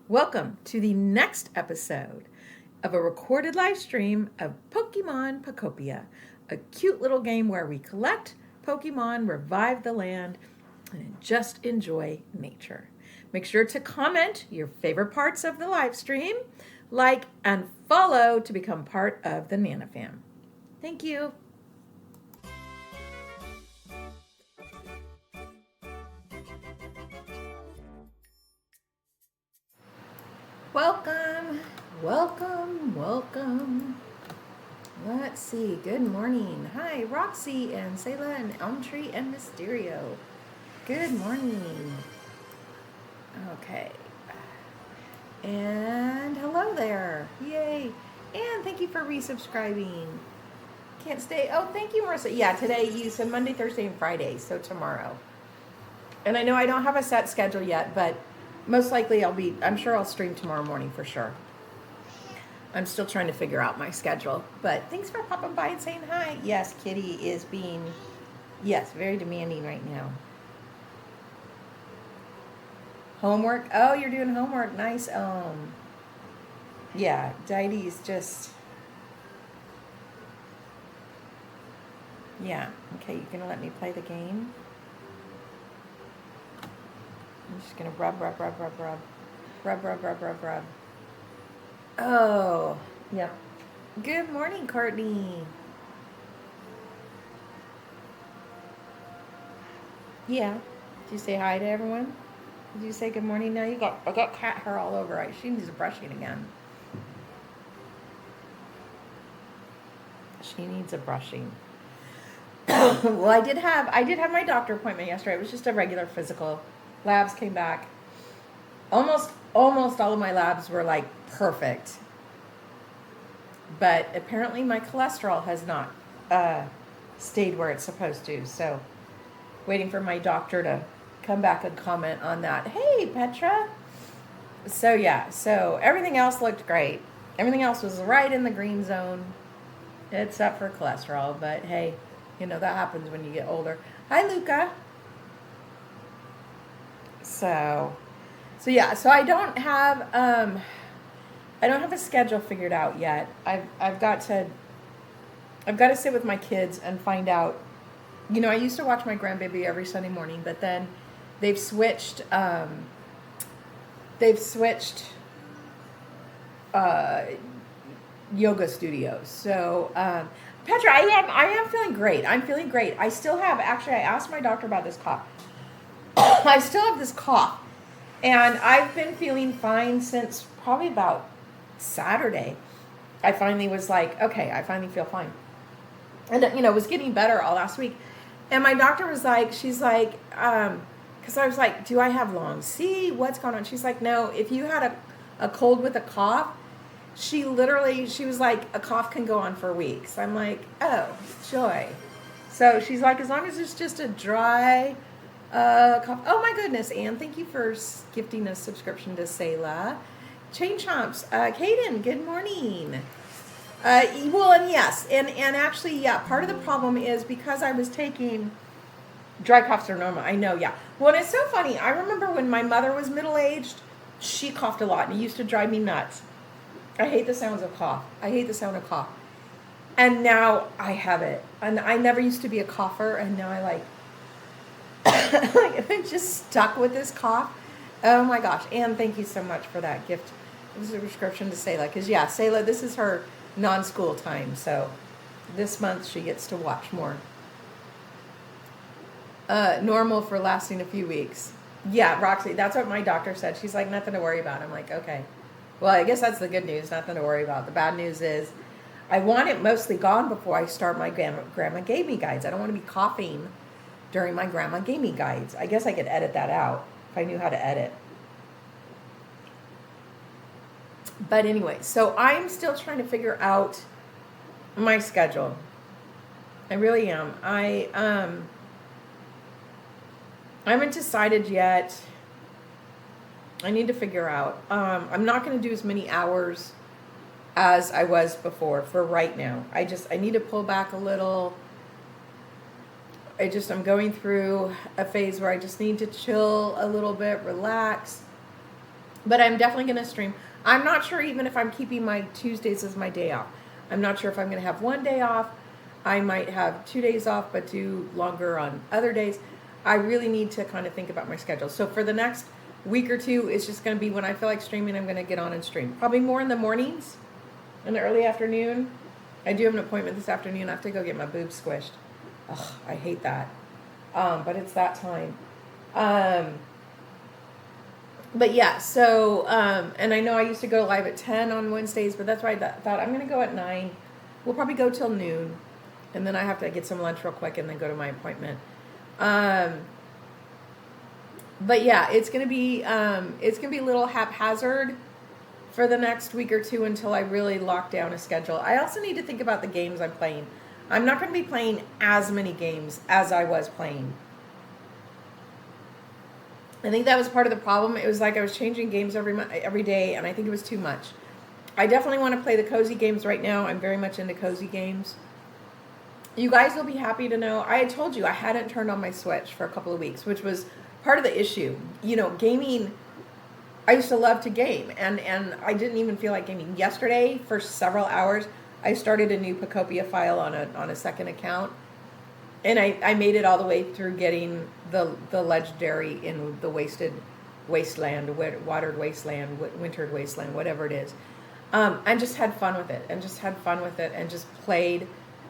Welcome to the next episode of a recorded live stream of Pokemon Pokopia, a cute little game where we collect Pokemon, revive the land, and just enjoy nature. Make sure to comment your favorite parts of the live stream, like and follow to become part of the Nana fam. Thank you. Welcome, welcome. Let's see. Good morning. Hi, Roxy and Sayla and Elm Tree and Mysterio. Good morning. Okay. And hello there. Yay. And thank you for resubscribing. Can't stay. Oh, thank you, Marissa. Yeah, today you said Monday, Thursday, and Friday, so tomorrow. And I know I don't have a set schedule yet, but most likely I'm sure I'll stream tomorrow morning for sure. I'm still trying to figure out my schedule, but thanks for popping by and saying hi. Yes, Kitty is being, very demanding right now. Homework? Oh, you're doing homework. Nice. Yeah, Daidi's just, yeah. Okay, you're going to let me play the game? I'm just going to rub. Oh, yeah. Good morning, Courtney. Yeah. Did you say hi to everyone? Did you say good morning? Now I got cat hair all over. She needs a brushing again. She needs a brushing. Well, I did have my doctor appointment yesterday. It was just a regular physical. Labs came back. Almost all of my labs were like perfect. But apparently my cholesterol has not stayed where it's supposed to. So waiting for my doctor to come back and comment on that. Hey, Petra. So yeah, so everything else looked great. Everything else was right in the green zone, except for cholesterol. But hey, that happens when you get older. Hi, Luca. So yeah, so I don't have a schedule figured out yet. I've got to sit with my kids and find out. I used to watch my grandbaby every Sunday morning, but then they've switched yoga studios. So Petra, I am feeling great. I'm feeling great. I still have, actually, I asked my doctor about this cough. I still have this cough, and I've been feeling fine since probably about Saturday. I finally was like, okay, I finally feel fine. And, it was getting better all last week. And my doctor was like, she's like, because I was like, do I have long C? What's going on? She's like, no, if you had a cold with a cough, she was like, a cough can go on for weeks. I'm like, oh, joy. So she's like, as long as it's just a dry cough. Oh my goodness, Anne, thank you for gifting a subscription to Sayla. Chain Chomps, Kaden, good morning. Well, and yes, and actually, yeah, part of the problem is because I was taking dry cough are normal. I know, yeah. Well, and it's so funny. I remember when my mother was middle-aged, she coughed a lot, and it used to drive me nuts. I hate the sounds of cough. I hate the sound of cough. And now I have it. And I never used to be a cougher, and now I I'm just stuck with this cough. Oh my gosh. Anne, thank you so much for that gift. It was a prescription to Sayla. Because, yeah, Sayla, this is her non-school time. So this month she gets to watch more. Normal for lasting a few weeks. Yeah, Roxy, that's what my doctor said. She's like, nothing to worry about. I'm like, okay. Well, I guess that's the good news. Nothing to worry about. The bad news is I want it mostly gone before I start my grandma gave me guides. I don't want to be coughing during my grandma gave me guides. I guess I could edit that out if I knew how to edit. But anyway, so I'm still trying to figure out my schedule. I really am. I haven't decided yet. I need to figure out. I'm not going to do as many hours as I was before for right now. I need to pull back a little. I'm going through a phase where I just need to chill a little bit, relax. But I'm definitely going to stream. I'm not sure even if I'm keeping my Tuesdays as my day off. I'm not sure if I'm going to have one day off. I might have 2 days off, but do longer on other days. I really need to kind of think about my schedule. So for the next week or two, it's just going to be when I feel like streaming, I'm going to get on and stream. Probably more in the mornings, in the early afternoon. I do have an appointment this afternoon. I have to go get my boobs squished. Ugh, I hate that. But it's that time. But yeah, so, and I know I used to go live at 10 on Wednesdays, but that's why I thought I'm going to go at 9. We'll probably go till noon. And then I have to get some lunch real quick and then go to my appointment. But yeah, it's going to be a little haphazard for the next week or two until I really lock down a schedule. I also need to think about the games I'm playing. I'm not going to be playing as many games as I was playing. I think that was part of the problem. It was like I was changing games every day, and I think it was too much. I definitely want to play the cozy games right now. I'm very much into cozy games. You guys will be happy to know, I had told you I hadn't turned on my Switch for a couple of weeks, which was part of the issue. You know, gaming, I used to love to game, and I didn't even feel like gaming. Yesterday, for several hours, I started a new Pokopia file on a second account. And I made it all the way through getting the legendary in the watered wasteland, wintered wasteland, whatever it is. And just had fun with it, and just played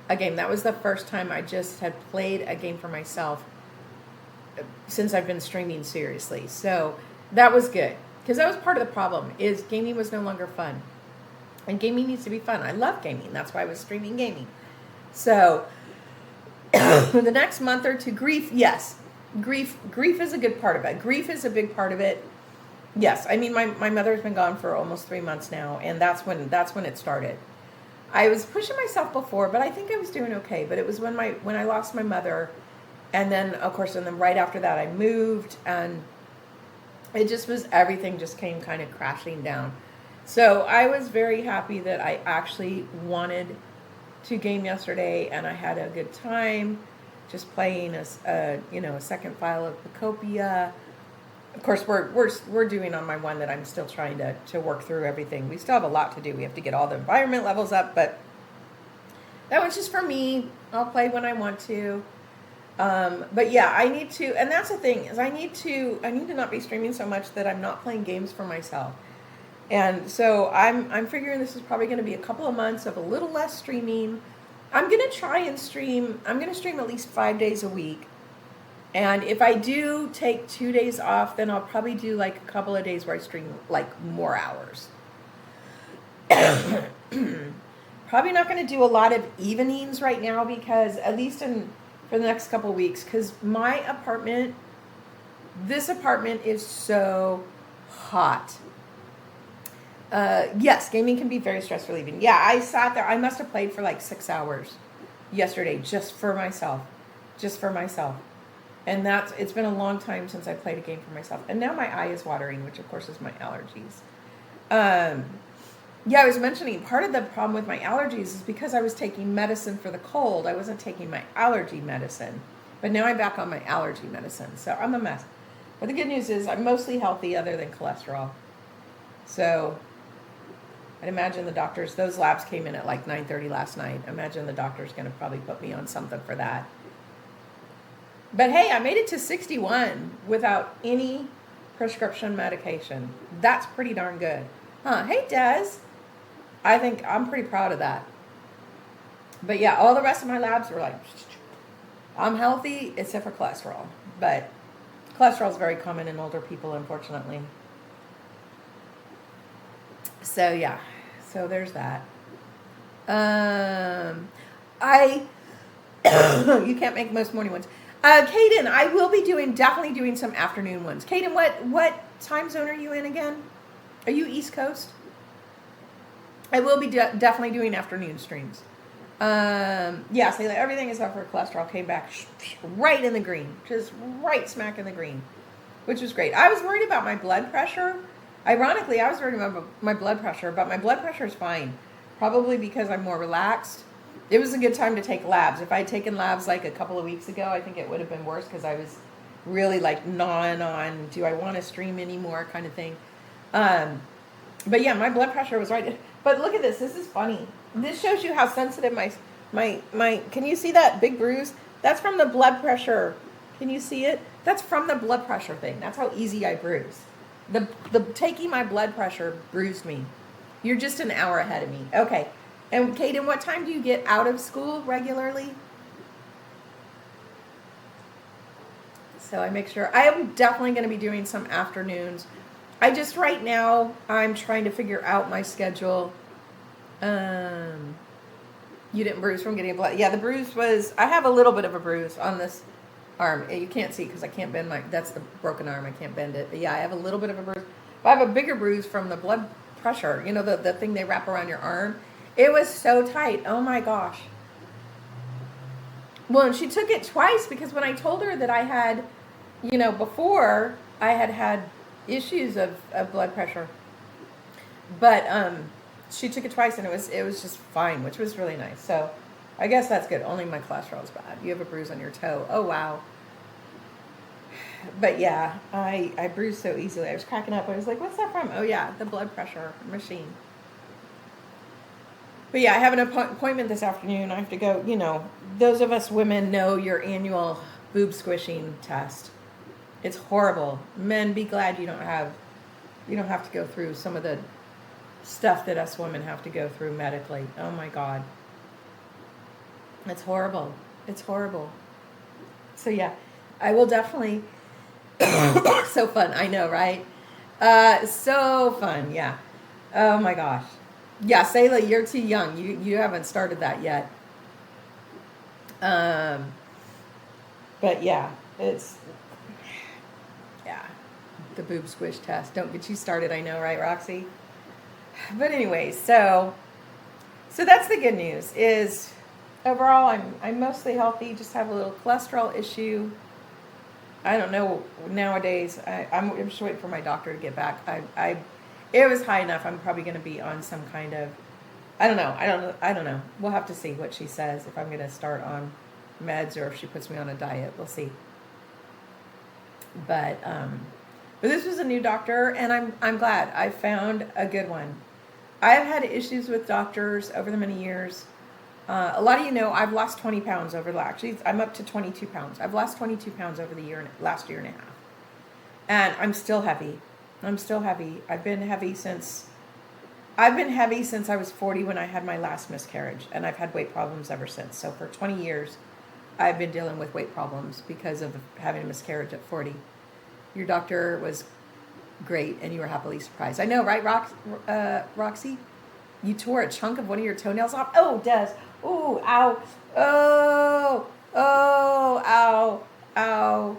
a game. That was the first time I just had played a game for myself since I've been streaming seriously. So that was good, because that was part of the problem, is gaming was no longer fun. And gaming needs to be fun. I love gaming. That's why I was streaming gaming. So the next month or two, grief, yes. Grief is a good part of it. Grief is a big part of it. Yes, I mean, my mother's been gone for almost 3 months now, and that's when it started. I was pushing myself before, but I think I was doing okay. But it was when I lost my mother, and then of course, and then right after that I moved, and it just was, everything just came kind of crashing down. So I was very happy that I actually wanted to game yesterday, and I had a good time just playing a second file of Pokopia. Of course, we're doing on my one that I'm still trying to work through everything. We still have a lot to do. We have to get all the environment levels up, but that one's just for me. I'll play when I want to. But yeah, I need to, and that's the thing, is I need to not be streaming so much that I'm not playing games for myself. And so I'm figuring this is probably going to be a couple of months of a little less streaming. I'm going to try and stream. I'm going to stream at least 5 days a week. And if I do take 2 days off, then I'll probably do like a couple of days where I stream like more hours. Probably not going to do a lot of evenings right now, because at least for the next couple of weeks, because this apartment is so hot. Yes, gaming can be very stress relieving. Yeah, I sat there. I must have played for like 6 hours yesterday just for myself. And it's been a long time since I played a game for myself. And now my eye is watering, which of course is my allergies. Yeah, I was mentioning part of the problem with my allergies is because I was taking medicine for the cold. I wasn't taking my allergy medicine. But now I'm back on my allergy medicine. So I'm a mess. But the good news is I'm mostly healthy other than cholesterol. So I'd imagine the doctors, those labs came in at like 9:30 last night. I imagine the doctor's going to probably put me on something for that. But hey, I made it to 61 without any prescription medication. That's pretty darn good. Huh? Hey, Des. I think I'm pretty proud of that. But yeah, all the rest of my labs were like, I'm healthy except for cholesterol. But cholesterol is very common in older people, unfortunately. So yeah, so there's that. You can't make most morning ones. Kaden, I will be definitely doing some afternoon ones. Kaden, what time zone are you in again? Are you East Coast? I will be definitely doing afternoon streams. Yeah, so everything except for cholesterol came back right in the green, just right smack in the green, which was great. I was worried about my blood pressure. Ironically, I was worried about my blood pressure, but my blood pressure is fine, probably because I'm more relaxed. It was a good time to take labs. If I had taken labs like a couple of weeks ago, I think it would have been worse, because I was really like gnawing on, do I want to stream anymore kind of thing. But yeah, my blood pressure was right. But look at this. This is funny. This shows you how sensitive my. Can you see that big bruise? That's from the blood pressure. Can you see it? That's from the blood pressure thing. That's how easy I bruise. The taking my blood pressure bruised me. You're just an hour ahead of me. Okay. And Kaden, what time do you get out of school regularly? So I make sure. I am definitely going to be doing some afternoons. I just right now I'm trying to figure out my schedule. You didn't bruise from getting blood. Yeah, the bruise was. I have a little bit of a bruise on this arm. You can't see because I can't bend my. That's the broken arm. I can't bend it. But yeah, I have a little bit of a bruise. But I have a bigger bruise from the blood pressure. You know the thing they wrap around your arm. It was so tight. Oh my gosh. Well, and she took it twice because when I told her that I had, before I had issues of blood pressure, but she took it twice and it was just fine, which was really nice. So I guess that's good. Only my cholesterol is bad. You have a bruise on your toe. Oh wow. But yeah, I bruise so easily. I was cracking up. I was like, what's that from? Oh yeah, the blood pressure machine. But yeah, I have an appointment this afternoon. I have to go, those of us women know your annual boob squishing test. It's horrible. Men, be glad you don't have to go through some of the stuff that us women have to go through medically. Oh my God. It's horrible. It's horrible. So yeah, I will definitely, so fun. I know, right? So fun. Yeah. Oh my gosh. Yeah, Sayla, you're too young. You haven't started that yet. But yeah, it's the boob squish test. Don't get you started. I know, right, Roxy? But anyway, so that's the good news. Is overall I'm mostly healthy. Just have a little cholesterol issue. I don't know nowadays. I'm just waiting for my doctor to get back. It was high enough. I'm probably going to be on some kind of, I don't know. We'll have to see what she says, if I'm going to start on meds or if she puts me on a diet. We'll see. But this was a new doctor, and I'm glad I found a good one. I've had issues with doctors over the many years. A lot of you know I've lost 20 pounds actually I'm up to 22 pounds. I've lost 22 pounds over the last year and a half. And I'm still heavy. I've been heavy since I was 40 when I had my last miscarriage, and I've had weight problems ever since. So for 20 years, I've been dealing with weight problems because of having a miscarriage at 40. Your doctor was great, and you were happily surprised. I know, right, Roxy? You tore a chunk of one of your toenails off? Oh, Des. Oh, ow. Oh, ow, ow.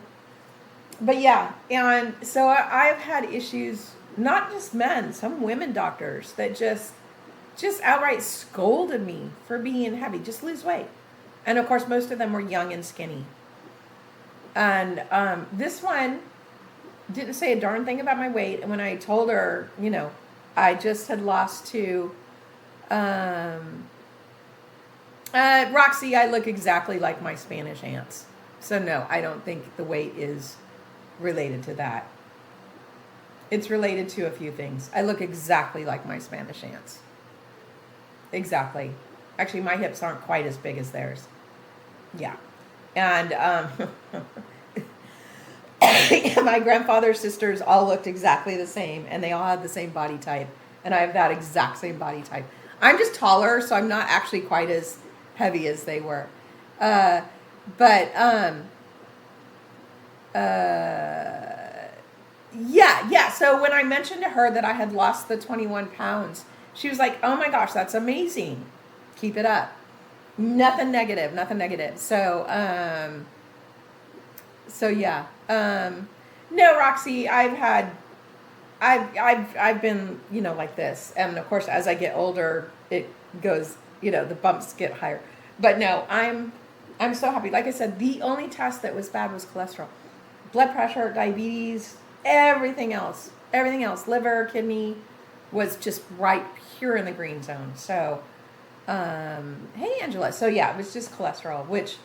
But yeah, and so I've had issues, not just men, some women doctors that just outright scolded me for being heavy. Just lose weight. And of course, most of them were young and skinny. And this one didn't say a darn thing about my weight. And when I told her, I just had lost to Roxy, I look exactly like my Spanish aunts. So no, I don't think the weight is related to that. It's related to a few things. I look exactly like my Spanish aunts. Exactly. Actually, my hips aren't quite as big as theirs. Yeah. And my grandfather's sisters all looked exactly the same, and they all had the same body type. And I have that exact same body type. I'm just taller, so I'm not actually quite as heavy as they were. Yeah. So when I mentioned to her that I had lost the 21 pounds, she was like, oh my gosh, that's amazing. Keep it up. Nothing negative. So yeah. No, Roxy, I've been, like this. And of course, as I get older, it goes, the bumps get higher. But no, I'm so happy. Like I said, the only test that was bad was cholesterol. Blood pressure, diabetes, everything else, liver, kidney, was just right pure in the green zone. So, hey, Angela. So yeah, it was just cholesterol, which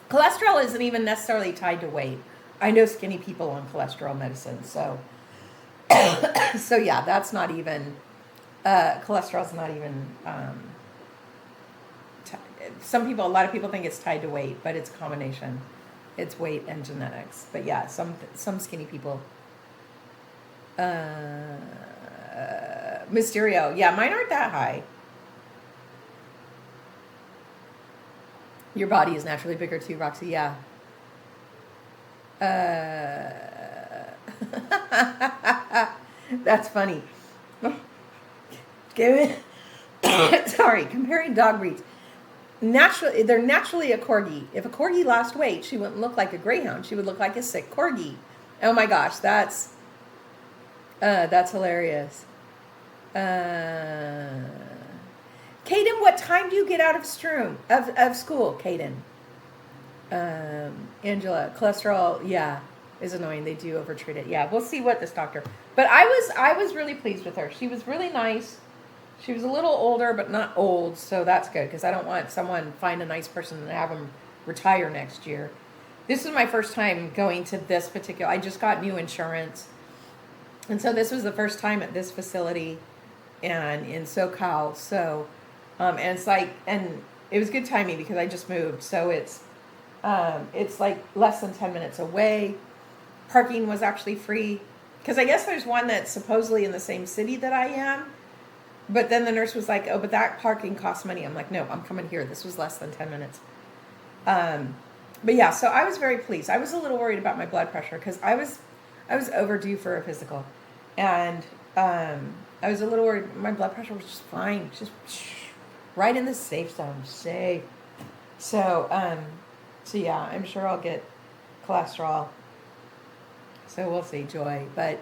cholesterol isn't even necessarily tied to weight. I know skinny people on cholesterol medicine, so so yeah, that's not even cholesterol's not even. A lot of people think it's tied to weight, but it's a combination. It's weight and genetics. But yeah, some skinny people. Mysterio, yeah, mine aren't that high. Your body is naturally bigger too, Roxy. Yeah. That's funny. Sorry, comparing dog breeds. They're naturally a corgi. If a corgi lost weight, she wouldn't look like a greyhound. She would look like a sick corgi. Oh my gosh, that's hilarious. Caden, what time do you get out of school, Caden? Angela, cholesterol, yeah, is annoying. They do overtreat it. Yeah, we'll see what this doctor. But I was really pleased with her. She was really nice. She was a little older, but not old, so that's good because I don't want someone find a nice person and have them retire next year. This is my first time going to this particular. I just got new insurance, and so this was the first time at this facility, and in SoCal. So, and it's like, and it was good timing because I just moved, so it's like less than 10 minutes away. Parking was actually free because I guess there's one that's supposedly in the same city that I am. But then the nurse was like, oh, but that parking costs money. I'm like, no, I'm coming here. This was less than 10 minutes. But yeah, so I was very pleased. I was a little worried about my blood pressure because I was overdue for a physical. And I was a little worried. My blood pressure was just fine. Just right in the safe zone. Safe. So yeah, I'm sure I'll get cholesterol. So we'll see, Joy. But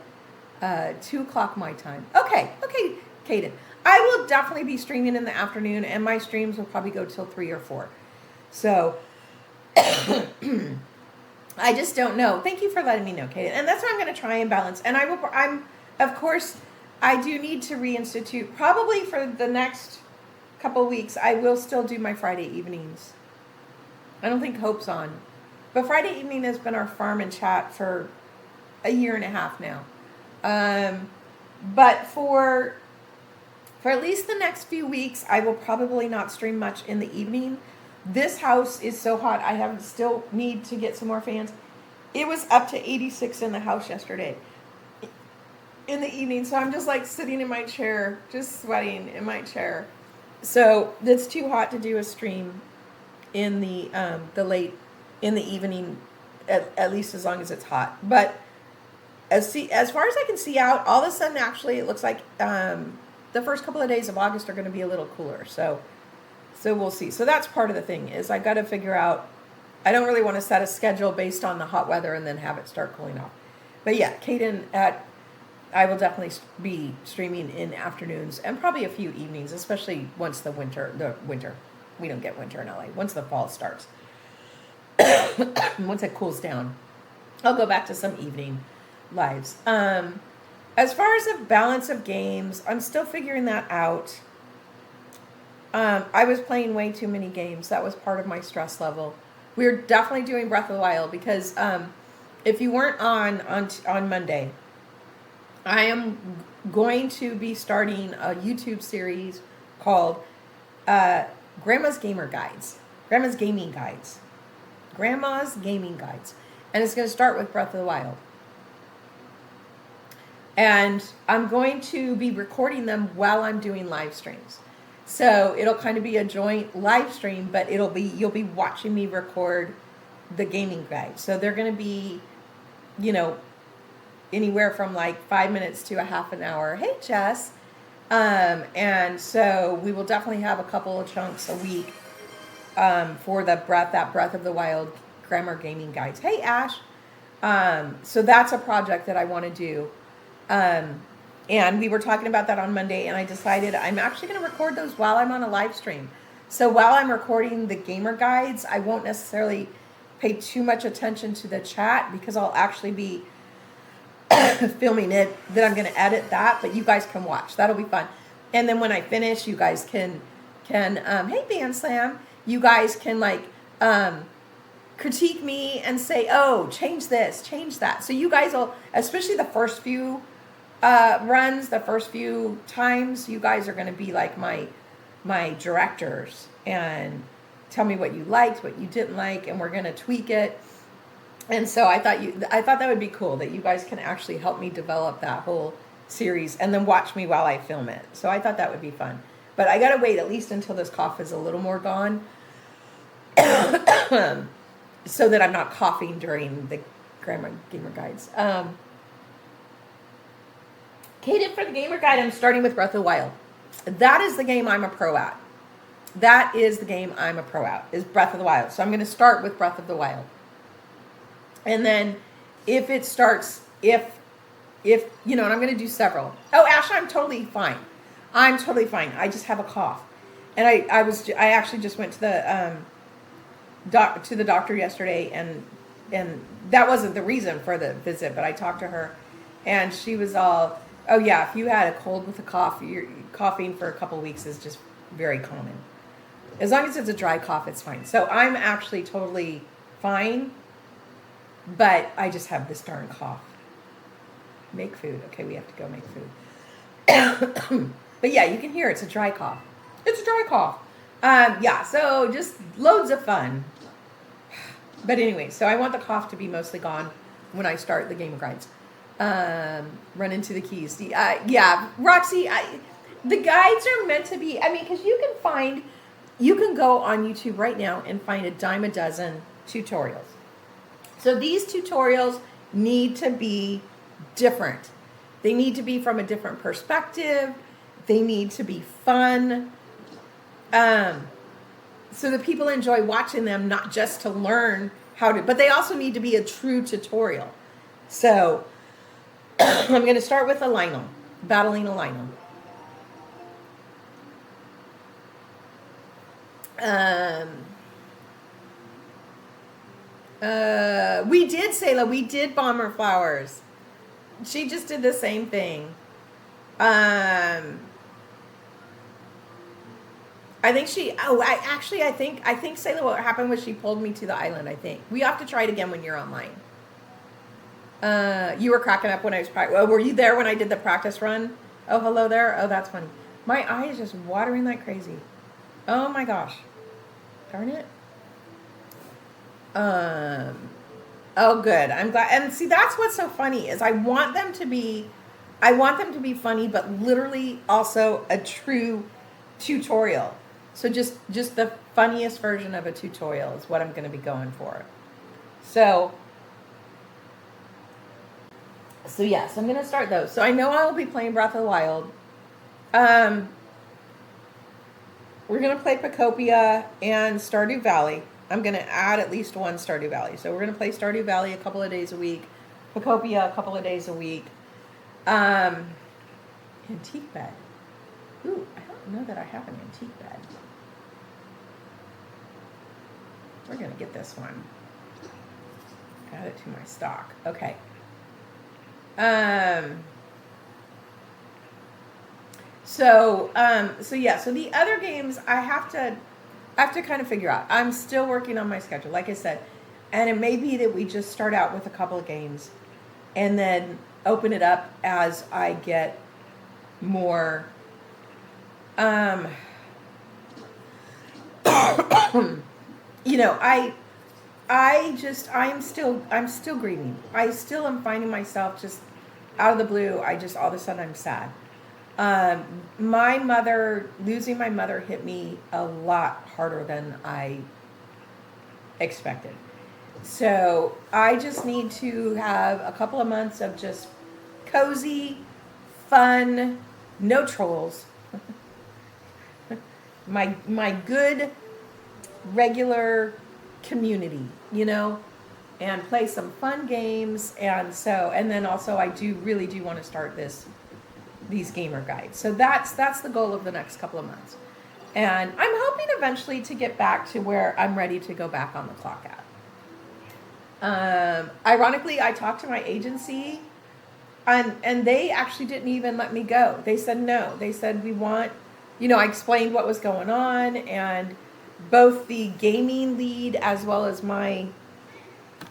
2 o'clock my time. Okay, Caden. I will definitely be streaming in the afternoon, and my streams will probably go till 3 or 4. So I just don't know. Thank you for letting me know, Caden. And that's what I'm going to try and balance. And of course, I do need to reinstitute, probably for the next couple of weeks, I will still do my Friday evenings. I don't think Hope's on. But Friday evening has been our farm and chat for a year and a half now. But for at least the next few weeks, I will probably not stream much in the evening. This house is so hot. I still need to get some more fans. It was up to 86 in the house yesterday in the evening. So I'm just like sitting in my chair, just sweating in my chair. So it's too hot to do a stream in the evening, at least as long as it's hot. But as far as I can see out, all of a sudden, actually, it looks like the first couple of days of August are going to be a little cooler. So we'll see. So that's part of the thing is I got to figure out. I don't really want to set a schedule based on the hot weather and then have it start cooling off. But yeah, Caden, I will definitely be streaming in afternoons and probably a few evenings, especially once the winter. We don't get winter in LA. Once the fall starts, once it cools down, I'll go back to some evening lives. As far as the balance of games, I'm still figuring that out. I was playing way too many games. That was part of my stress level. We're definitely doing Breath of the Wild because if you weren't on Monday, I am going to be starting a YouTube series called Grandma's Gaming Guides. And it's going to start with Breath of the Wild. And I'm going to be recording them while I'm doing live streams. So it'll kind of be a joint live stream, but you'll be watching me record the gaming guide. So they're going to be, anywhere from like 5 minutes to a half an hour. Hey, Jess. And so we will definitely have a couple of chunks a week for that Breath of the Wild grammar gaming guides. Hey, Ash. So that's a project that I want to do. And we were talking about that on Monday, and I decided I'm actually going to record those while I'm on a live stream. So while I'm recording the gamer guides, I won't necessarily pay too much attention to the chat because I'll actually be filming it. Then I'm going to edit that, but you guys can watch. That'll be fun. And then when I finish, you guys can hey, Band Slam, you guys can critique me and say, oh, change this, change that. So you guys will, especially the first few runs, the first few times, you guys are going to be like my directors and tell me what you liked, what you didn't like, and we're going to tweak it. And so I thought that would be cool that you guys can actually help me develop that whole series and then watch me while I film it. So I thought that would be fun. But I got to wait at least until this cough is a little more gone. So that I'm not coughing during the Grandma Gamer Guides. Caden, for the Gamer Guide, I'm starting with Breath of the Wild. That is the game I'm a pro at. That is the game I'm a pro at, is Breath of the Wild. So I'm going to start with Breath of the Wild. And then if it starts, if and I'm going to do several. Oh, Ashley, I'm totally fine. I'm totally fine. I just have a cough. And I actually just went to the doctor yesterday, and that wasn't the reason for the visit, but I talked to her, and she was all, oh yeah, if you had a cold with a cough, coughing for a couple of weeks is just very common. As long as it's a dry cough, it's fine. So I'm actually totally fine, but I just have this darn cough. Make food. Okay, we have to go make food. But yeah, you can hear it's a dry cough. It's a dry cough. Yeah, so just loads of fun. But anyway, so I want the cough to be mostly gone when I start the Gamer Guides. Run into the keys. Yeah, Roxy, the guides are meant to be, because you can go on YouTube right now and find a dime a dozen tutorials. So these tutorials need to be different. They need to be from a different perspective. They need to be fun. So that people enjoy watching them, not just to learn how to, but they also need to be a true tutorial. So I'm going to start with a Lionel, battling a Lionel. We did, Sayla, we did Bomber Flowers. She just did the same thing. I think Sayla, what happened was she pulled me to the island, I think. We have to try it again when you're online. You were cracking up when I was practicing. Were you there when I did the practice run? Oh, hello there. Oh, that's funny. My eye is just watering like crazy. Oh my gosh. Darn it. Oh, good. I'm glad. And see, that's what's so funny is I want them to be funny, but literally also a true tutorial. So just the funniest version of a tutorial is what I'm going to be going for. So yes, I'm going to start those. So I know I will be playing Breath of the Wild. We're going to play Pokopia and Stardew Valley. I'm going to add at least one Stardew Valley. So we're going to play Stardew Valley a couple of days a week. Pokopia a couple of days a week. Antique bed. Ooh, I don't know that I have an antique bed. We're going to get this one. Add it to my stock. Okay. So the other games I have to kind of figure out. I'm still working on my schedule, like I said, and it may be that we just start out with a couple of games and then open it up as I get more, I'm still grieving. I still am finding myself just out of the blue. All of a sudden I'm sad. Losing my mother hit me a lot harder than I expected. So I just need to have a couple of months of just cozy, fun, no trolls. my good, regular community, and play some fun games. And then also I really do want to start these gamer guides. So that's the goal of the next couple of months. And I'm hoping eventually to get back to where I'm ready to go back on the clock at. Ironically, I talked to my agency and they actually didn't even let me go. They said no. They said we want, I explained what was going on, and both the gaming lead as well as my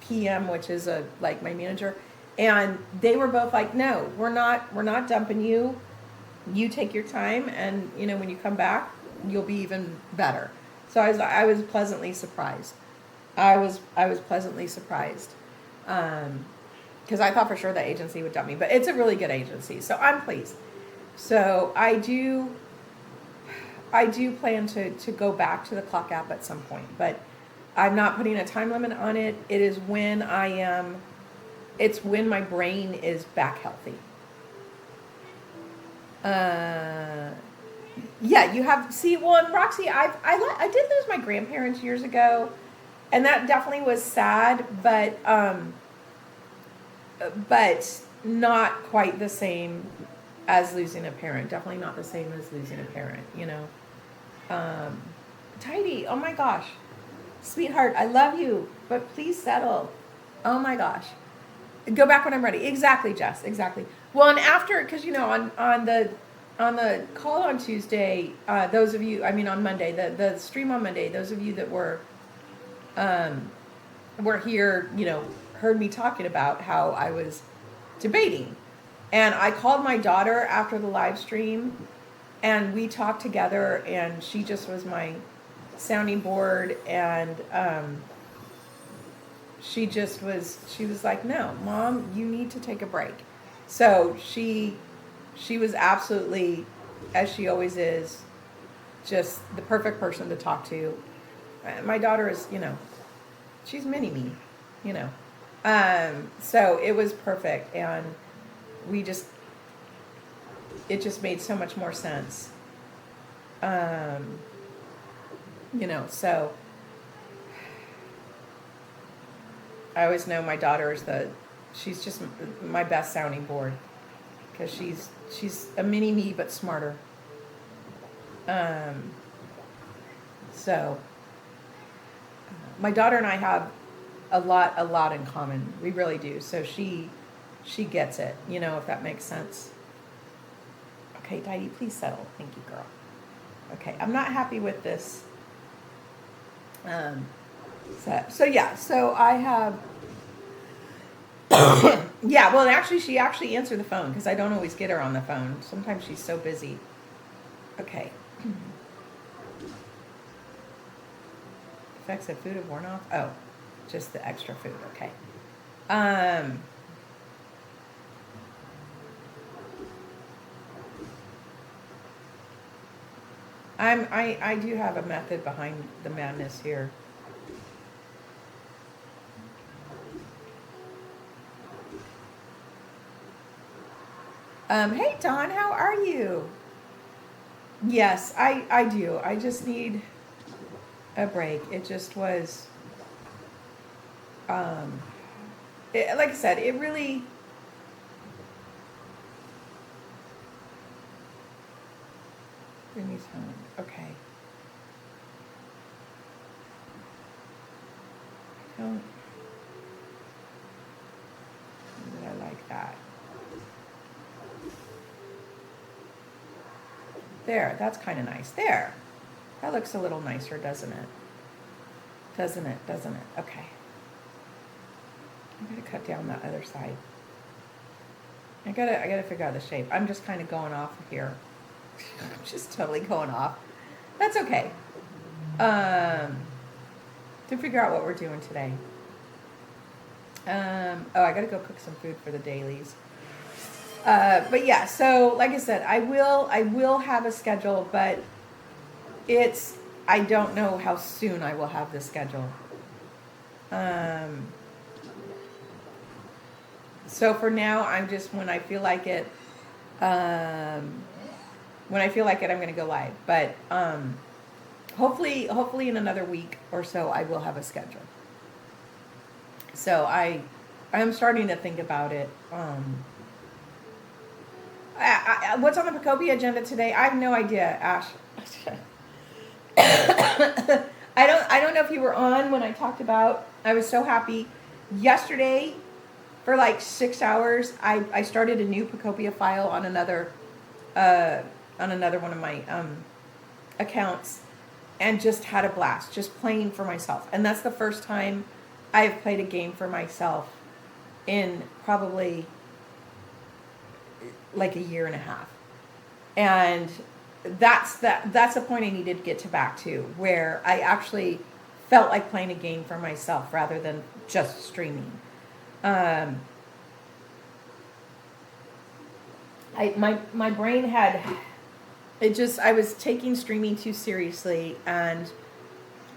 PM, which is like my manager, and they were both like, no, we're not dumping you. You take your time, and when you come back, you'll be even better. So I was pleasantly surprised. I was pleasantly surprised, because I thought for sure the agency would dump me, but it's a really good agency, so I'm pleased. So I do plan to go back to the clock app at some point, but I'm not putting a time limit on it. It is when it's when my brain is back healthy. Yeah, you have, and Roxy, I did lose my grandparents years ago, and that definitely was sad, but not quite the same as losing a parent. Definitely not the same as losing a parent, Tidy, oh my gosh. Sweetheart, I love you, but please settle. Oh my gosh. Go back when I'm ready. Exactly, Jess, exactly. Well, and after, because, on the call on Tuesday, those of you, on Monday, the stream on Monday, those of you that were here, heard me talking about how I was debating. And I called my daughter after the live stream, and we talked together, and she just was my sounding board, and she was like, no, Mom, you need to take a break. So she was absolutely, as she always is, just the perfect person to talk to. My daughter is, she's mini me, so it was perfect, and it just made so much more sense. So I always know my daughter is she's just my best sounding board, because she's a mini me but smarter. So my daughter and I have a lot in common. We really do. So she gets it, if that makes sense. Okay, Didy, please settle. Thank you, girl. Okay, I'm not happy with this. So I have, yeah, well, actually, she actually answered the phone, because I don't always get her on the phone. Sometimes she's so busy. Okay. Effects of food have worn off? Oh, just the extra food, okay. I do have a method behind the madness here. Hey Don, how are you? Yes, I do. I just need a break. It just was, like I said, it really, okay. Did I like that? There, that's kind of nice. There. That looks a little nicer, doesn't it? Doesn't it? Okay. I'm gonna cut down that other side. I gotta figure out the shape. I'm just kind of going off here. I'm just totally going off. That's okay. To figure out what we're doing today. I gotta go cook some food for the dailies. But yeah, so like I said, I will have a schedule, but I don't know how soon I will have the schedule. So for now, I'm just, when I feel like it, I'm going to go live. But hopefully in another week or so, I will have a schedule. So I'm starting to think about it. What's on the Pokopia agenda today? I have no idea, Ash. I don't know if you were on when I talked about, I was so happy. Yesterday, for like 6 hours, I started a new Pokopia file on another one of my accounts, and just had a blast, just playing for myself. And that's the first time I've played a game for myself in probably like a year and a half. And that's the point I needed to get to back to, where I actually felt like playing a game for myself rather than just streaming. My brain had I was taking streaming too seriously, and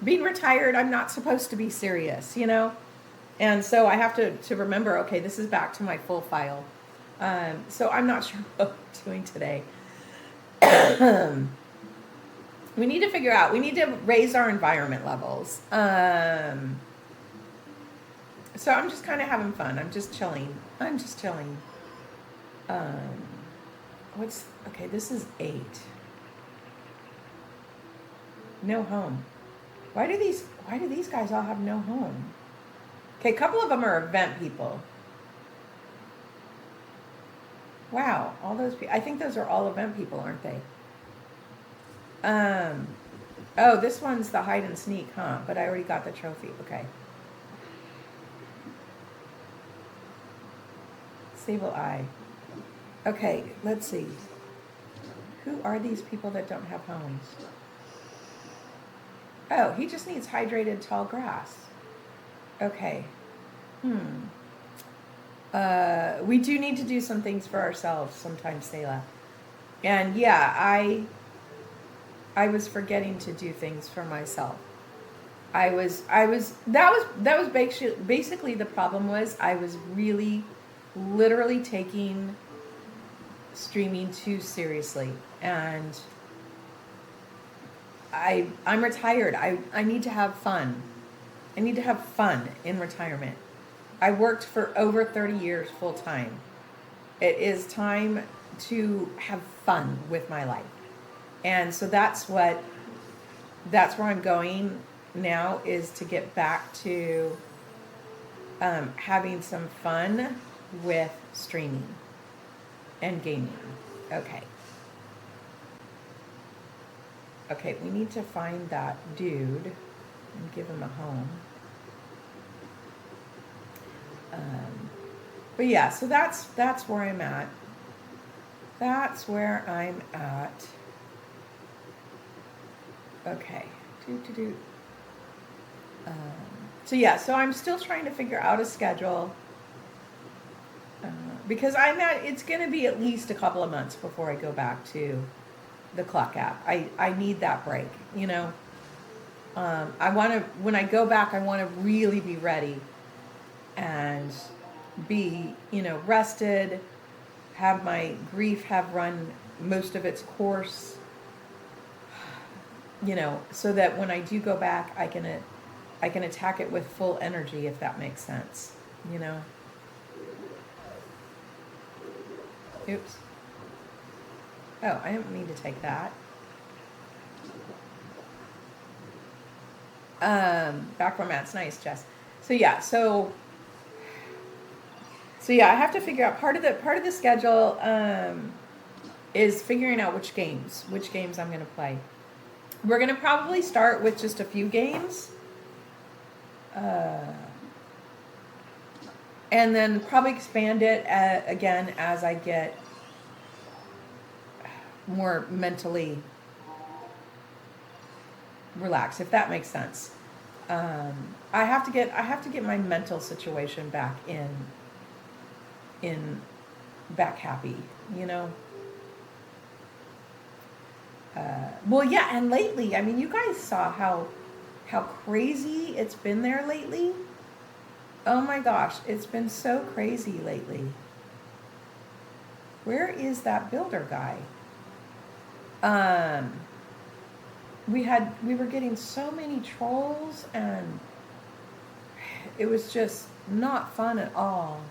being retired, I'm not supposed to be serious, you know? And so I have to remember, okay, this is back to my full file. So I'm not sure what I'm doing today. We need to figure out, we need to raise our environment levels. So I'm just kind of having fun. I'm just chilling. Okay, this is 8. No home. Why do these guys all have no home? Okay, a couple of them are event people. Wow, all those people. I think those are all event people, aren't they? Oh, this one's the hide and sneak, huh? But I already got the trophy. Okay. Sable Eye. Okay, let's see. Who are these people that don't have homes? Oh, he just needs hydrated tall grass. Okay. We do need to do some things for ourselves sometimes, Selah. And yeah, I was forgetting to do things for myself. That was basically the problem was I was really literally taking streaming too seriously, and I'm retired. I need to have fun. I need to have fun in retirement. I worked for over 30 years full time. It is time to have fun with my life. And so that's where I'm going now, is to get back to having some fun with streaming and gaming. Okay. Okay, we need to find that dude and give him a home. But yeah, so that's where I'm at. That's where I'm at. Okay. So yeah, so I'm still trying to figure out a schedule. Because it's going to be at least a couple of months before I go back to the clock app. I need that break, you know. When I go back, I want to really be ready and be, you know, rested, have my grief have run most of its course, you know, so that when I do go back, I can attack it with full energy, if that makes sense, you know. Oops. Oh, I didn't mean to take that. Back format's nice, Jess. So yeah, I have to figure out part of the schedule is figuring out which games I'm going to play. We're going to probably start with just a few games. And then probably expand it again as I get more mentally relaxed, if that makes sense. I have to get my mental situation back back happy, you know. Well, yeah, and lately, I mean, you guys saw how crazy it's been there lately. Oh my gosh, it's been so crazy lately. Where is that builder guy? We were getting so many trolls, and it was just not fun at all.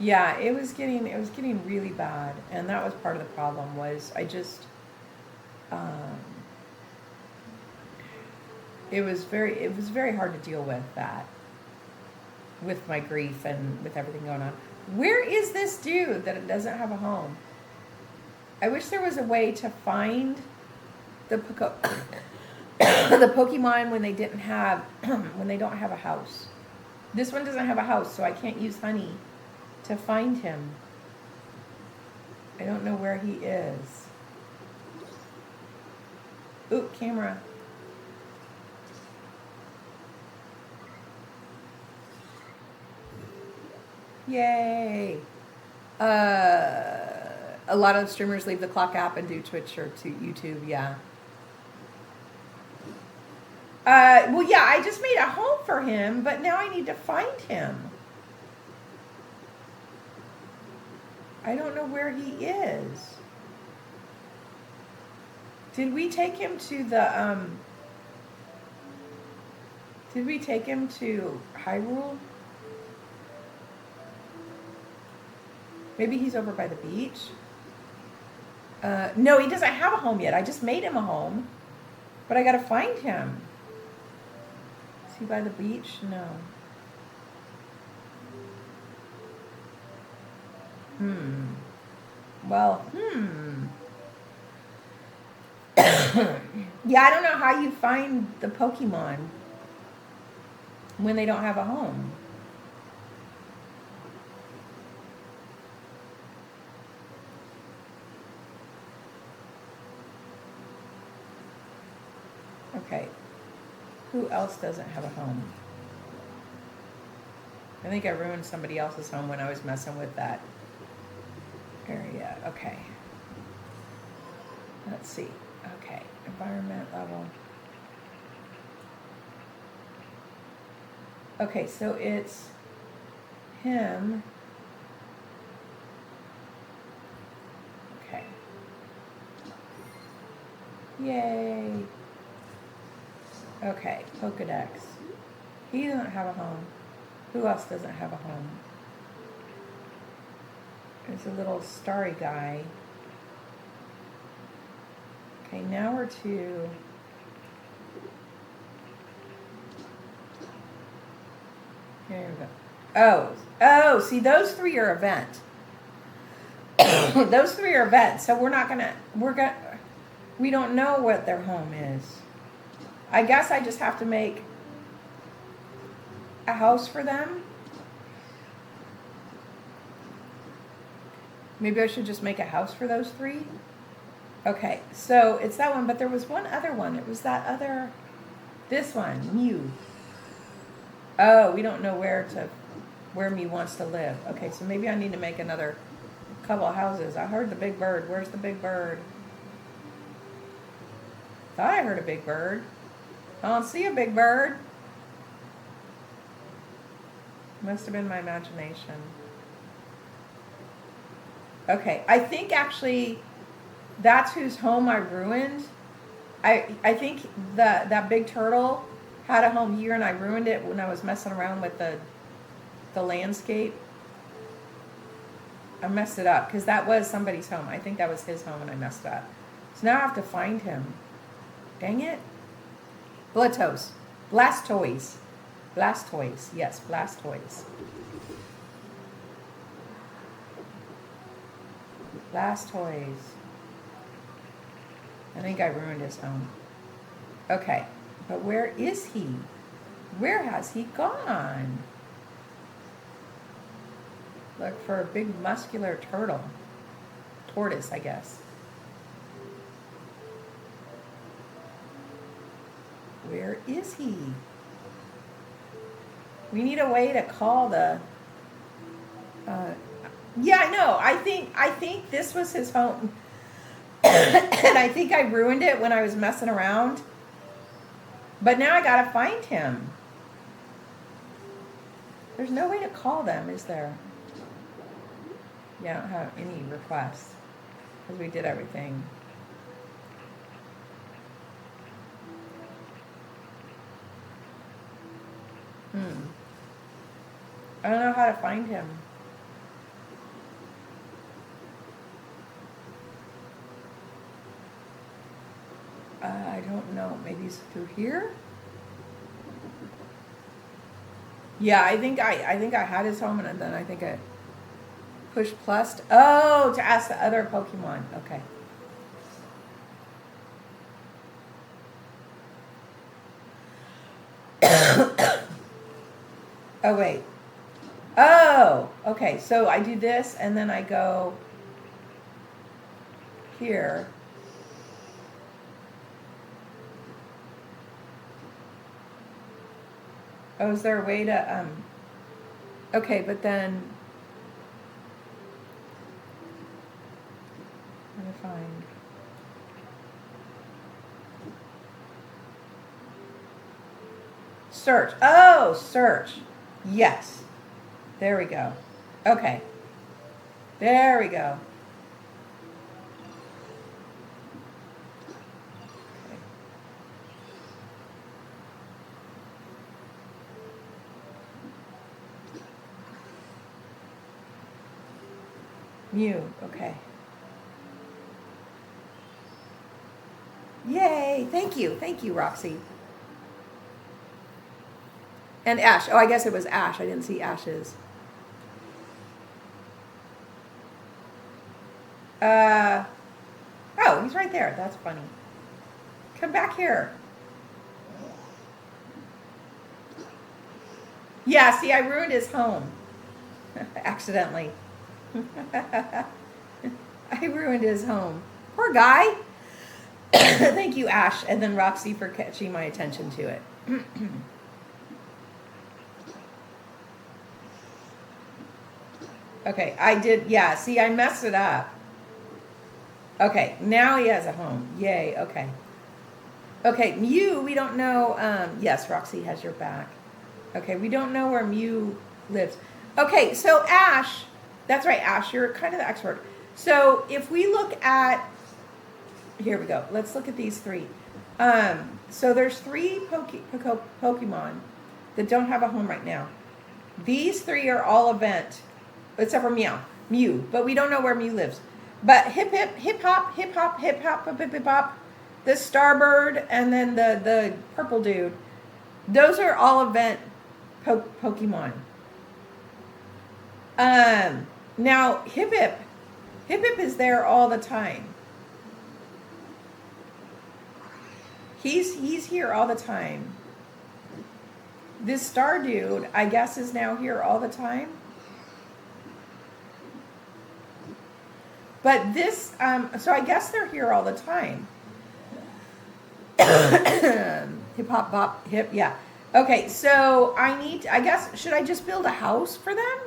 Yeah, it was getting really bad, and that was part of the problem. Was I just it was very hard to deal with that, with my grief and with everything going on. Where is this dude that doesn't have a home? I wish there was a way to find the the Pokemon when they didn't have when they don't have a house. This one doesn't have a house, so I can't use honey to find him. I don't know where he is. Ooh, camera. Yay. A lot of streamers leave the Clock app and do Twitch or to YouTube, yeah. Well, yeah, I just made a home for him, but now I need to find him. I don't know where he is. Did we take him to the, did we take him to Hyrule? Maybe he's over by the beach. No, he doesn't have a home yet. I just made him a home, but I gotta find him. Is he by the beach? No. Well, yeah, I don't know how you find the Pokemon when they don't have a home. Okay. Who else doesn't have a home? I think I ruined somebody else's home when I was messing with that area. Okay. Let's see. Okay. Environment level. Okay, so it's him. Okay. Yay. Okay, Pokedex. He doesn't have a home. Who else doesn't have a home? There's a little starry guy. Okay, now we're to... Here we go. Oh, see, those three are event. Those three are event, so we don't know what their home is. I guess I just have to make a house for them. Maybe I should just make a house for those three. Okay, so it's that one, but there was one other one. It was that other, this one, Mew. Oh, we don't know where Mew wants to live. Okay, so maybe I need to make another couple of houses. I heard the big bird. Where's the big bird? Thought I heard a big bird. I don't see a big bird. Must have been my imagination. Okay, I think actually that's whose home I ruined. I think that big turtle had a home here and I ruined it when I was messing around with the landscape. I messed it up because that was somebody's home. I think that was his home and I messed up. So now I have to find him. Dang it. Blastoise. Blastoise. Blastoise. Yes, Blastoise. Blastoise. I think I ruined his home. Okay, but where is he? Where has he gone? Look for a big muscular turtle. Tortoise, I guess. Where is he? We need a way to call the... yeah, I know. I think this was his home. And I think I ruined it when I was messing around. But now I gotta find him. There's no way to call them, is there? Yeah, I don't have any requests. Because we did everything. I don't know how to find him. I don't know. Maybe it's through here? Yeah, I think I had his home and then I think I pushed plus. To ask the other Pokemon. Okay. Oh, wait. Oh, okay. So I do this and then I go here. Oh, is there a way to, okay, but then, let me find. Search. Oh, search. Yes. There we go. Okay. There we go. Okay. Mew. Okay. Yay. Thank you. Thank you, Roxy. And Ash. Oh, I guess it was Ash. I didn't see Ash's. Oh, he's right there. That's funny. Come back here. Yeah, see, I ruined his home. Accidentally. I ruined his home. Poor guy. Thank you, Ash. And then Roxy for catching my attention to it. Okay, I did. Yeah, see, I messed it up. Okay, now he has a home. Yay, okay. Okay, Mew, we don't know. Yes, Roxy has your back. Okay, we don't know where Mew lives. Okay, so Ash, that's right, Ash, you're kind of the expert. So if we look at, here we go. Let's look at these three. So there's three Pokemon that don't have a home right now. These three are all event, except for Mew, but we don't know where Mew lives. But hip hop, hip hop, hip hop, hip hop, the Starbird, and then the purple dude. Those are all event Pokemon. Now hip hip is there all the time. He's here all the time. This star dude, I guess, is now here all the time. But this, so I guess they're here all the time. Hip hop bop hip, yeah. Okay, so I guess, should I just build a house for them?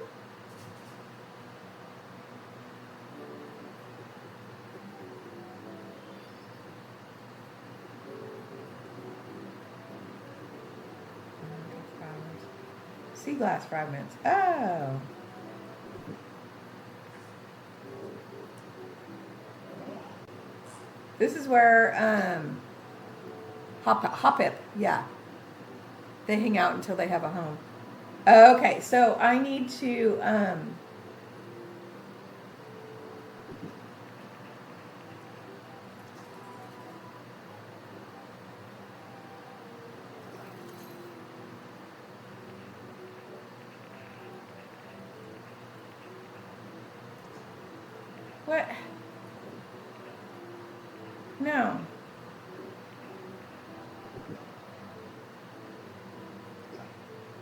Sea glass fragments. Oh. This is where Hop-Hip, yeah. They hang out until they have a home. Okay, so I need to what? No.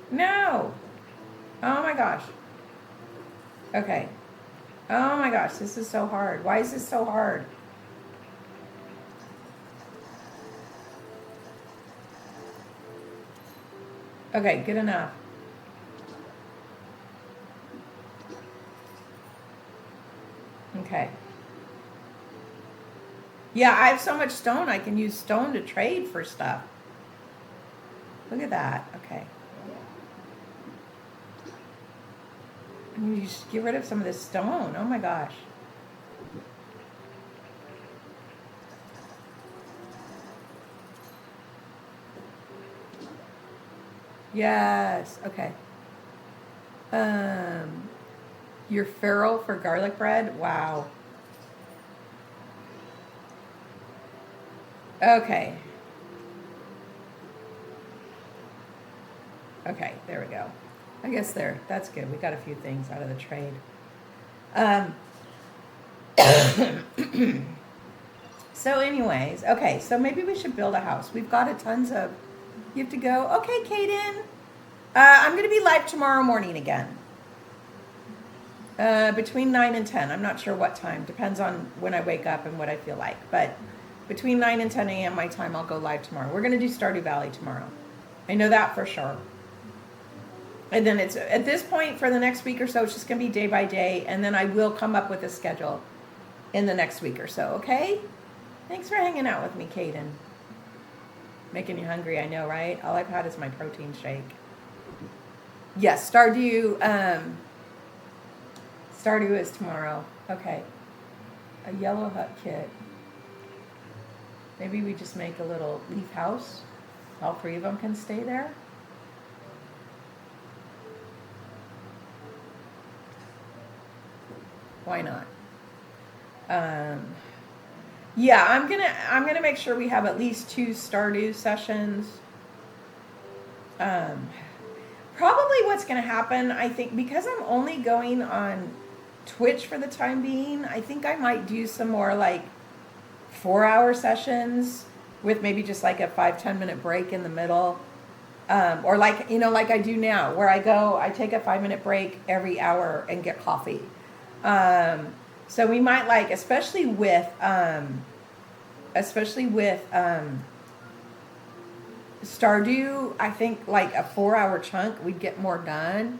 No. Oh my gosh. Okay. Oh my gosh, this is so hard. Why is this so hard? Okay, good enough. Okay. Yeah, I have so much stone, I can use stone to trade for stuff. Look at that. Okay. And you just get rid of some of this stone. Oh my gosh. Yes. Okay. You're feral for garlic bread? Wow. Okay. Okay, there we go. I guess that's good. We got a few things out of the trade. So anyways, okay, so maybe we should build a house. We've got tons of, you have to go, okay, Kaden. I'm going to be live tomorrow morning again. Between 9 and 10. I'm not sure what time. Depends on when I wake up and what I feel like. But between 9 and 10 a.m. my time, I'll go live tomorrow. We're going to do Stardew Valley tomorrow. I know that for sure. And then it's at this point for the next week or so, it's just going to be day by day. And then I will come up with a schedule in the next week or so, okay? Thanks for hanging out with me, Kaden. Making you hungry, I know, right? All I've had is my protein shake. Yes, Stardew is tomorrow. Okay. A yellow hut kit. Maybe we just make a little leaf house. All three of them can stay there. Why not? Yeah, I'm gonna make sure we have at least 2 Stardew sessions. Probably what's gonna happen, I think, because I'm only going on Twitch for the time being, I think I might do some more like 4-hour sessions with maybe just like a 5-10 minute break in the middle. Or like, like I do now, where I take a 5-minute break every hour and get coffee. So we might like, especially with Stardew, I think like a 4-hour chunk, we'd get more done.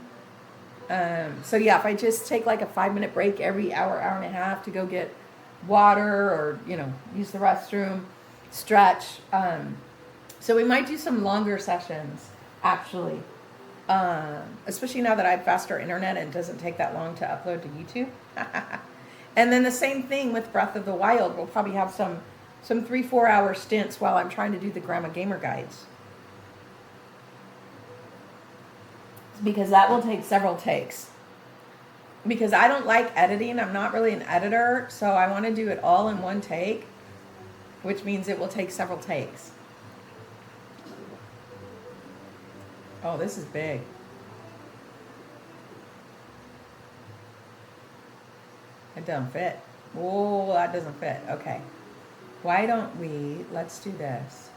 So yeah, if I just take like a 5-minute break every hour and a half to go get water or, use the restroom, stretch. So we might do some longer sessions, actually. Especially now that I have faster internet and it doesn't take that long to upload to YouTube. And then the same thing with Breath of the Wild. We'll probably have some 3-4 hour stints while I'm trying to do the Grandma Gamer guides. Because that will take several takes. Because I don't like editing. I'm not really an editor. So I want to do it all in one take. Which means it will take several takes. Oh, this is big. It doesn't fit. Oh, that doesn't fit. Okay. Why don't we, let's do this.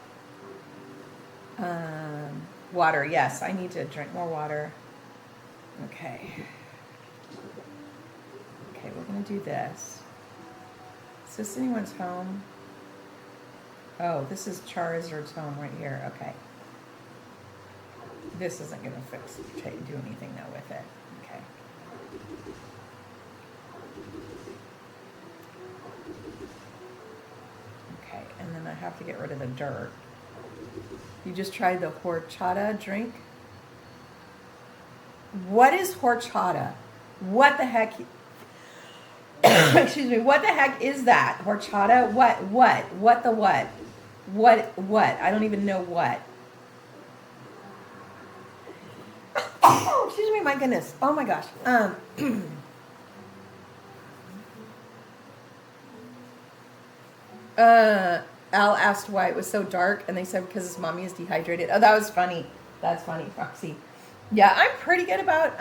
Water, yes, I need to drink more water. Okay. Okay, we're going to do this. Is this anyone's home? Oh, this is Charizard's home right here. Okay. This isn't going to do anything though with it. Okay. Okay, and then I have to get rid of the dirt. You just tried the horchata drink? What is horchata? What the heck? Excuse me. What the heck is that? Horchata? What? What the what? What? I don't even know what. Oh, excuse me, my goodness. Oh my gosh. Al asked why it was so dark, and they said because his mommy is dehydrated. Oh, that was funny. That's funny, Foxy. Yeah, I'm pretty good about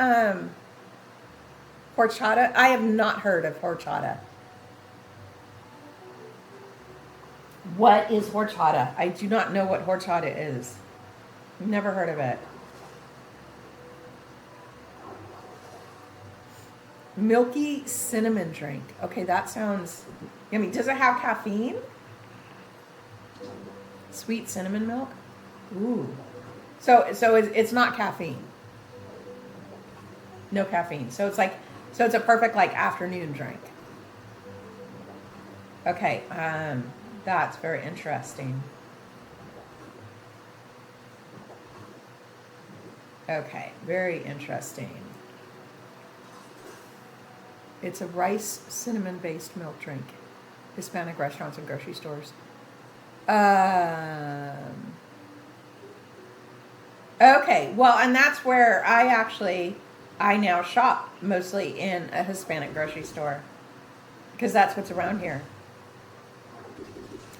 horchata. I have not heard of horchata. What is horchata? I do not know what horchata is. Never heard of it. Milky cinnamon drink. Okay, that sounds yummy. Does it have caffeine? Sweet cinnamon milk? Ooh. So it's not caffeine. No caffeine. So it's a perfect like afternoon drink. Okay, that's very interesting. Okay, very interesting. It's a rice cinnamon based milk drink. Hispanic restaurants and grocery stores. Okay, well, and that's where I now shop mostly in a Hispanic grocery store because that's what's around here.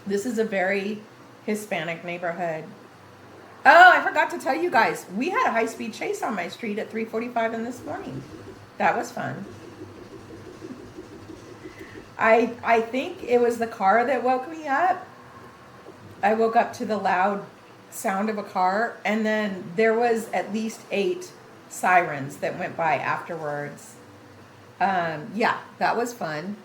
This is a very Hispanic neighborhood. Oh, I forgot to tell you guys, we had a high-speed chase on my street at 3:45 in this morning. That was fun. I think it was the car that woke me up. I woke up to the loud sound of a car, and then there was at least 8 sirens that went by afterwards. Yeah, that was fun.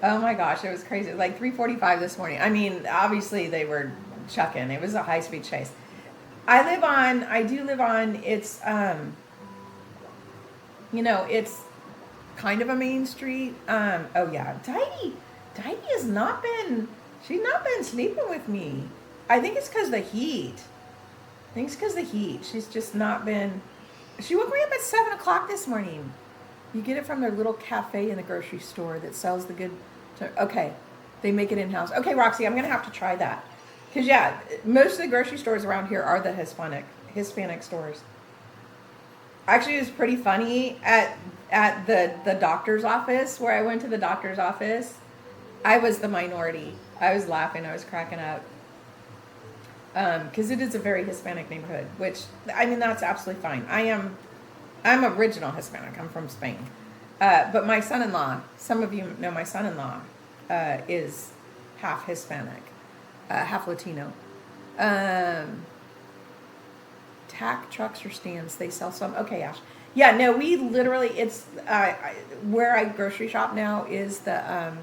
Oh my gosh, it was crazy. Like 3:45 this morning. I mean, obviously they were chucking. It was a high-speed chase. I do live on, it's, it's kind of a main street. Oh yeah, Heidi has not been, she's not been sleeping with me. I think it's because of the heat. She's just not been, she woke me up at 7 o'clock this morning. You get it from their little cafe in the grocery store that sells the good, okay, they make it in-house. Okay, Roxy, I'm going to have to try that. Because, yeah, most of the grocery stores around here are the Hispanic stores. Actually, it was pretty funny at the doctor's office, where I went to the doctor's office. I was the minority. I was laughing. I was cracking up. Because it is a very Hispanic neighborhood, which, I mean, that's absolutely fine. I'm original Hispanic. I'm from Spain. But my son-in-law, some of you know my son-in-law, is half Hispanic, half Latino. Tack trucks or stands, they sell some. Okay, Ash. Yeah, no, we literally, it's, where I grocery shop now is the,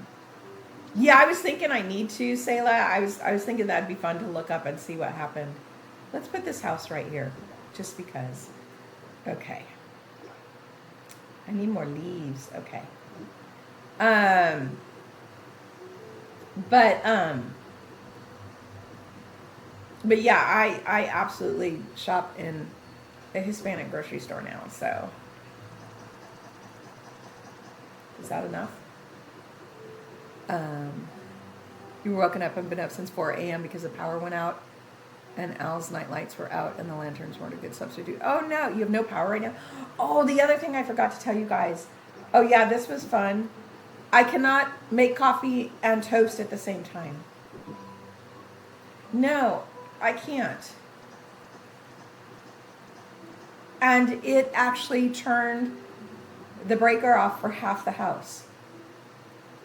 yeah, I was thinking I need to, Selah. I was thinking that'd be fun to look up and see what happened. Let's put this house right here, just because. Okay. I need more leaves. Okay. But yeah, I absolutely shop in a Hispanic grocery store now. So is that enough? You were woken up and been up since 4 a.m. because the power went out and Al's night lights were out and the lanterns weren't a good substitute. Oh no, you have no power right now? Oh, the other thing I forgot to tell you guys. Oh yeah, this was fun. I cannot make coffee and toast at the same time. No, I can't. And it actually turned the breaker off for half the house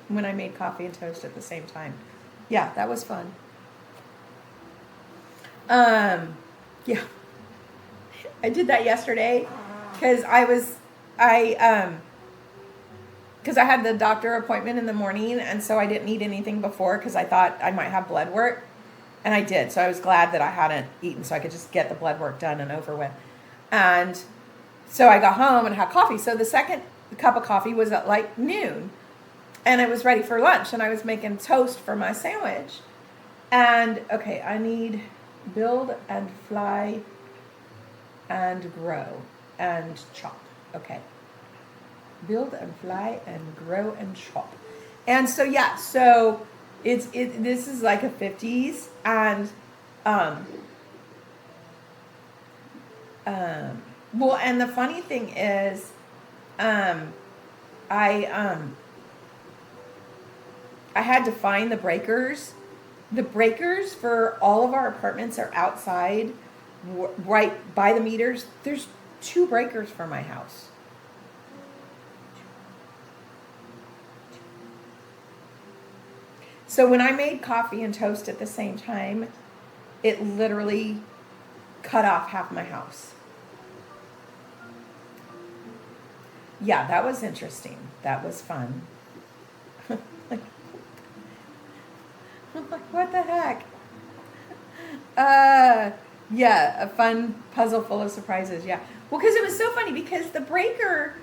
when I made coffee and toast at the same time. Yeah, that was fun. Yeah, I did that yesterday because because I had the doctor appointment in the morning, and so I didn't eat anything before because I thought I might have blood work, and I did. So I was glad that I hadn't eaten, so I could just get the blood work done and over with. And so I got home and had coffee. So the second cup of coffee was at like noon, and it was ready for lunch, and I was making toast for my sandwich. And okay, I need build and fly and grow and chop. Okay. Build and fly and grow and chop. And so yeah, so this is like a 50s, and well, and the funny thing is I had to find the breakers. The breakers for all of our apartments are outside, right by the meters. There's 2 breakers for my house. So when I made coffee and toast at the same time, it literally cut off half my house. Yeah, that was interesting. That was fun. I'm like, what the heck? Yeah, a fun puzzle full of surprises. Yeah. Well, because it was so funny because the breaker,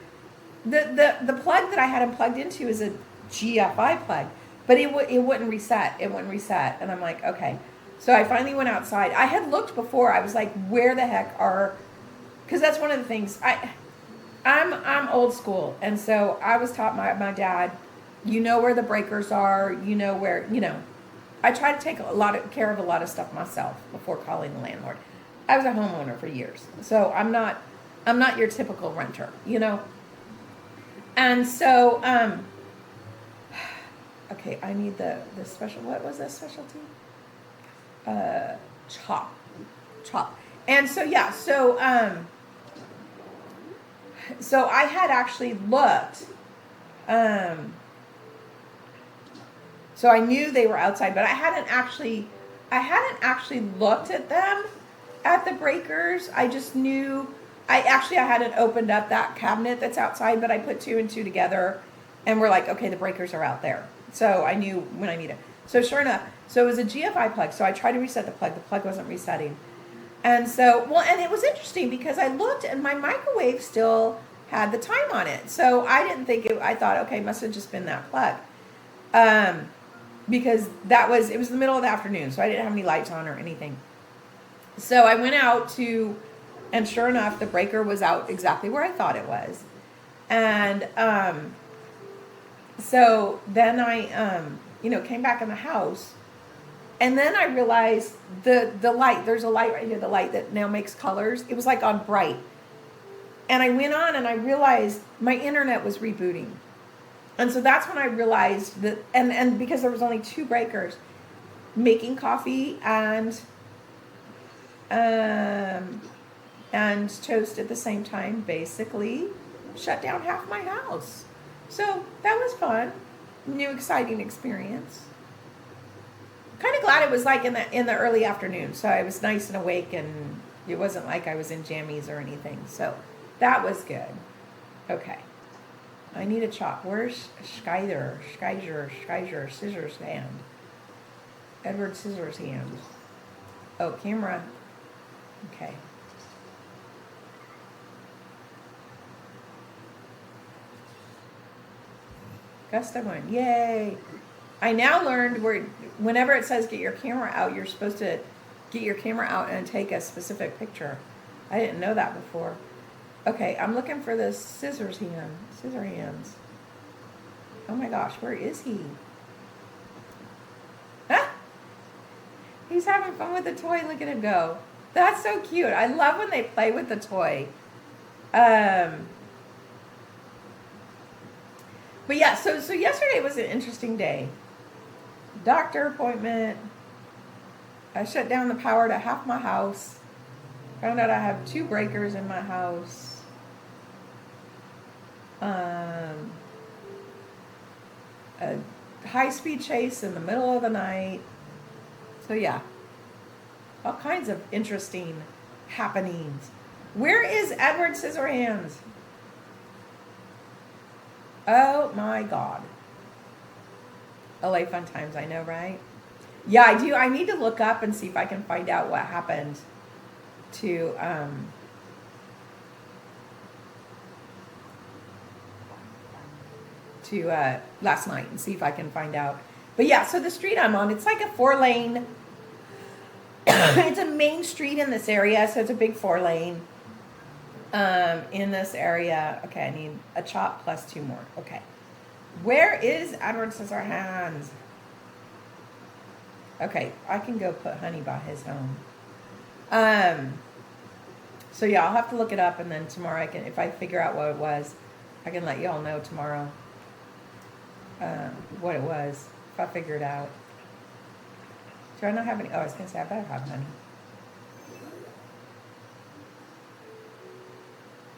the plug that I had him plugged into is a GFI plug, but it wouldn't reset. It wouldn't reset. And I'm like, okay. So I finally went outside. I had looked before. I was like, where the heck are, because that's one of the things. I'm old school. And so I was taught by my dad, you know where the breakers are, you know where, I try to take care of a lot of stuff myself before calling the landlord. I was a homeowner for years, so I'm not your typical renter, And so, okay, I need the special. What was that specialty? Chop. And so yeah, so I had actually looked. So I knew they were outside, but I I hadn't actually looked at them at the breakers. I just knew, I hadn't opened up that cabinet that's outside, but I put 2 and 2 together and we're like, okay, the breakers are out there. So I knew when I needed it. So sure enough, so it was a GFI plug. So I tried to reset the plug wasn't resetting. And so, well, and it was interesting because I looked and my microwave still had the time on it. So I didn't think it, I thought, okay, must have just been that plug. Because it was the middle of the afternoon, so I didn't have any lights on or anything. So I went out to, and sure enough, the breaker was out exactly where I thought it was. And so then I, came back in the house. And then I realized the light, there's a light right here, the light that now makes colors. It was like on bright. And I went on and I realized my internet was rebooting. And so that's when I realized that, and because there was only 2 breakers, making coffee and toast at the same time basically shut down half my house. So that was fun. New exciting experience. Kind of glad it was like in the early afternoon, so I was nice and awake and it wasn't like I was in jammies or anything. So that was good. Okay. I need a chop. Where's Skyzer, Scissors Hand? Edward Scissors Hand. Oh, camera. Okay. Custom one. Yay. I now learned whenever it says get your camera out, you're supposed to get your camera out and take a specific picture. I didn't know that before. Okay, I'm looking for the scissor hands. Oh my gosh, where is he? Ah! He's having fun with the toy. Look at him go. That's so cute. I love when they play with the toy. But yeah, so yesterday was an interesting day. Doctor appointment. I shut down the power to half my house. Found out I have 2 breakers in my house. A high-speed chase in the middle of the night. So yeah, all kinds of interesting happenings. Where is Edward Scissorhands? Oh my God. LA fun times, I know, right? Yeah, I do. I need to look up and see if I can find out what happened to last night and see if I can find out. But yeah, so the street I'm on, it's like a 4-lane. It's a main street in this area, so it's a big 4-lane in this area. Okay, I need a chop plus 2 more. Okay. Where is Edward Scissorhands? Okay, I can go put honey by his home. So yeah, I'll have to look it up, and then tomorrow I can, if I figure out what it was, I can let y'all know tomorrow what it was, if I figure it out. Do I not have any? Oh, I was going to say, I better have honey.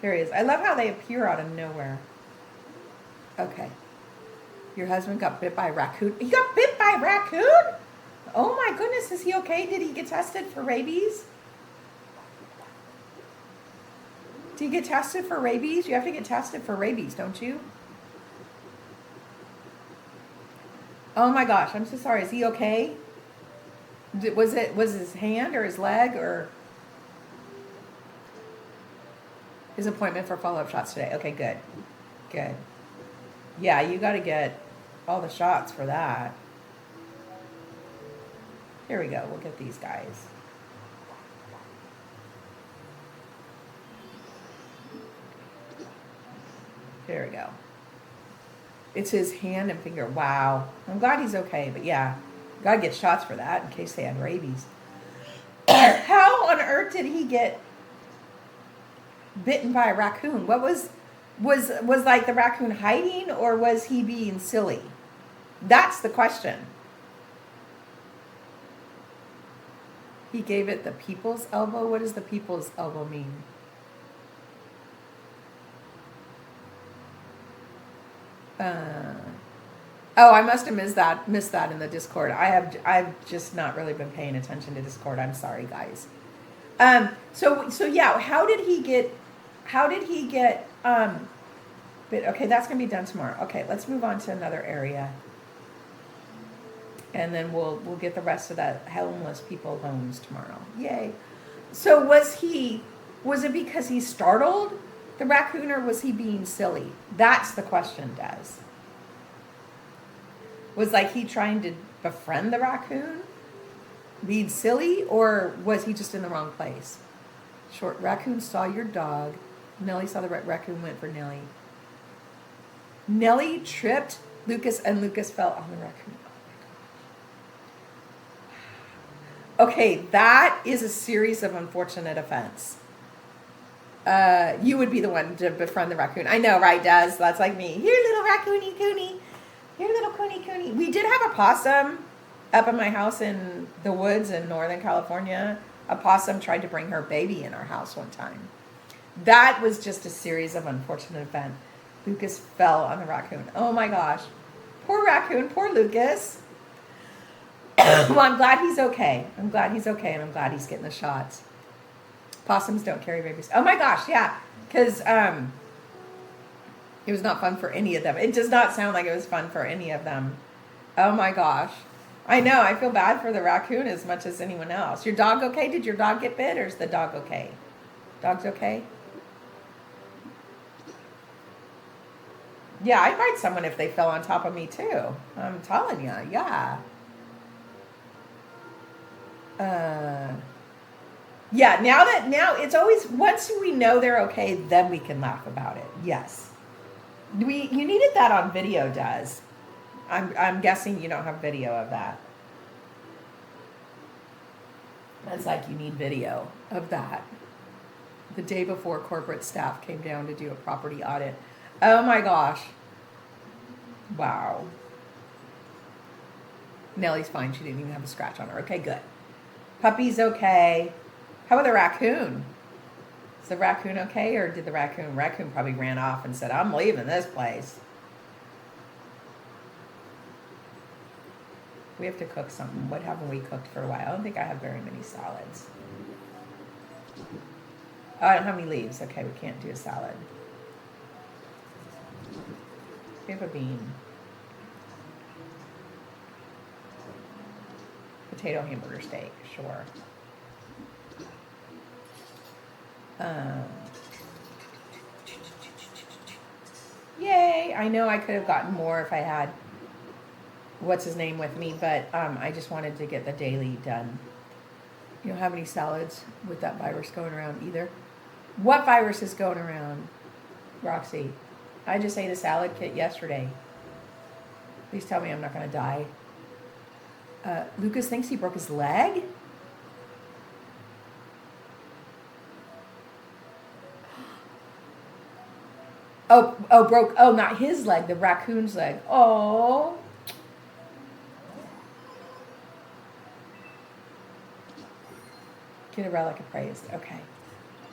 Here he is. I love how they appear out of nowhere. Okay. Your husband got bit by a raccoon. He got bit by a raccoon? Oh my goodness, is he okay? Did he get tested for rabies? Do you get tested for rabies? You have to get tested for rabies, don't you? Oh my gosh, I'm so sorry. Is he okay? Was his hand or his leg or his appointment for follow-up shots today? Okay, good. Good. Yeah, you got to get all the shots for that. Here we go. We'll get these guys. There we go. It's his hand and finger. Wow. I'm glad he's okay, but yeah, gotta get shots for that in case they had rabies. How on earth did he get bitten by a raccoon? What was like the raccoon hiding, or was he being silly? That's the question. He gave it the people's elbow. What does the people's elbow mean? Oh, I must have missed that in the Discord. I've just not really been paying attention to Discord. I'm sorry, guys. So yeah, how did he get but okay, that's gonna be done tomorrow. Okay, let's move on to another area. And then we'll get the rest of that homeless people homes tomorrow. Yay. So was it because he startled the raccoon, or was he being silly? That's the question, Des. Was like he trying to befriend the raccoon? Being silly, or was he just in the wrong place? Short raccoon saw your dog. Nellie saw the raccoon, went for Nellie. Nellie tripped Lucas and Lucas fell on the raccoon. Okay, that is a series of unfortunate events. You would be the one to befriend the raccoon. I know, right, Des? That's like me. Here, little raccoony cooney. Here, little cooney cooney. We did have a possum up in my house in the woods in Northern California. A possum tried to bring her baby in our house one time. That was just a series of unfortunate events. Lucas fell on the raccoon. Oh my gosh. Poor raccoon, poor Lucas. Well, I'm glad he's okay. I'm glad he's okay, and I'm glad he's getting the shots. Possums don't carry babies. Oh my gosh, yeah. Because it was not fun for any of them. It does not sound like it was fun for any of them. Oh my gosh. I know, I feel bad for the raccoon as much as anyone else. Your dog okay? Did your dog get bit, or is the dog okay? Dog's okay? Yeah, I'd bite someone if they fell on top of me too. I'm telling you, yeah. Yeah, now it's always, once we know they're okay, then we can laugh about it. Yes. You needed that on video, Des. I'm guessing you don't have video of that. It's like you need video of that. The day before corporate staff came down to do a property audit. Oh my gosh. Wow. Nellie's fine. She didn't even have a scratch on her. Okay, good. Puppy's okay. How about the raccoon? Is the raccoon okay, or did the raccoon probably ran off and said, I'm leaving this place? We have to cook something. What haven't we cooked for a while? I don't think I have very many salads. Oh, I don't have any leaves. Okay, we can't do a salad. We have a bean. Potato hamburger steak, sure. Yay! I know I could have gotten more if I had what's his name with me, but I just wanted to get the daily done. You don't have any salads with that virus going around either? What virus is going around, Roxy? I just ate a salad kit yesterday. Please tell me I'm not going to die. Lucas thinks he broke his leg? Broke. Oh, not his leg, the raccoon's leg. Oh. Get a relic appraised. Okay.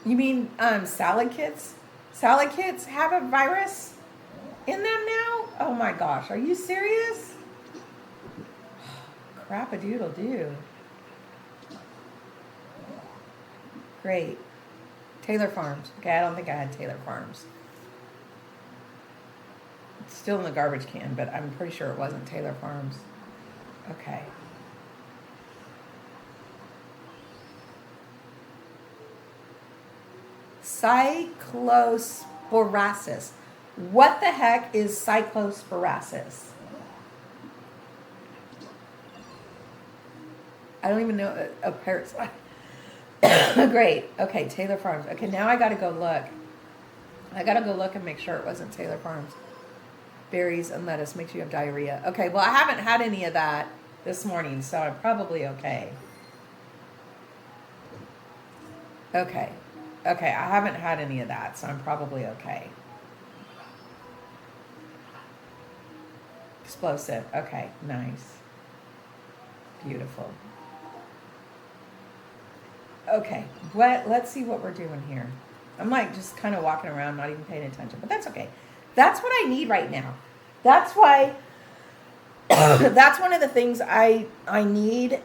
You mean salad kits? Salad kits have a virus in them now? Oh my gosh, are you serious? Crap-a-doodle-doo. Great. Taylor Farms. Okay, I don't think I had Taylor Farms. It's still in the garbage can, but I'm pretty sure it wasn't Taylor Farms. Okay. Cyclosporasis. What the heck is cyclosporasis? I don't even know a parasite. Great. Okay, Taylor Farms. Okay, now I got to go look. I got to go look and make sure it wasn't Taylor Farms. Berries and lettuce makes you have diarrhea. Okay, well, I haven't had any of that this morning, so I'm probably okay. Okay, I haven't had any of that, so I'm probably okay. Explosive. Okay, nice. Beautiful. Okay, let's see what we're doing here. I'm like just kind of walking around, not even paying attention, but that's okay. That's what I need right now. That's why That's one of the things I need.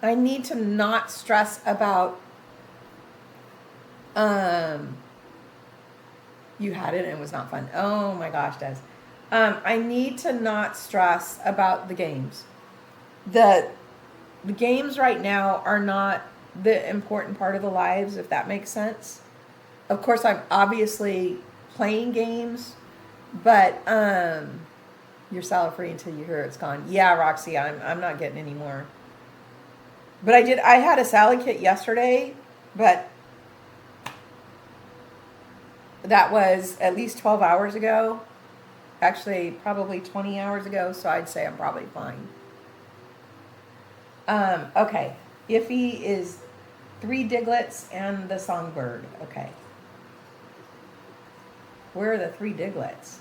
I need to not stress about. You had it and it was not fun. Oh my gosh, Des. I need to not stress about the games. The games right now are not the important part of the lives, if that makes sense. Of course, I'm obviously playing games, but you're salad free until you hear it's gone. Yeah, Roxy, I'm not getting any more. But I had a salad kit yesterday, but that was at least 12 hours ago. Actually, probably 20 hours ago, so I'd say I'm probably fine. Okay. Iffy is 3 Diglets and the Songbird. Okay. Where are the 3 Diglets?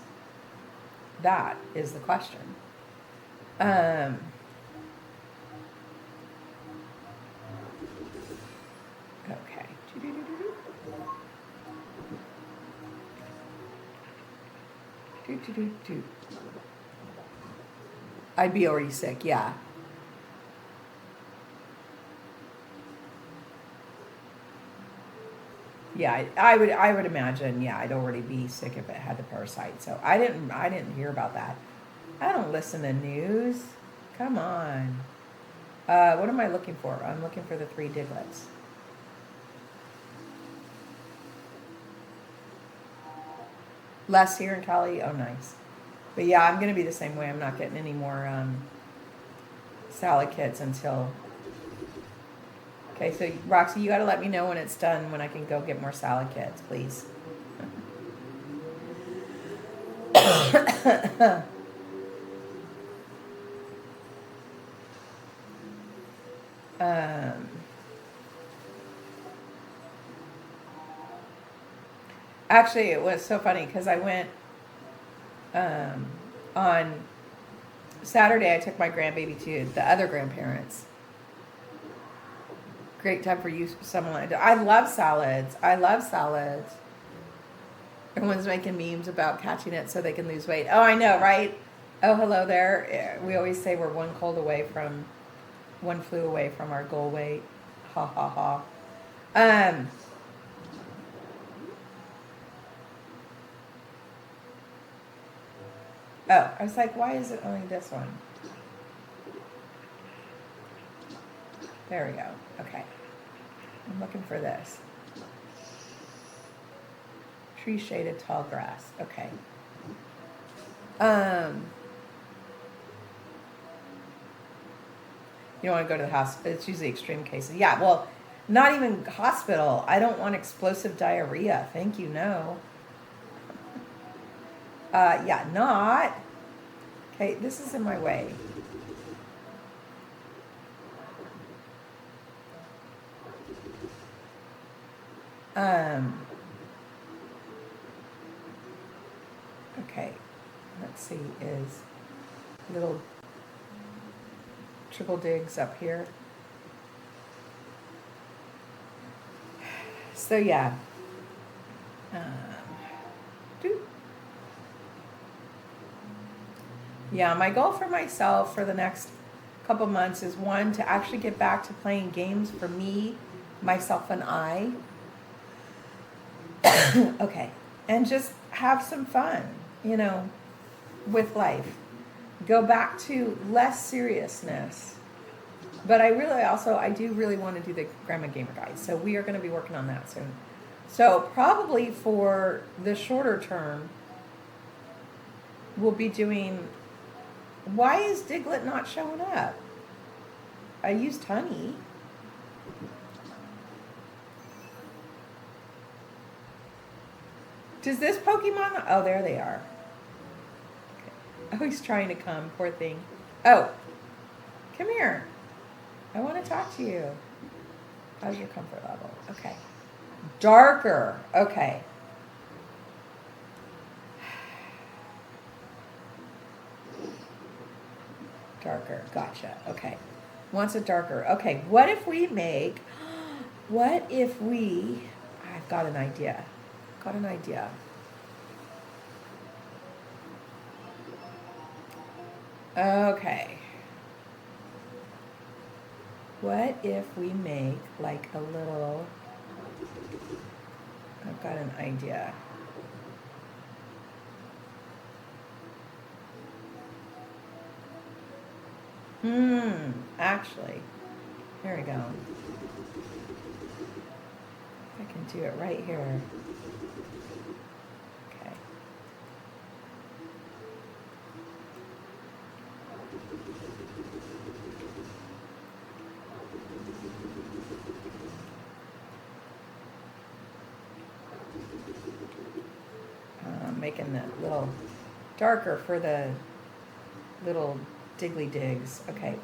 That is the question. Okay. I'd be already sick, yeah. Yeah, I would imagine, yeah, I'd already be sick if it had the parasite. So I didn't hear about that. I don't listen to news. Come on. What am I looking for? I'm looking for the 3 Diglets. Less here in Cali. Oh, nice. But yeah, I'm gonna be the same way. I'm not getting any more salad kits until. Okay, so Roxy, you got to let me know when it's done, when I can go get more salad kits, please. Actually, it was so funny because I went on Saturday. I took my grandbaby to the other grandparents. Great time for you, someone. I love salads. I love salads. Everyone's making memes about catching it so they can lose weight. Oh, I know, right? Oh, hello there. We always say we're one flu away from our goal weight. Ha ha ha. Oh, I was like, why is it only this one? There we go. Okay. I'm looking for this. Tree shaded tall grass. Okay. You don't want to go to the hospital. It's usually extreme cases. Yeah, well, not even hospital. I don't want explosive diarrhea. Thank you, no. Yeah, not. Okay, this is in my way. Okay, let's see, is little triple digs up here. So yeah. Yeah, my goal for myself for the next couple months is one, to actually get back to playing games for me, myself, and I. Okay. And just have some fun, with life. Go back to less seriousness. But I do really want to do the Grandma Gamer Guide. So we are going to be working on that soon. So probably for the shorter term, we'll be doing. Why is Diglett not showing up? I used honey. Does this Pokemon? Oh, there they are. Okay. Oh, he's trying to come. Poor thing. Oh, come here. I want to talk to you. How's your comfort level? Okay. Darker. Okay. Darker. Gotcha. Okay. Wants it darker. Okay. I've got an idea. Okay. What if we make like a little, I've got an idea. Actually, here we go. I can do it right here. Okay. Making that a little darker for the little diggly digs. Okay.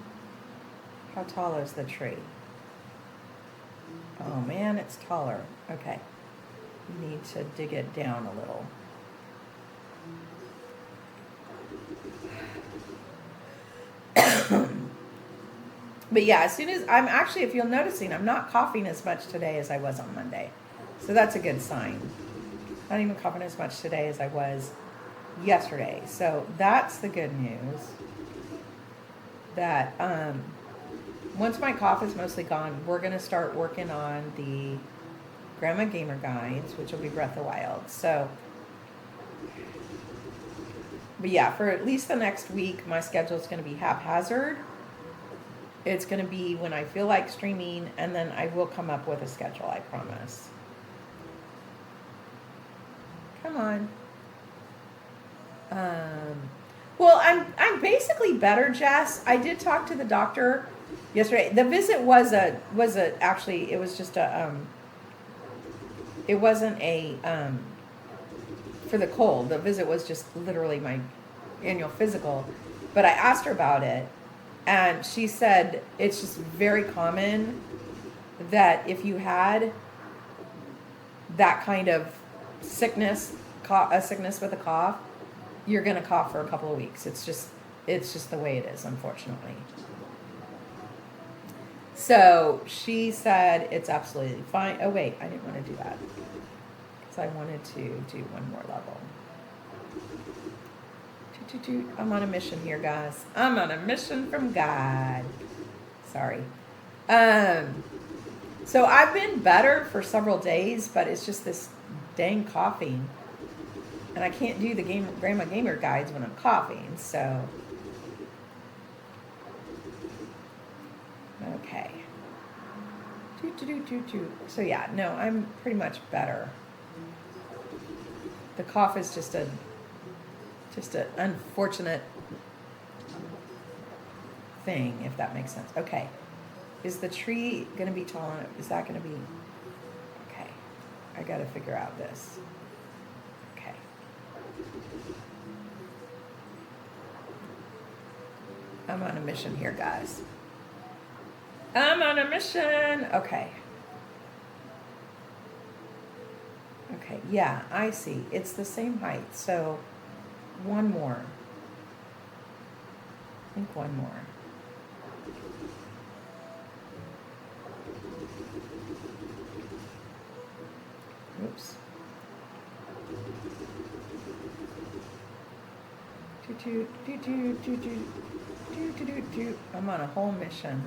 How tall is the tree? Oh man, it's taller. Okay. You need to dig it down a little. But yeah, as soon as I'm actually, if you're noticing, I'm not coughing as much today as I was on Monday. So that's a good sign. Not even coughing as much today as I was yesterday. So that's the good news. That once my cough is mostly gone, we're going to start working on the Grandma Gamer guides, which will be Breath of the Wild. So, but yeah, for at least the next week, my schedule is going to be haphazard. It's going to be when I feel like streaming, and then I will come up with a schedule, I promise. Come on. Well, I'm basically better, Jess. I did talk to the doctor yesterday. The visit was actually, it was just it wasn't a for the cold. The visit was just literally my annual physical, but I asked her about it, and she said it's just very common that if you had that kind of sickness, a sickness with a cough, you're going to cough for a couple of weeks. It's just the way it is, unfortunately. So she said it's absolutely fine. Oh wait, I didn't want to do that because I wanted to do one more level. I'm on a mission here, guys. I'm on a mission from God. Sorry. So I've been better for several days, but it's just this dang coughing. And I can't do the Grandma Gamer guides when I'm coughing, so. Okay. So yeah, no, I'm pretty much better. The cough is just an unfortunate thing, if that makes sense. Okay. Is the tree going to be tall enough? Is that going to be? Okay. I got to figure out this. Okay. I'm on a mission here, guys. I'm on a mission. Okay. Okay, yeah, I see. It's the same height. So one more. I think one more. Oops. I'm on a whole mission.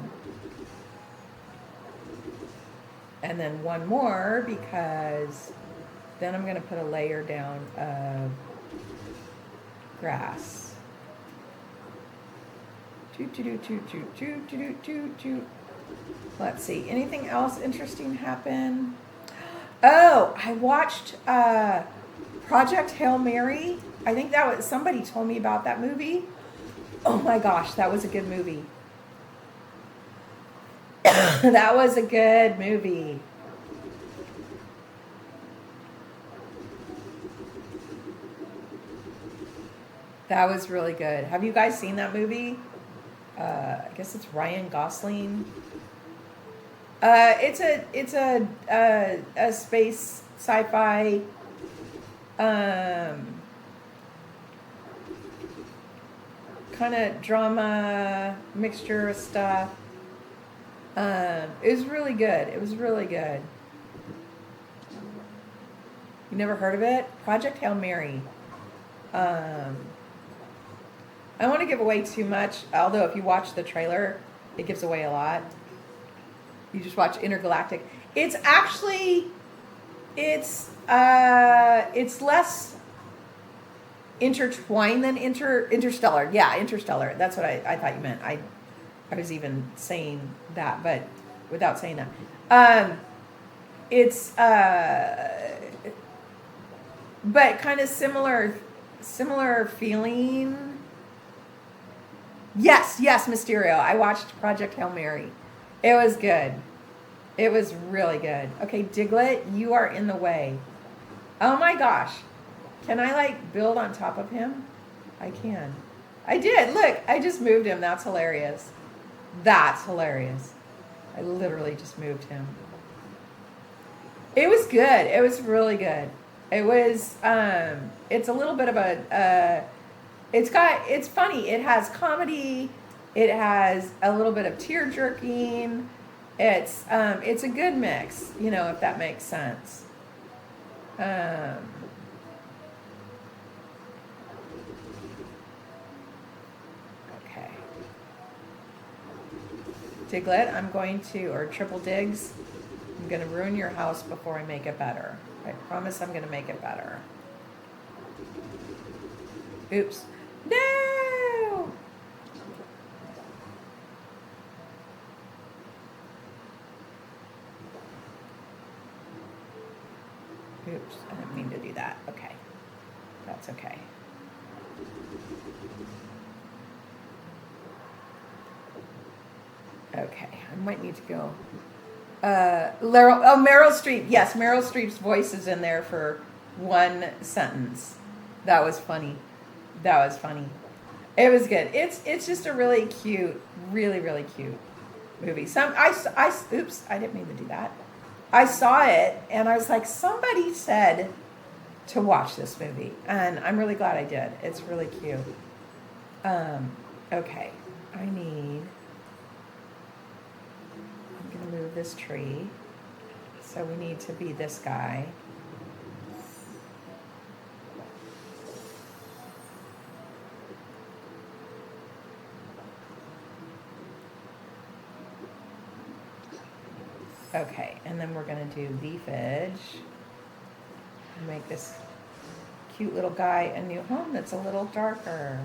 And then one more, because then I'm going to put a layer down of grass. Let's see. Anything else interesting happen? Oh, I watched Project Hail Mary. I think that was, somebody told me about that movie. Oh my gosh, that was a good movie. That was a good movie. That was really good. Have you guys seen that movie? I guess it's Ryan Gosling. It's a space sci-fi kind of drama mixture of stuff. It was really good. It was really good. You never heard of it? Project Hail Mary. I don't want to give away too much, although if you watch the trailer, it gives away a lot. You just watch Intergalactic. It's actually, it's less intertwined than Interstellar. Yeah, Interstellar. That's what I thought you meant. I was even saying that, but without saying that. It's but kind of similar feeling. Yes, Mysterio. I watched Project Hail Mary. It was good. It was really good. Okay, Diglett, you are in the way. Oh my gosh. Can I like build on top of him? I can. I did. Look, I just moved him. That's hilarious. That's hilarious. I literally just moved him. It was good. It was really good. It was, it's a little bit of a, it's funny. It has comedy. It has a little bit of tear jerking. It's a good mix, you know, if that makes sense. Okay. Diglett, I'm going to, or Triple Digs, I'm going to ruin your house before I make it better. I promise I'm going to make it better. Oops. No! Oops, I didn't mean to do that. Okay. That's okay. Okay, I might need to go. Meryl Streep. Yes, Meryl Streep's voice is in there for one sentence. That was funny. It was good. It's just a really cute, really cute movie. Oops, I didn't mean to do that. I saw it and I was like, somebody said to watch this movie, and I'm really glad I did. It's really cute. Okay, I'm gonna move this tree. So we need to be this guy. Okay, and then we're going to do leafage. Make this cute little guy a new home that's a little darker.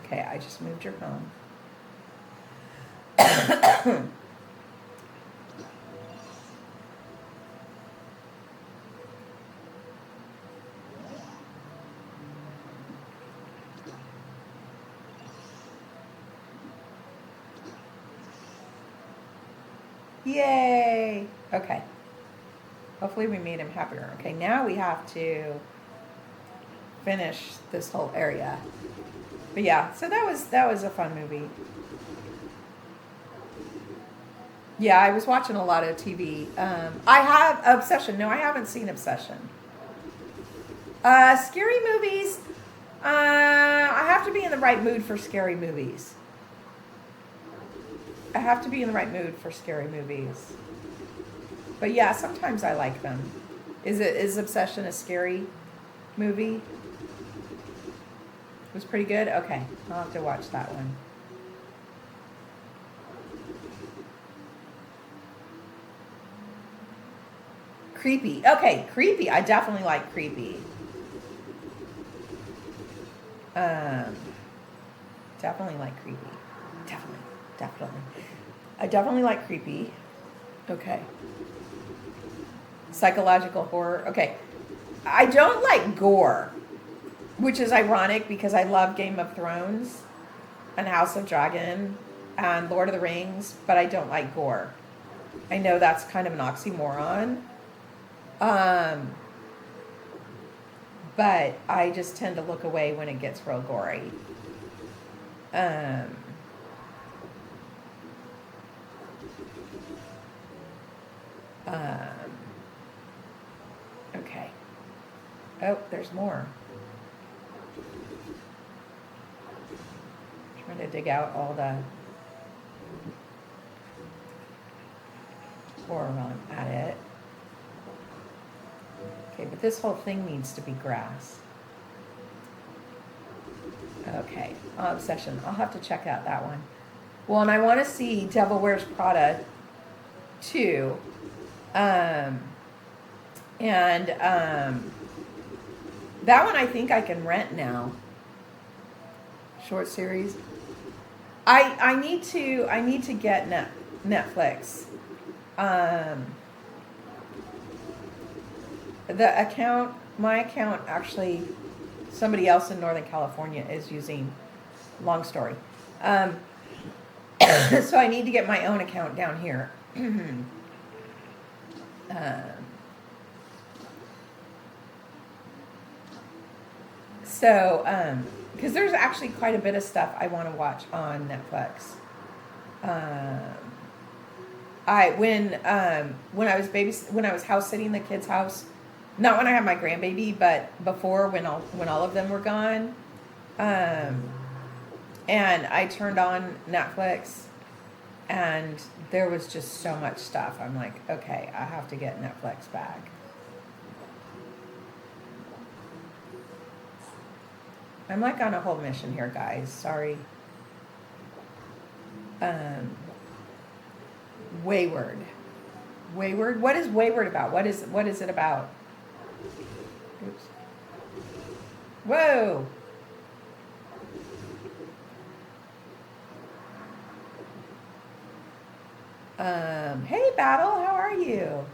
Okay, I just moved your home. Yay! Okay. Hopefully we made him happier. Okay, now we have to finish this whole area. But yeah, so that was a fun movie. Yeah, I was watching a lot of TV. I have Obsession. No, I haven't seen Obsession. Scary movies. I have to be in the right mood for scary movies. I have to be in the right mood for scary movies. But yeah, sometimes I like them. Is Obsession a scary movie? It was pretty good? Okay, I'll have to watch that one. Creepy. Okay, creepy. I definitely like creepy. Definitely like creepy. Definitely. I definitely like creepy. Okay. Psychological horror. Okay. I don't like gore, which is ironic because I love Game of Thrones and House of Dragon and Lord of the Rings, but I don't like gore. I know that's kind of an oxymoron. But I just tend to look away when it gets real gory. Okay. Oh, there's more. Trying to dig out all the... Explorer while I'm at it. Okay, but this whole thing needs to be grass. Okay, Obsession. I'll have to check out that one. Well, and I want to see Devil Wears Prada too. That one I think I can rent now. Short series. I need to get Netflix. My account actually, somebody else in Northern California is using. Long story. So I need to get my own account down here. Because there's actually quite a bit of stuff I want to watch on Netflix. When I was house sitting the kids' house, not when I had my grandbaby, but before when all of them were gone, and I turned on Netflix, and there was just so much stuff. I'm like, okay, I have to get Netflix back. I'm like on a whole mission here, guys. Sorry. Wayward. What is Wayward about? What is it about? Oops. Whoa. Hey, Battle, how are you?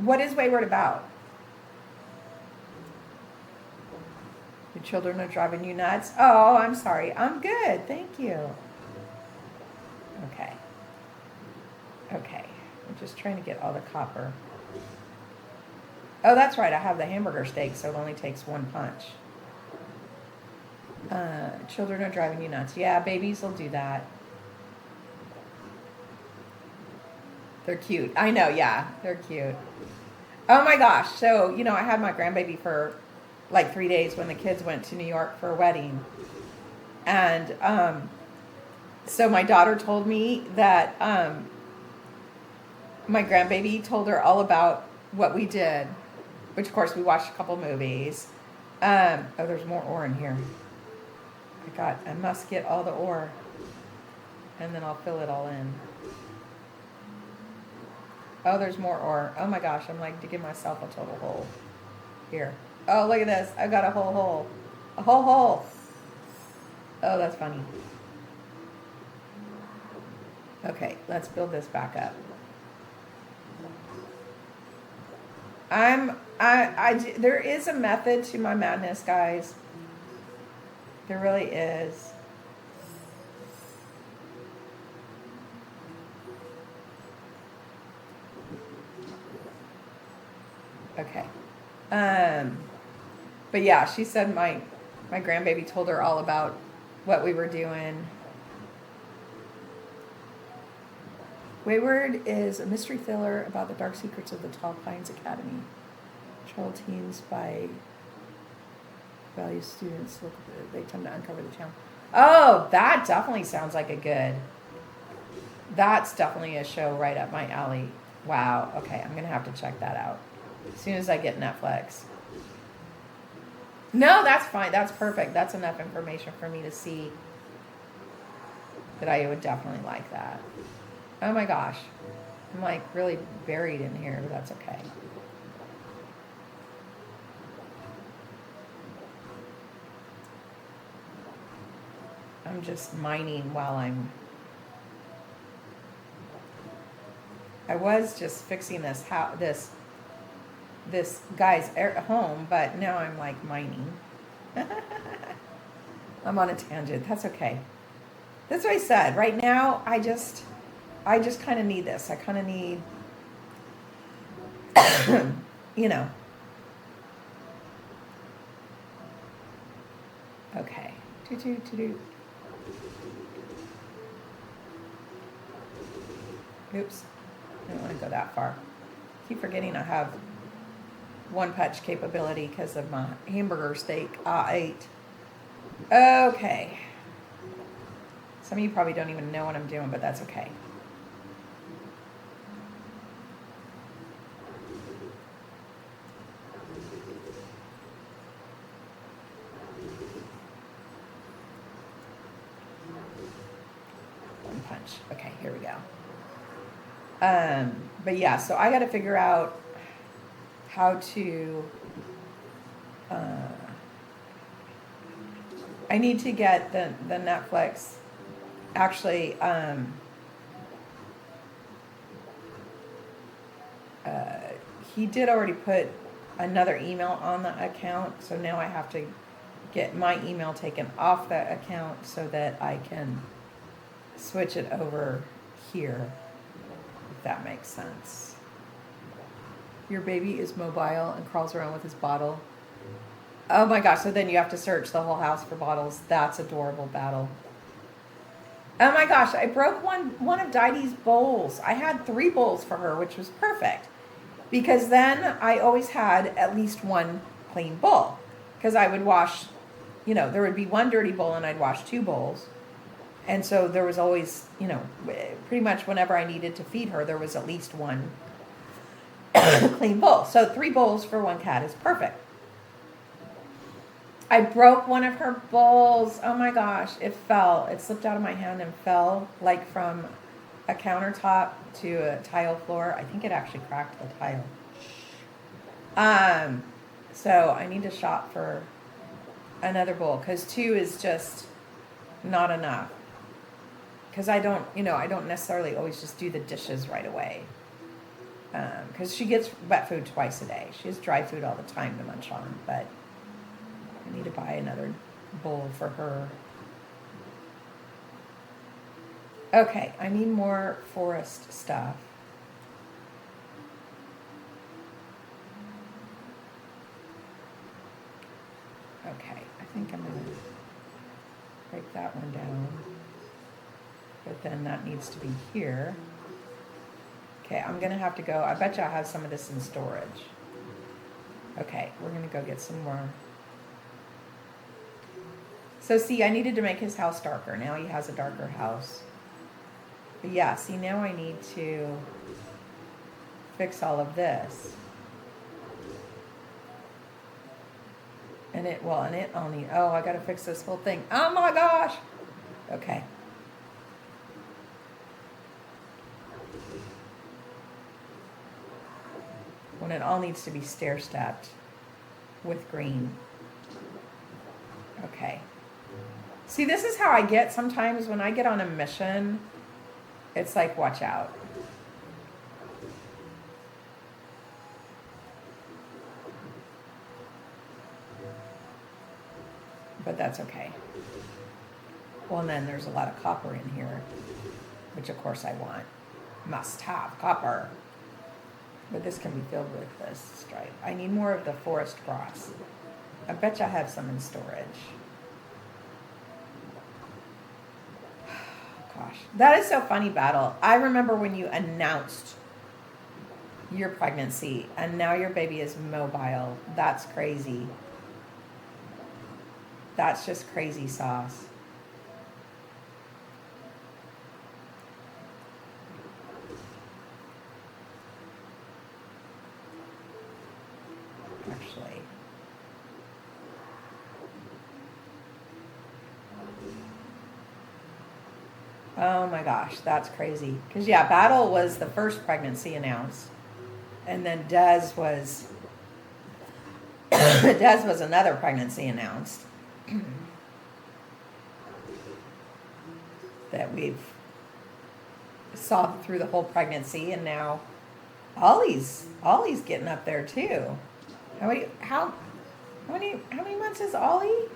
What is Wayward about? Your children are driving you nuts? Oh, I'm sorry. I'm good. Thank you. Okay. I'm just trying to get all the copper. Oh, that's right. I have the hamburger steak, so it only takes one punch. Children are driving you nuts. Yeah, babies will do that. They're cute. I know, yeah. They're cute. Oh my gosh. So, I had my grandbaby for like 3 days when the kids went to New York for a wedding. And so my daughter told me that my grandbaby told her all about what we did, which of course we watched a couple movies. Oh, there's more ore in here. I must get all the ore, and then I'll fill it all in. Oh, there's more ore. Oh my gosh, I'm like digging myself a total hole here. Oh, look at this. I've got a whole hole. A whole hole. Oh, that's funny. Okay, let's build this back up. There is a method to my madness, guys. There really is. Okay. But yeah, she said my grandbaby told her all about what we were doing. Wayward is a mystery thriller about the dark secrets of the Tall Pines Academy. Troll teens by value students. They tend to uncover the channel. Oh, that definitely sounds like that's definitely a show right up my alley. Wow. Okay, I'm going to have to check that out as soon as I get Netflix. No, that's fine. That's perfect. That's enough information for me to see that I would definitely like that. Oh my gosh. I'm like really buried in here, but that's okay. I'm just mining while I was just fixing this guy's home, but now I'm like mining. I'm on a tangent. That's okay. That's what I said. Right now, I just kind of need this. I kind of need, Okay. Oops. I don't want to go that far. Keep forgetting I have one punch capability because of my hamburger steak I ate. Okay. Some of you probably don't even know what I'm doing, but that's okay. One punch. Okay, here we go. But yeah, so I got to figure out how to. I need to get the Netflix. Actually, he did already put another email on the account, so now I have to get my email taken off the account so that I can switch it over here, if that makes sense. Your baby is mobile and crawls around with his bottle. Oh my gosh, so then you have to search the whole house for bottles. That's adorable, Battle. Oh my gosh, I broke one of Didy's bowls. I had 3 bowls for her, which was perfect. Because then I always had at least one clean bowl. Because I would wash, there would be one dirty bowl and I'd wash 2 bowls. And so there was always, pretty much whenever I needed to feed her, there was at least one clean bowl. So 3 bowls for one cat is perfect. I broke one of her bowls. Oh my gosh, it fell. It slipped out of my hand and fell like from a countertop to a tile floor. I think it actually cracked the tile. So I need to shop for another bowl because 2 is just not enough. Because I don't necessarily always just do the dishes right away. Because she gets wet food twice a day. She has dry food all the time to munch on, but I need to buy another bowl for her. Okay, I need more forest stuff. Okay, I think I'm going to break that one down. But then that needs to be here. Okay, I'm going to have to go. I bet you I have some of this in storage. Okay, we're going to go get some more. So see, I needed to make his house darker. Now he has a darker house. But yeah, see, now I need to fix all of this. And it only, I got to fix this whole thing. Oh my gosh. Okay. When it all needs to be stair-stepped with green. Okay. See, this is how I get sometimes when I get on a mission. It's like, watch out. But that's okay. Well, and then there's a lot of copper in here, which of course I want. Must have copper. But this can be filled with this stripe. I need more of the forest grass. I bet you I have some in storage. Gosh, that is so funny, Battle. I remember when you announced your pregnancy and now your baby is mobile. That's crazy. That's just crazy sauce. Actually. Oh my gosh, that's crazy. Because yeah, Battle was the first pregnancy announced. And then Des was another pregnancy announced. That we've saw through the whole pregnancy, and now Ollie's getting up there too. How many months is Ollie?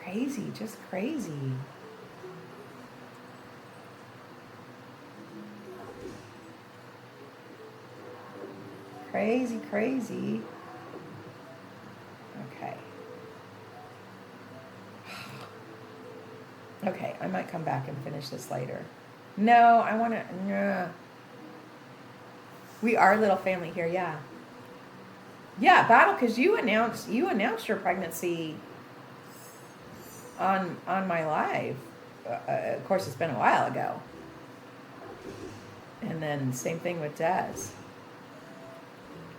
Crazy, just crazy. Crazy, crazy. Okay. Okay, I might come back and finish this later. No, I want to. We are a little family here, yeah. Yeah, battle, because you announced your pregnancy on my live. Of course, it's been a while ago. And then same thing with Des.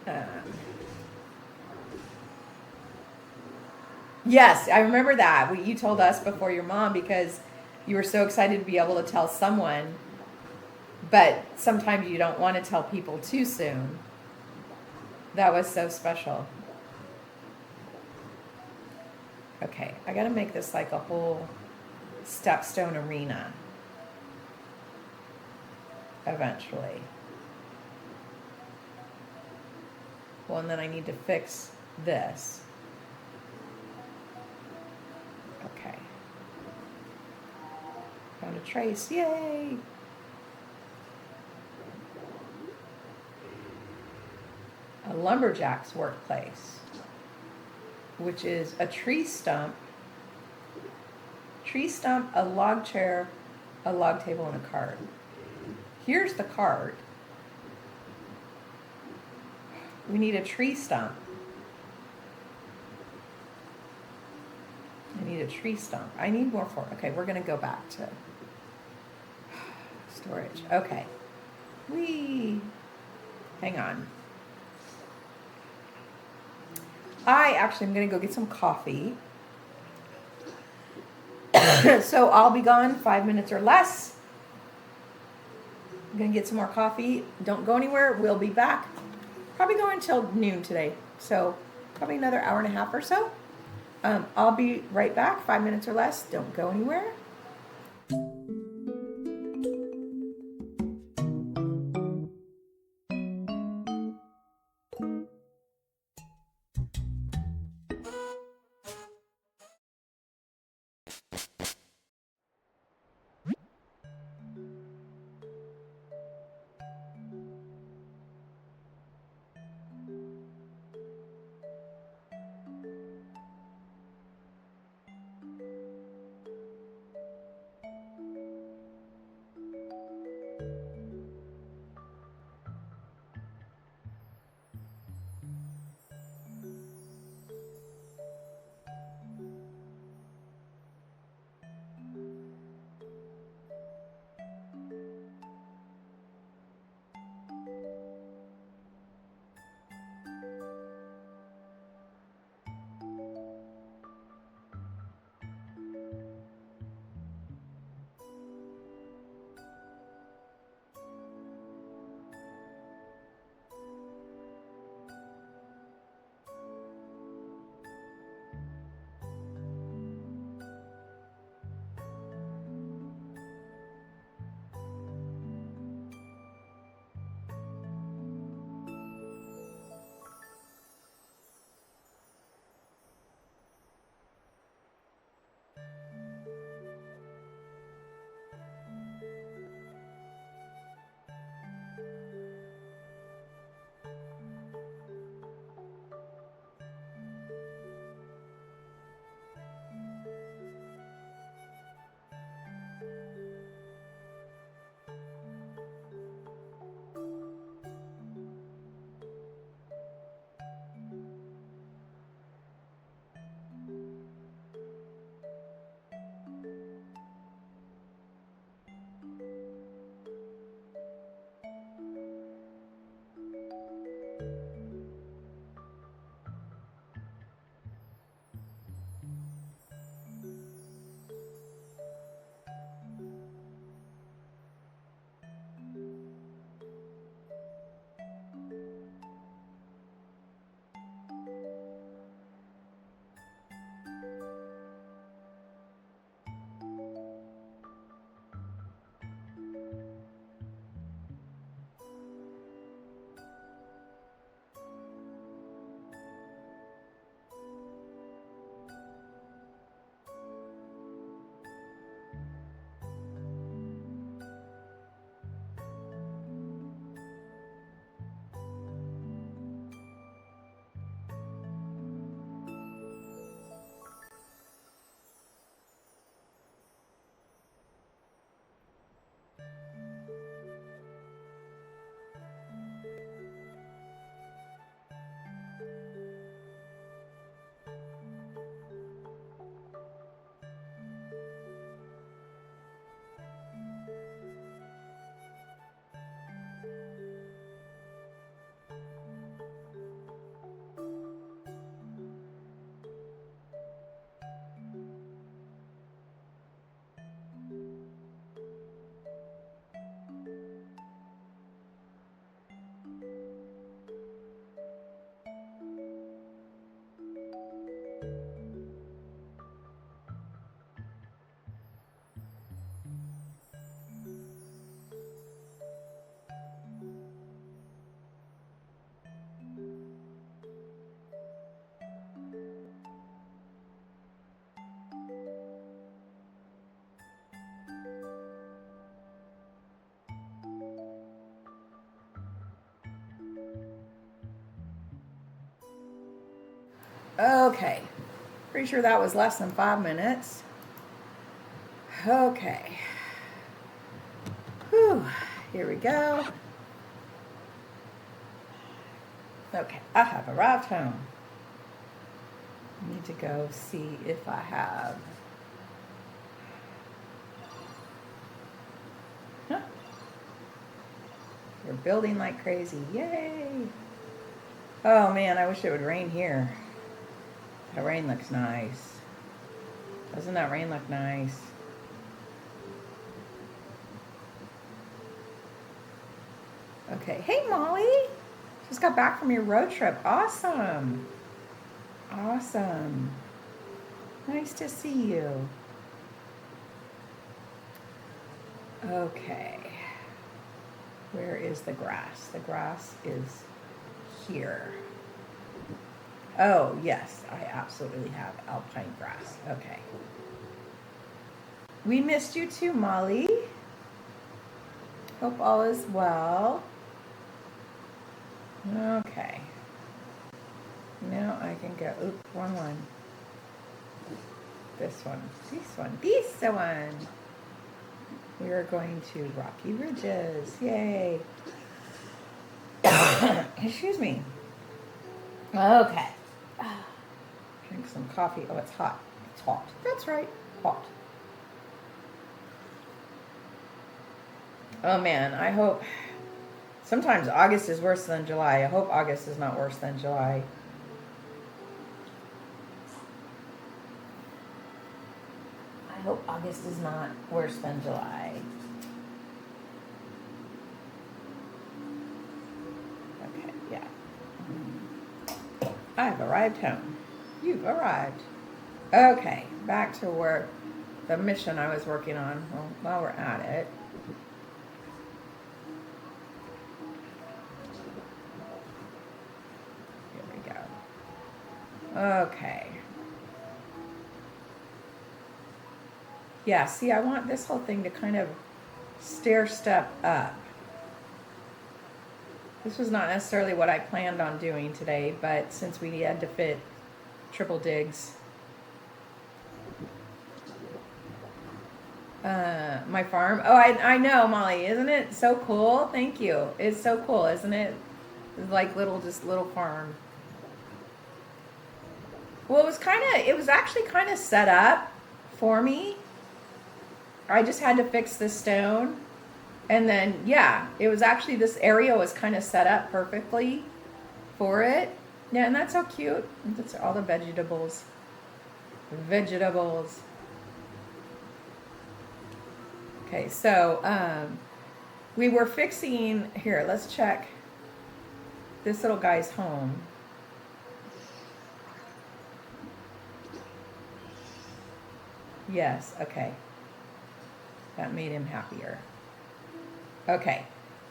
Um, yes, I remember that. You told us before your mom because you were so excited to be able to tell someone, but sometimes you don't want to tell people too soon. That was so special. Okay, I gotta make this like a whole stepstone arena eventually. Well, and then I need to fix this. Okay. Found a trace, yay! A lumberjack's workplace, which is a tree stump, a log chair, a log table, and a cart. Here's the cart. We need a tree stump. I need a tree stump. I need more for. Okay, we're gonna go back to storage. Okay. Hang on. I actually am gonna go get some coffee. So I'll be gone 5 minutes or less. I'm gonna get some more coffee. Don't go anywhere. We'll be back. Probably going until noon today. So probably another hour and a half or so. I'll be right back, 5 minutes or less. Don't go anywhere. Okay. Pretty sure that was less than 5 minutes. Okay. Whew. Here we go. Okay, I have arrived home. I need to go see if I have. Huh. We're building like crazy. Yay! Oh man, I wish it would rain here. That rain looks nice. Doesn't that rain look nice? Okay. Hey, Molly. Just got back from your road trip. Awesome. Awesome. Nice to see you. Okay. Where is the grass? The grass is here. Oh, yes. I absolutely have alpine grass. Okay. We missed you too, Molly. Hope all is well. Okay. Now I can go, oops, wrong one. This one, this one. We are going to Rocky Ridges. Yay. Excuse me. Okay. Drink some coffee. Oh, it's hot. It's hot. That's right. Hot. Oh man, I hope. Sometimes August is worse than July. I hope August is not worse than July. I hope August is not worse than July. Okay, yeah. I've arrived home. You've arrived. Okay, back to work. The mission I was working on. Well, while we're at it. Okay. Yeah, see, I want this whole thing to kind of stair step up. This was not necessarily what I planned on doing today, but since we had to fit triple digs, my farm. Oh, I know, Molly. Isn't it so cool? Thank you. It's so cool, isn't it? It's like just little farm. Well, it was actually kind of set up for me. I just had to fix the stone. And then, yeah, it was actually, this area was kind of set up perfectly for it. Yeah, and that's so cute. That's all the vegetables. Vegetables. Okay, so we were fixing, here, let's check this little guy's home. Yes, okay. That made him happier. Okay,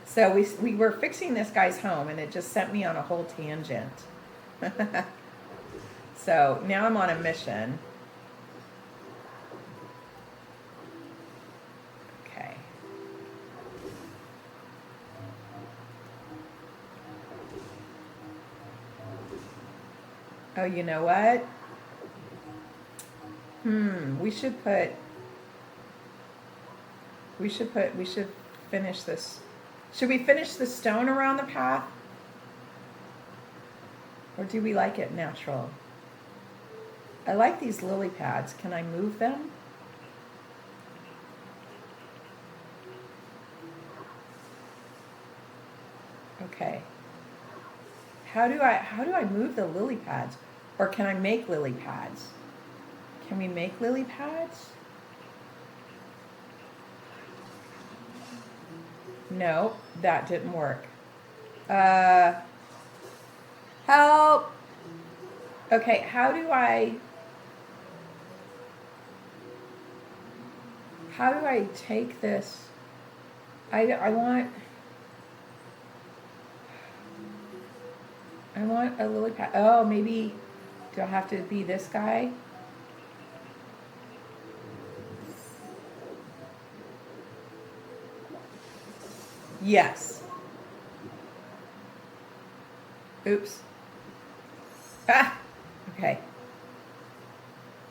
so we were fixing this guy's home and it just sent me on a whole tangent. So now I'm on a mission. Okay. Oh, you know what? We should finish this. Should we finish the stone around the path? Or do we like it natural? I like these lily pads. Can I move them? Okay. How do I move the lily pads? Or can I make lily pads? Can we make lily pads? No, that didn't work. Help! Okay, how do I take this? I want a lily pad. Oh, maybe, do I have to be this guy? Yes. Oops. Ah! Okay.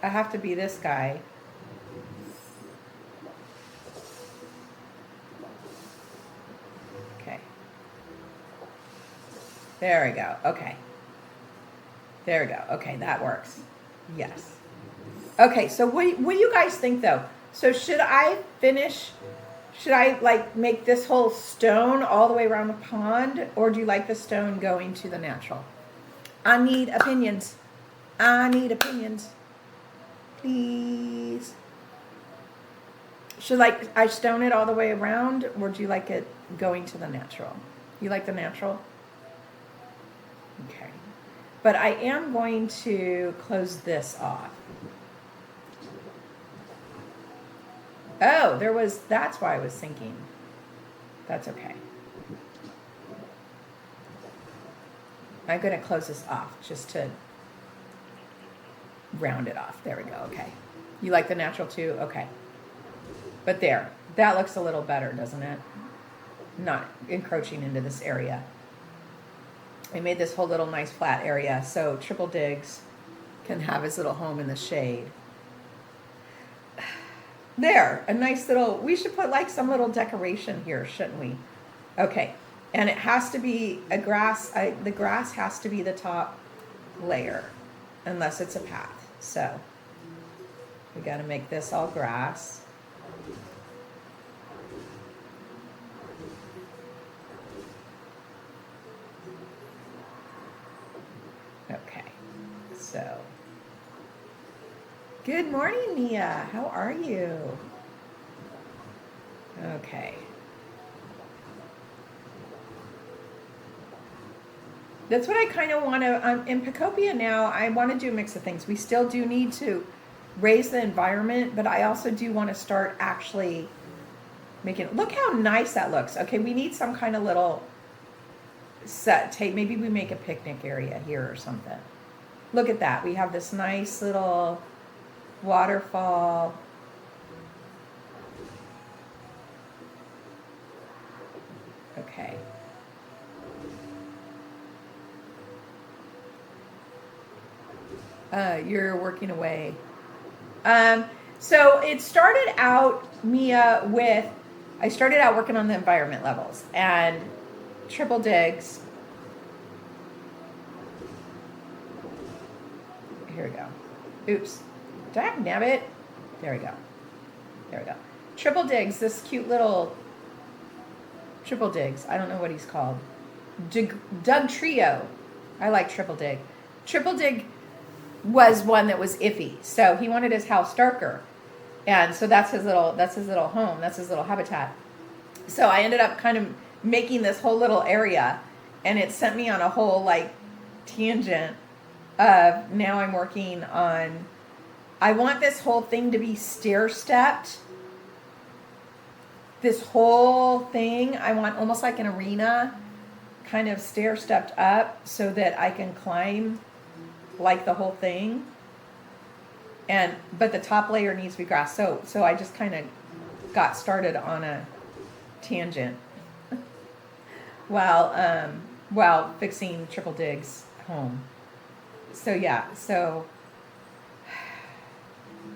I have to be this guy. Okay. There we go. Okay. There we go. Okay, that works. Yes. Okay, so what do you guys think though? So should I like make this whole stone all the way around the pond, or do you like the stone going to the natural? I need opinions. I need opinions. Please. Should I stone it all the way around, or do you like it going to the natural? You like the natural? Okay. But I am going to close this off. Oh, that's why I was thinking. That's okay. I'm going to close this off just to round it off. There we go. Okay. You like the natural too? Okay. But there, that looks a little better, doesn't it? Not encroaching into this area. I made this whole little nice flat area so Triple Digs can have his little home in the shade. There, a nice little, we should put like some little decoration here, shouldn't we? Okay, and it has to be a grass, the grass has to be the top layer, unless it's a path. So, we gotta make this all grass. Okay, so. Good morning, Mia. How are you? Okay. That's what I kind of want to, in Pokopia now, I want to do a mix of things. We still do need to raise the environment, but I also do want to start actually making, look how nice that looks. Okay, we need some kind of little set. Maybe we make a picnic area here or something. Look at that. We have this nice little waterfall. Okay. You're working away. So it started out, Mia, I started out working on the environment levels and Triple Digs. Here we go. Oops. Dagnabbit. There we go. There we go. Triple Digs, this cute little Triple Digs. I don't know what he's called. Doug Trio. I like Triple Dig. Triple Dig was one that was iffy. So he wanted his house darker. And so that's his little home. That's his little habitat. So I ended up kind of making this whole little area, and it sent me on a whole like tangent of now I'm working on, I want this whole thing to be stair-stepped. This whole thing, I want almost like an arena, kind of stair-stepped up so that I can climb like the whole thing. But the top layer needs to be grass. So I just kind of got started on a tangent while fixing Triple Dig's home. So yeah, so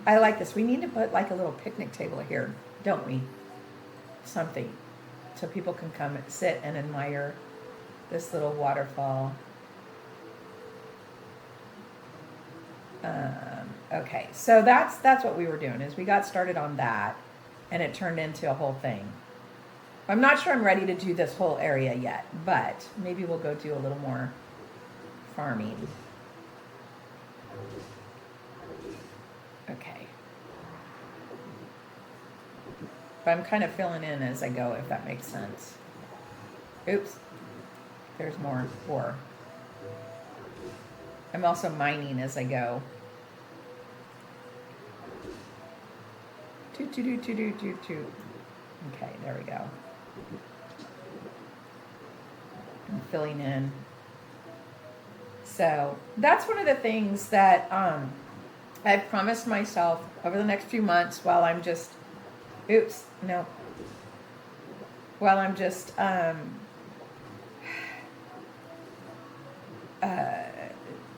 I like this. We need to put like a little picnic table here, don't we? Something so people can come sit and admire this little waterfall. Okay, so that's what we were doing, is we got started on that and it turned into a whole thing. I'm not sure I'm ready to do this whole area yet, but maybe we'll go do a little more farming. Okay. But I'm kind of filling in as I go, if that makes sense. Oops. There's more ore. I'm also mining as I go. Toot, toot, toot, toot, toot, toot. Okay, there we go. I'm filling in. So that's one of the things that I've promised myself over the next few months while I'm just, while I'm just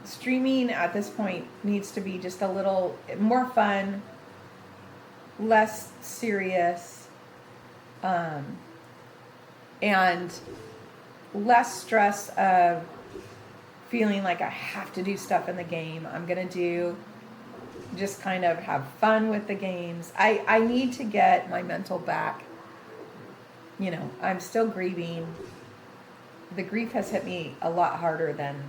streaming at this point needs to be just a little more fun, less serious, and less stress of feeling like I have to do stuff in the game. I'm going to do just kind of have fun with the games. I need to get my mental back. You know, I'm still grieving. The grief has hit me a lot harder than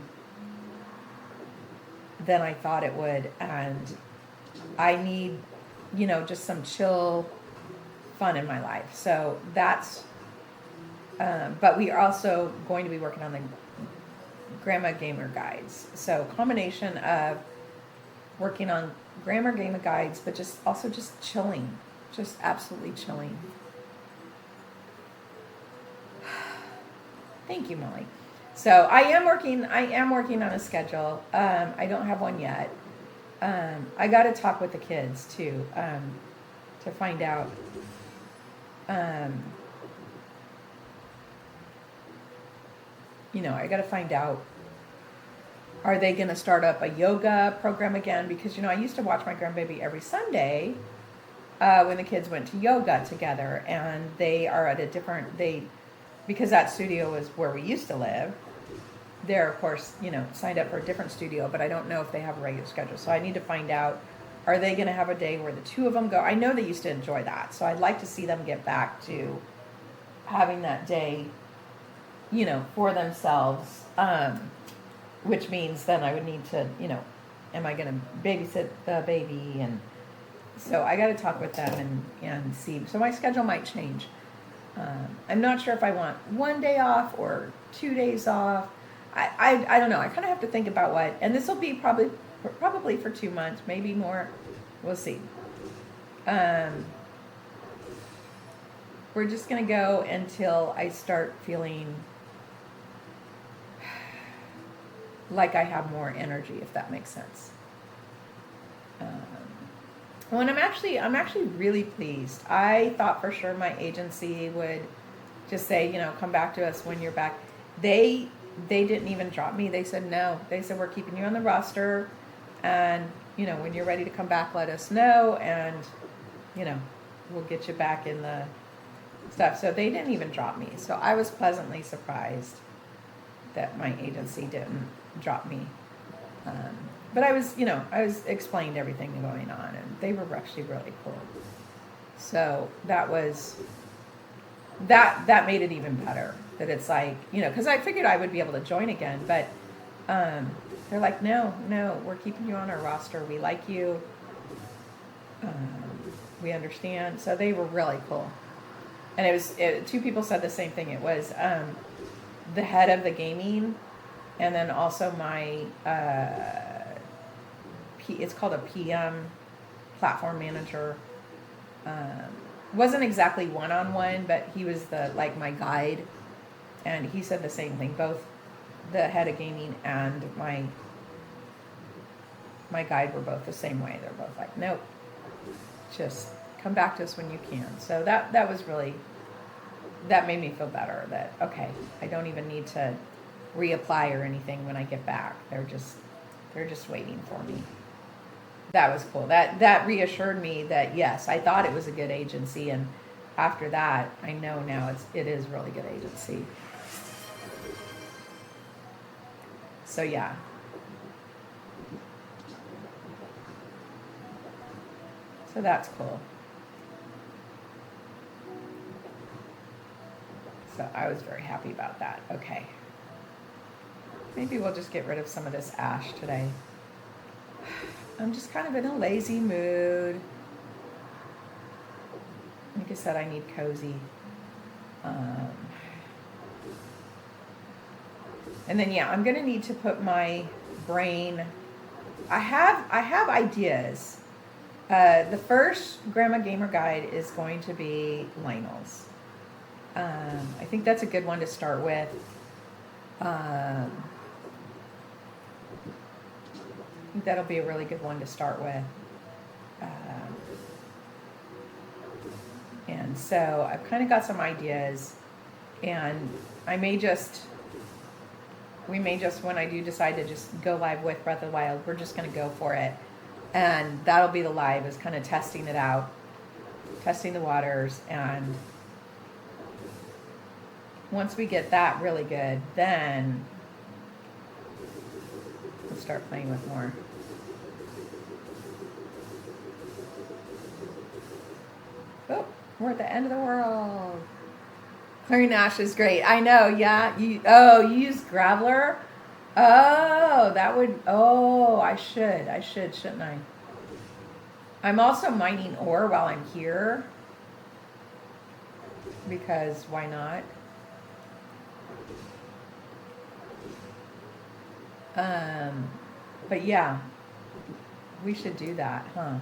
I thought it would. And I need, you know, just some chill fun in my life. So that's, but we are also going to be working on the Grandma Gamer guides. So combination of working on Grandma Gamer guides, but just also just chilling, just absolutely chilling. Thank you, Molly. So I am working on a schedule. I don't have one yet. I got to talk with the kids too, to find out. You know, I got to find out, are they going to start up a yoga program again? Because, you know, I used to watch my grandbaby every Sunday when the kids went to yoga together, and they are at a different, because that studio is where we used to live. They're, of course, you know, signed up for a different studio, but I don't know if they have a regular schedule. So I need to find out, are they going to have a day where the two of them go? I know they used to enjoy that. So I'd like to see them get back to having that day, you know, for themselves, which means then I would need to, you know, am I going to babysit the baby? And so I got to talk with them and see. So my schedule might change. I'm not sure if I want 1 day off or 2 days off. I don't know. I kind of have to think about what, and this will be probably for 2 months, maybe more. We'll see. We're just going to go until I start feeling like I have more energy, if that makes sense. Well, and I'm actually really pleased. I thought for sure my agency would just say, you know, come back to us when you're back. They didn't even drop me. They said no. They said, we're keeping you on the roster, and, you know, when you're ready to come back, let us know, and, you know, we'll get you back in the stuff. So they didn't even drop me. So I was pleasantly surprised that my agency didn't drop me. But I was explained everything going on, and they were actually really cool. So that made it even better, that it's like, you know, because I figured I would be able to join again, but they're like, no, we're keeping you on our roster. We like you. We understand. So they were really cool. And two people said the same thing. It was the head of the gaming, and then also my, it's called a PM, platform manager. Wasn't exactly one-on-one, but he was my guide, and he said the same thing. Both the head of gaming and my guide were both the same way. They're both like, nope, just come back to us when you can. So that was really, that made me feel better, that, okay, I don't even need to reapply or anything when I get back. They're just waiting for me. That was cool. That reassured me that, yes, I thought it was a good agency, and after that, I know now it is really good agency. So yeah. So that's cool. So I was very happy about that. Okay. Maybe we'll just get rid of some of this ash today. I'm just kind of in a lazy mood. Like I said, I need cozy. And then, yeah, I'm going to need to put my brain... I have ideas. The first Grandma Gamer guide is going to be Lionel's. I think that's a good one to start with. I think that'll be a really good one to start with. And so I've kind of got some ideas, and I may just we may just, when I do decide to just go live with Breath of the Wild, we're just going to go for it. And that'll be the live, is kind of testing it out, testing the waters. And once we get that really good, then we'll start playing with more. Oh, we're at the end of the world. Clearing ash is great. I know, yeah. You use Graveler? Oh, that would, I should, shouldn't I? I'm also mining ore while I'm here. Because why not? But yeah, we should do that, huh?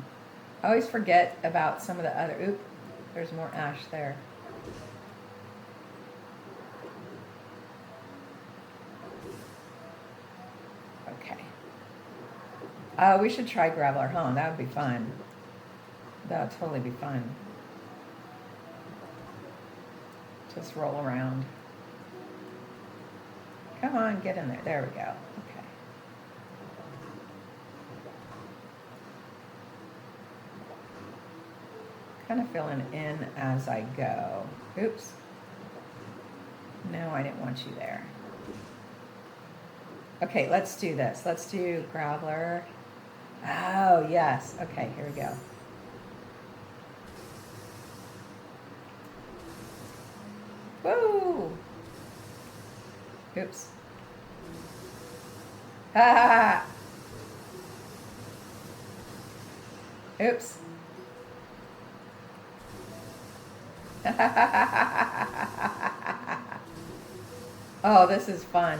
I always forget about some of the other, oop, there's more ash there. Okay. We should try Graveler, huh? That would be fun. That would totally be fun. Just roll around. Come on, get in there. There we go. Okay. Kind of filling in as I go. Oops. No, I didn't want you there. Okay, let's do this. Let's do Graveler. Oh, yes. Okay, here we go. Woo! Oops. Ah! Oops. Oh, this is fun.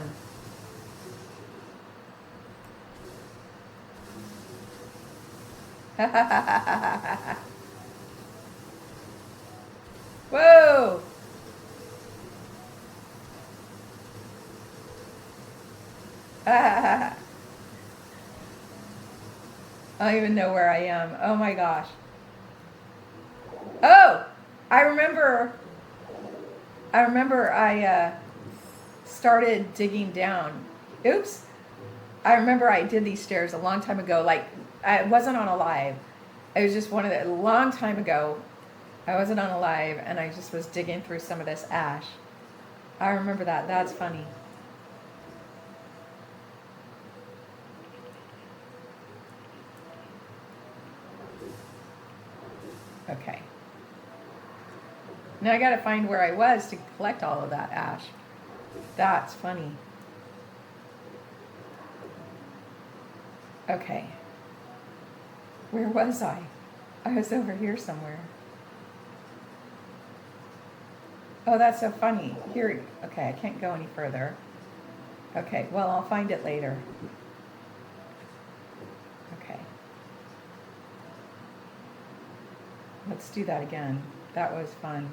Whoa! I don't even know where I am. Oh my gosh. Oh! I remember I started digging down. Oops. I remember I did these stairs a long time ago. Like, I wasn't on a live. It was just a long time ago. I wasn't on a live, and I just was digging through some of this ash. I remember that. That's funny. Okay. Now I gotta find where I was to collect all of that ash. That's funny. Okay. Where was I? I was over here somewhere. Oh, that's so funny. Here, okay, I can't go any further. Okay, well, I'll find it later. Okay. Let's do that again. That was fun.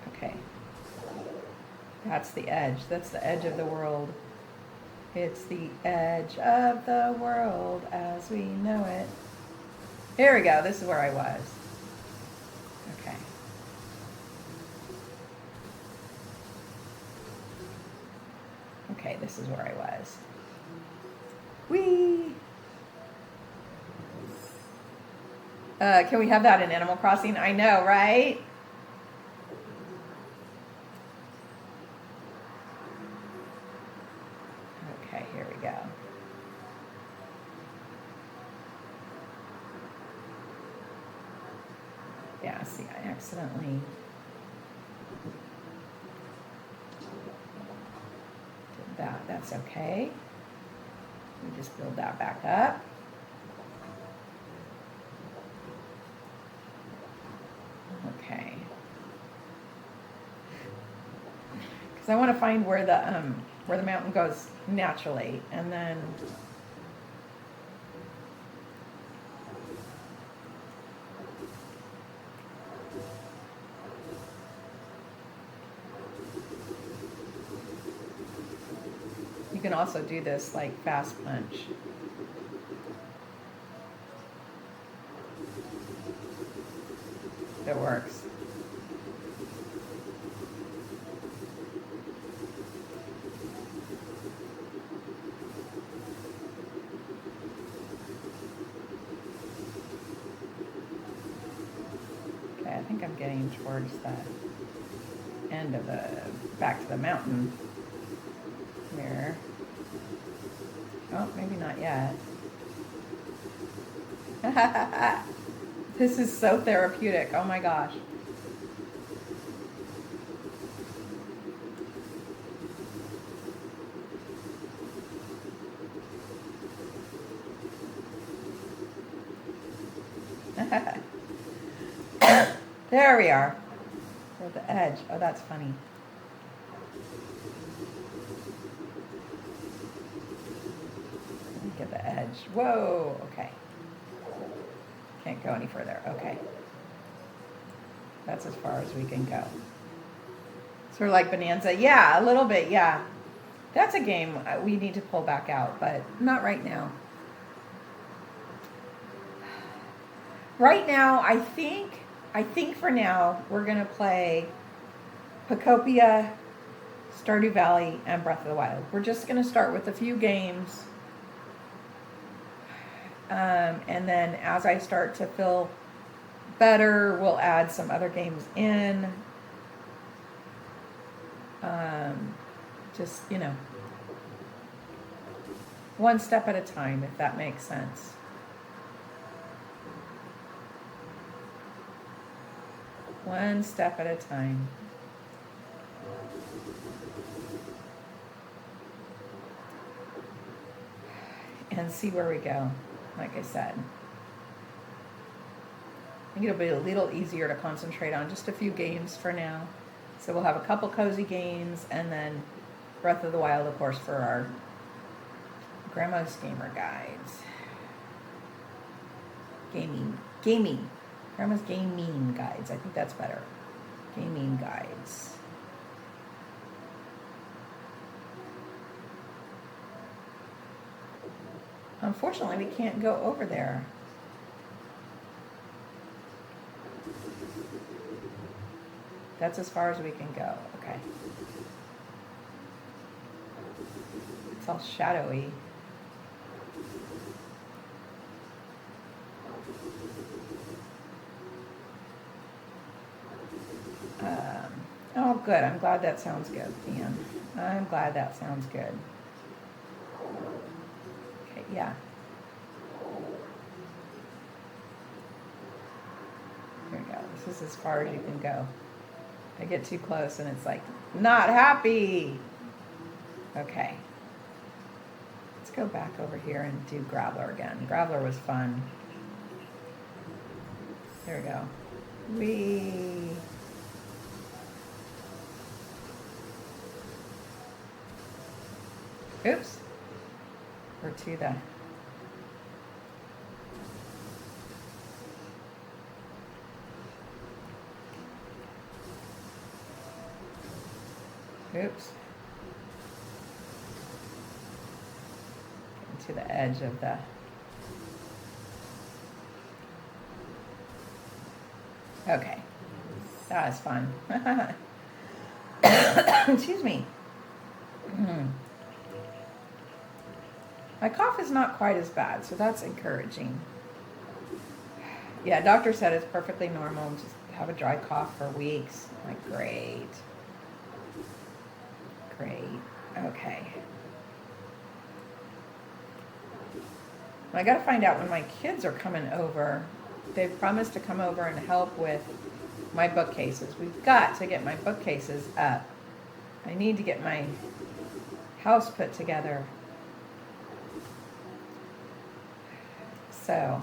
Okay. That's the edge. That's the edge of the world. It's the edge of the world as we know it. Here we go. This is where I was. Okay. Okay, this is where I was. Whee! Can we have that in Animal Crossing? I know, right? Okay, here we go. Yeah, see, I accidentally did that. That's okay. We just build that back up. Okay. Because I want to find where the mountain goes naturally, and then you can also do this like fast punch. It works. Okay, I think I'm getting towards the end of the, back to the mountain here. Oh, maybe not yet. This is so therapeutic. Oh my gosh. There we are. We're at the edge. Oh, that's funny. Let me get the edge. Whoa. Okay. Can't go any further. Okay. That's as far as we can go. Sort of like Bonanza. Yeah, a little bit. Yeah. That's a game we need to pull back out, but not right now. Right now, I think for now, we're going to play Pokopia, Stardew Valley, and Breath of the Wild. We're just going to start with a few games. And then as I start to feel better, we'll add some other games in. Just, you know, one step at a time, if that makes sense. One step at a time. And see where we go, like I said. I think it'll be a little easier to concentrate on just a few games for now. So we'll have a couple cozy games and then Breath of the Wild, of course, for our Grandma's Gamer Guides. Gaming. Grandma's Gaming Guides. I think that's better. Gaming Guides. Unfortunately, we can't go over there. That's as far as we can go. Okay. It's all shadowy. Oh, good. I'm glad that sounds good, Dan. I'm glad that sounds good. Okay, yeah. Here we go. This is as far as you can go. I get too close and it's like, not happy. Okay. Let's go back over here and do Graveler again. Graveler was fun. There we go. Whee. Oops. We're to the... Oops. Getting to the edge of the... Okay. That was fun. Excuse me. My cough is not quite as bad, so that's encouraging. Yeah, doctor said it's perfectly normal. Just have a dry cough for weeks. Like, great. Great. Okay. I got to find out when my kids are coming over. They've promised to come over and help with my bookcases. We've got to get my bookcases up. I need to get my house put together. So,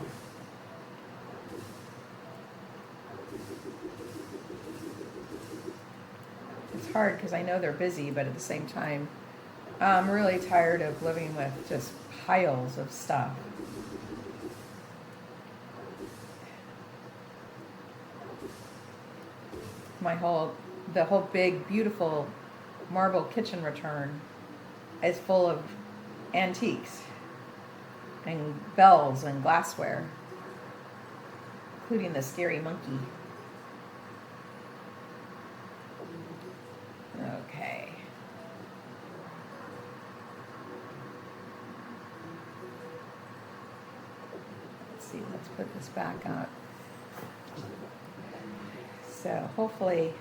it's hard because I know they're busy, but at the same time, I'm really tired of living with just piles of stuff. The whole big, beautiful marble kitchen return is full of antiques and bells and glassware, including the scary monkey. back up. So hopefully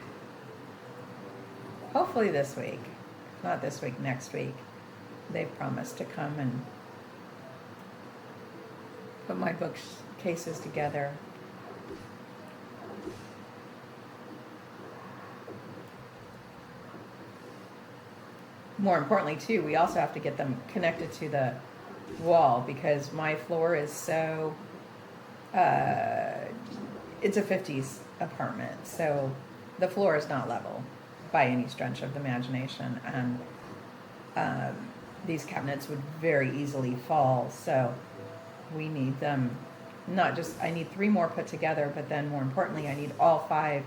this week, not this week, next week, they've promised to come and put my bookcases together. More importantly, too, we also have to get them connected to the wall because my floor is so, it's a 50s apartment, so the floor is not level by any stretch of the imagination, and these cabinets would very easily fall, so we need them, not just, I need 3 more put together, but then more importantly, I need all 5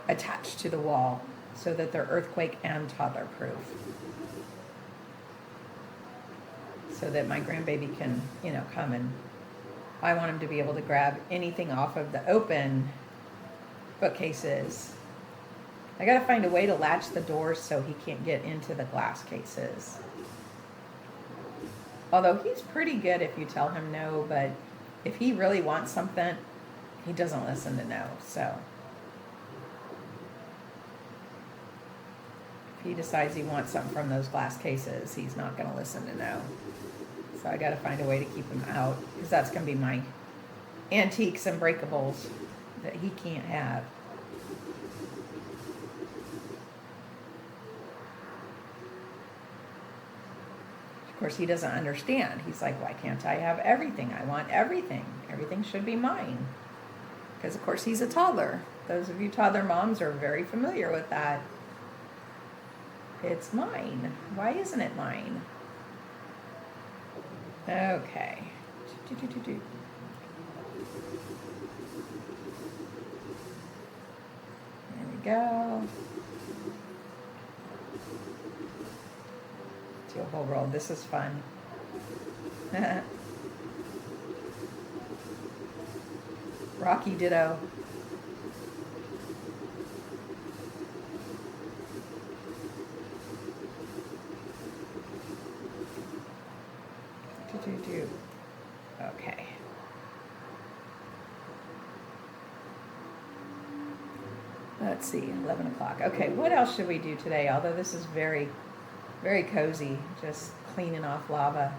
attached to the wall so that they're earthquake and toddler proof. So that my grandbaby can, come, and I want him to be able to grab anything off of the open bookcases. I gotta find a way to latch the doors so he can't get into the glass cases. Although he's pretty good if you tell him no, but if he really wants something, he doesn't listen to no, so. If he decides he wants something from those glass cases, he's not gonna listen to no. So I got to find a way to keep him out because that's going to be my antiques and breakables that he can't have. Of course, he doesn't understand. He's like, why can't I have everything? I want everything. Everything should be mine. Because, of course, he's a toddler. Those of you toddler moms are very familiar with that. It's mine. Why isn't it mine? Okay. There we go. Do a whole roll. This is fun. Rocky ditto. Okay. Let's see, 11 o'clock. Okay, what else should we do today? Although this is very, very cozy, just cleaning off lava.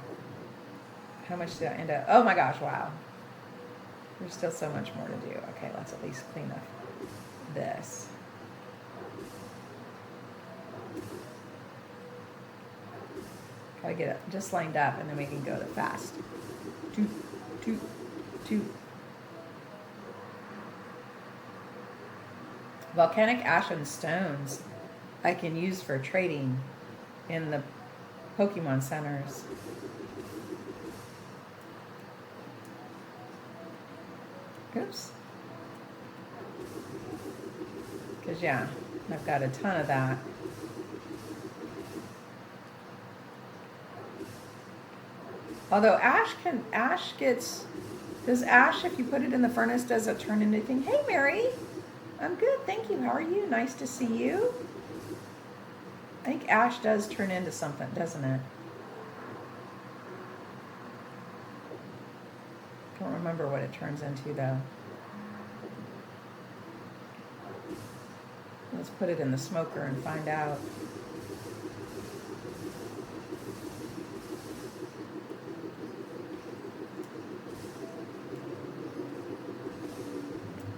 How much did I end up? Oh my gosh, wow. There's still so much more to do. Okay, let's at least clean up this. Gotta get it just lined up and then we can go to fast. Two. Volcanic ash and stones I can use for trading in the Pokemon centers. Oops. Because, yeah, I've got a ton of that. Although does ash, if you put it in the furnace, does it turn into anything? Hey, Mary. I'm good, thank you. How are you? Nice to see you. I think ash does turn into something, doesn't it? Don't remember what it turns into, though. Let's put it in the smoker and find out.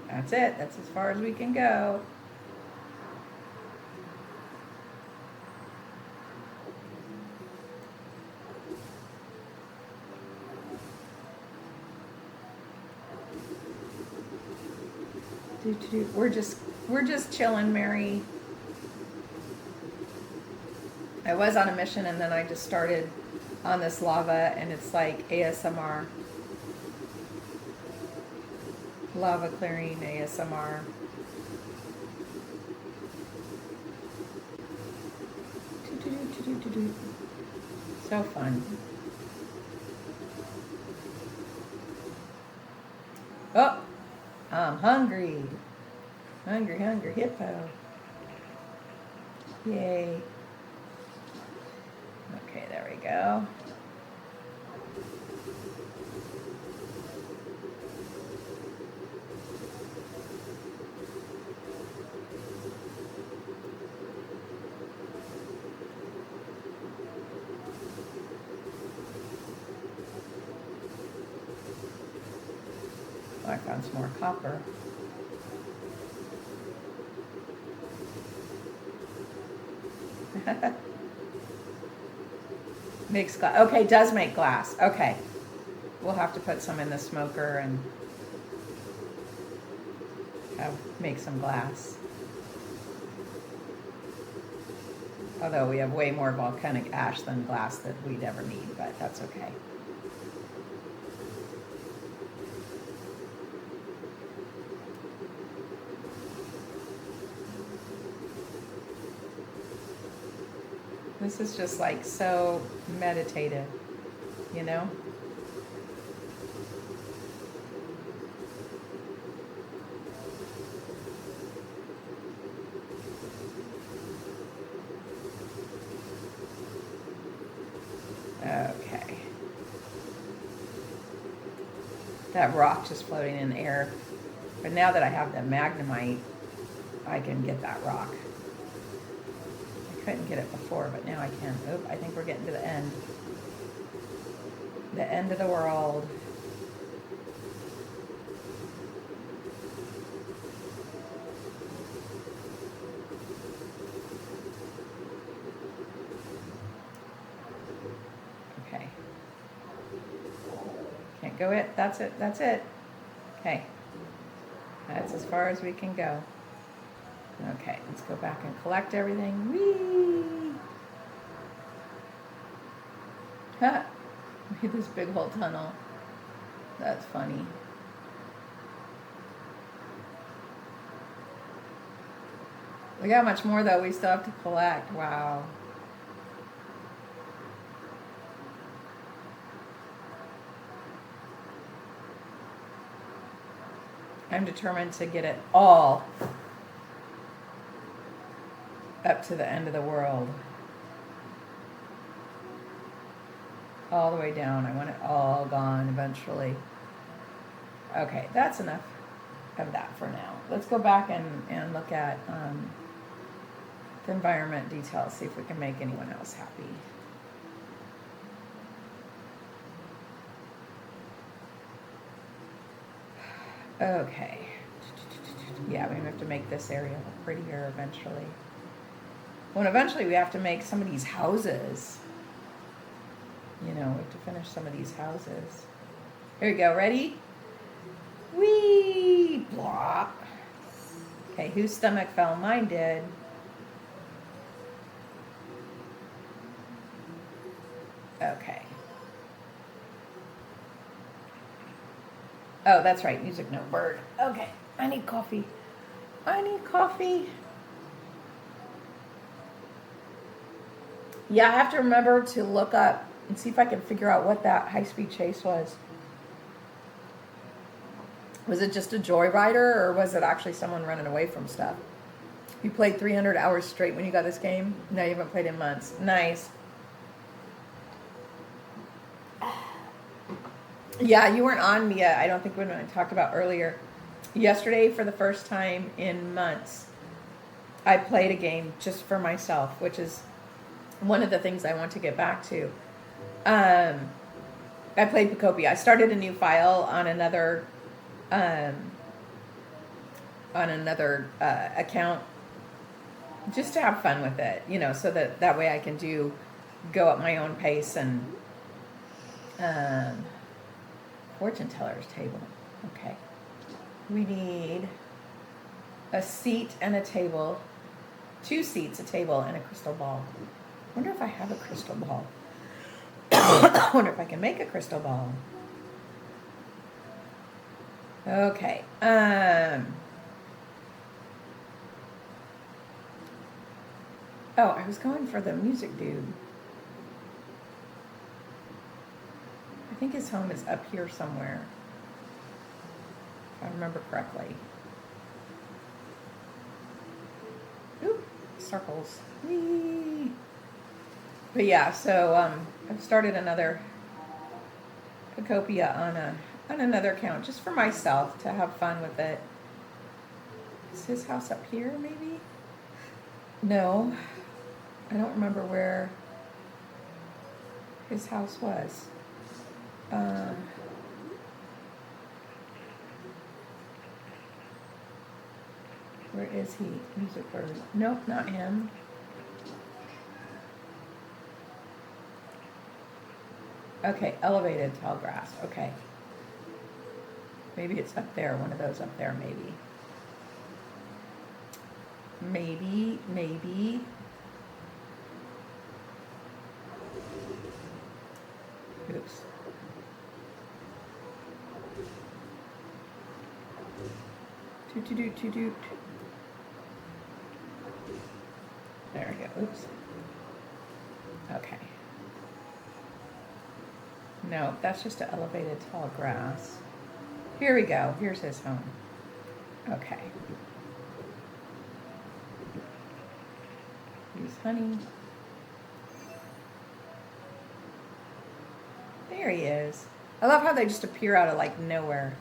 That's it. That's as far as we can go. We're just chilling, Mary. I was on a mission and then I just started on this lava and it's like ASMR. Lava clearing ASMR. So fun. Oh, I'm hungry. Hungry hippo. Yay. Okay, there we go. Oh, I found some more copper. Makes glass. Okay, does make glass. Okay. We'll have to put some in the smoker and make some glass. Although we have way more volcanic ash than glass that we'd ever need, but that's okay. This is just like so meditative, you know? Okay. That rock just floating in the air. But now that I have the magnemite, I can get that rock. I couldn't get it before, but now I can. Oop, I think we're getting to the end. The end of the world. Okay. Can't go it. That's it. That's it. Okay. That's as far as we can go. Okay, let's go back and collect everything. Whee! Ha! Look at this big whole tunnel. That's funny. Look how much more, though, we still have to collect. Wow. I'm determined to get it all up to the end of the world. All the way down. I want it all gone eventually. Okay, that's enough of that for now. Let's go back and look at the environment details, see if we can make anyone else happy. Okay. Yeah, we have to make this area look prettier eventually. Well, eventually we have to make some of these houses. You know, we have to finish some of these houses. Here we go. Ready? Whee! Blah. Okay, whose stomach fell? Mine did. Okay. Oh, that's right. Music, no bird. Okay. I need coffee. I need coffee. Yeah, I have to remember to look up and see if I can figure out what that high-speed chase was. Was it just a joyrider, or was it actually someone running away from stuff? You played 300 hours straight when you got this game? No, you haven't played in months. Nice. Yeah, you weren't on me yet. I don't think when I talked about earlier. Yesterday, for the first time in months, I played a game just for myself, which is one of the things I want to get back to. I played Pokopia. I started a new file on another account just to have fun with it, you know, so that way I can go at my own pace. And fortune teller's table. Okay. We need a seat and a table, 2 seats, a table, and a crystal ball. I wonder if I have a crystal ball. I wonder if I can make a crystal ball. Okay. Oh, I was going for the music dude. I think his home is up here somewhere, if I remember correctly. Oop, circles. Whee! But yeah, so I've started another Pokopia on another account just for myself to have fun with it. Is his house up here, maybe? No, I don't remember where his house was. Where is he? Music bird. Nope, not him. Okay, elevated tall grass. Okay. Maybe it's up there, one of those up there, maybe. Maybe. Oops. Toot. There we go. Oops. Okay. No, that's just an elevated tall grass. Here we go. Here's his home. Okay. Use honey. There he is. I love how they just appear out of like nowhere.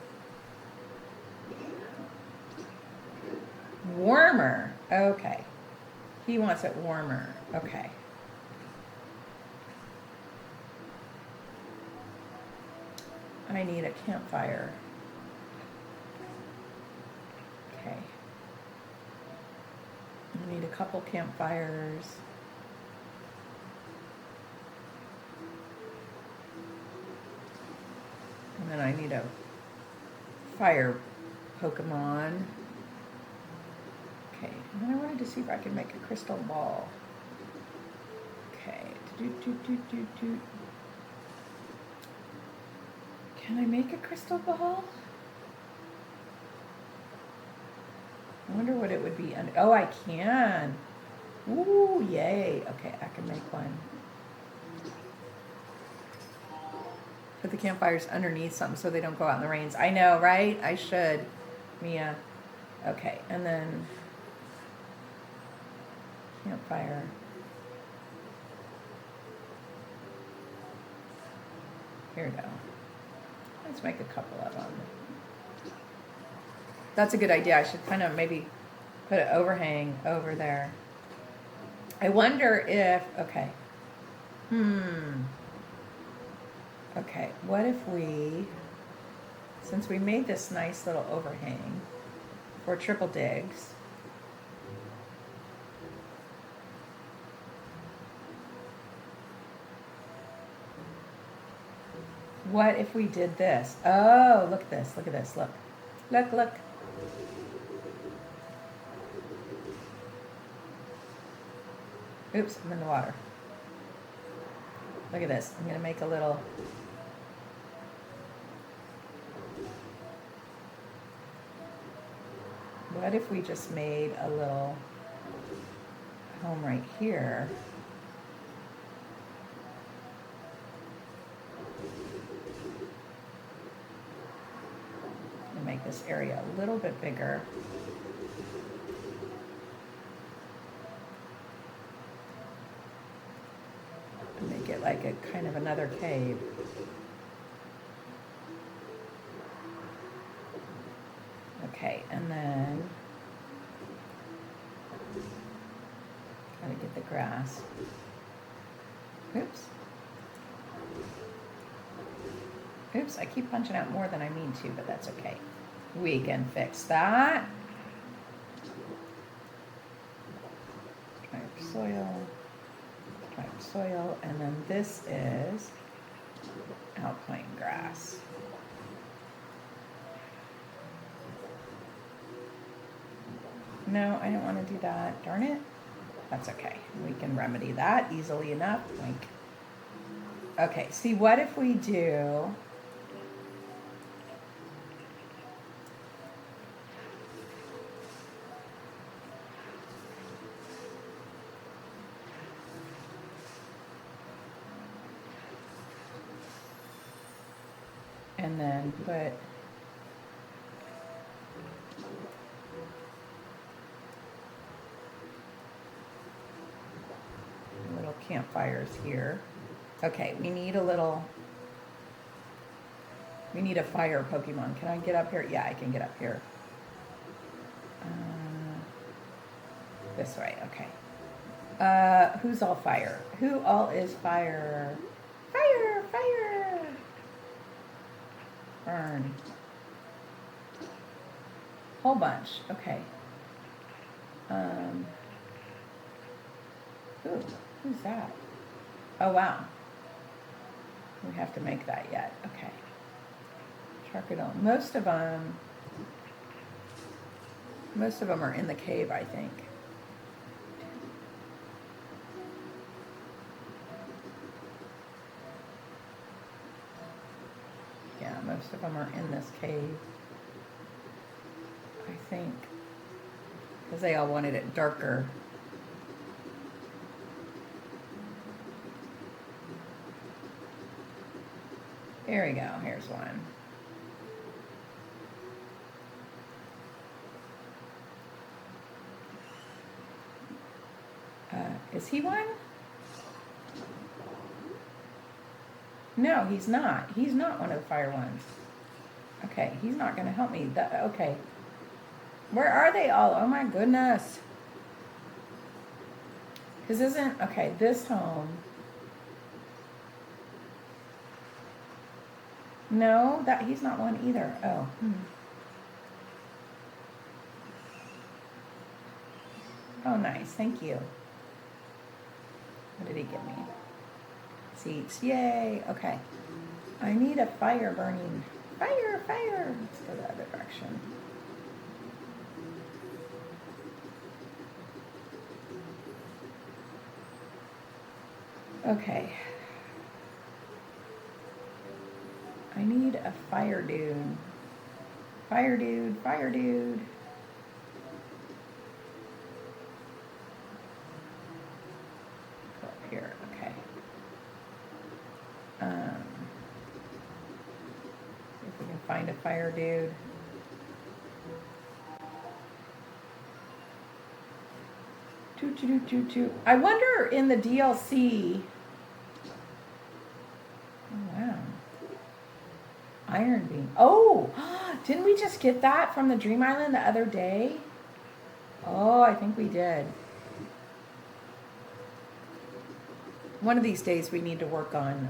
Warmer. Okay. He wants it warmer. Okay. I need a campfire. Okay. I need a couple campfires. And then I need a fire Pokemon. Okay, and then I wanted to see if I could make a crystal ball. Okay, Can I make a crystal ball? I wonder what it would be. Oh, I can. Ooh, yay. Okay, I can make one. Put the campfires underneath something so they don't go out in the rains. I know, right? I should. Mia. Okay, and then campfire. Here we go. Let's make a couple of them. That's a good idea. I should kind of maybe put an overhang over there. I wonder if, okay. Okay, what if we, since we made this nice little overhang for triple digs, what if we did this? Oh, look at this, look at this, look. Look. Oops, I'm in the water. Look at this. I'm going to make a little. What if we just made a little home right here? And make this area a little bit bigger. Make it like a kind of another cave. Okay, and then gotta get the grass. Oops, I keep punching out more than I mean to, but that's okay. We can fix that. Type soil, and then this is alpine grass. No, I don't want to do that. Darn it. That's okay. We can remedy that easily enough. Okay, see, what if we do... and then put little campfires here. Okay, we need a fire Pokemon. Can I get up here? Yeah, I can get up here. This way, okay. Who's all fire? Who all is fire? Fire! Burn. Whole bunch. Okay. Ooh, who's that? Oh, wow. We have to make that yet. Okay. Charcadon. Most of them are in the cave, I think. Yeah, most of them are in this cave, I think, because they all wanted it darker. Here we go. Here's one. Is he one? No, he's not. He's not one of the fire ones. Okay, he's not going to help me. Okay. Where are they all? Oh my goodness. Because isn't, okay, this home. No, he's not one either. Oh. Oh, nice. Thank you. What did he give me? Seeds. Yay. Okay. I need a fire burning. Fire, fire. Let's go the other direction. Okay. I need a fire dude. Fire dude, fire dude. Go up here, okay. See if we can find a fire dude. I wonder in the DLC. Oh, wow. Iron beam. Oh, didn't we just get that from the Dream Island the other day? Oh, I think we did. One of these days we need to work on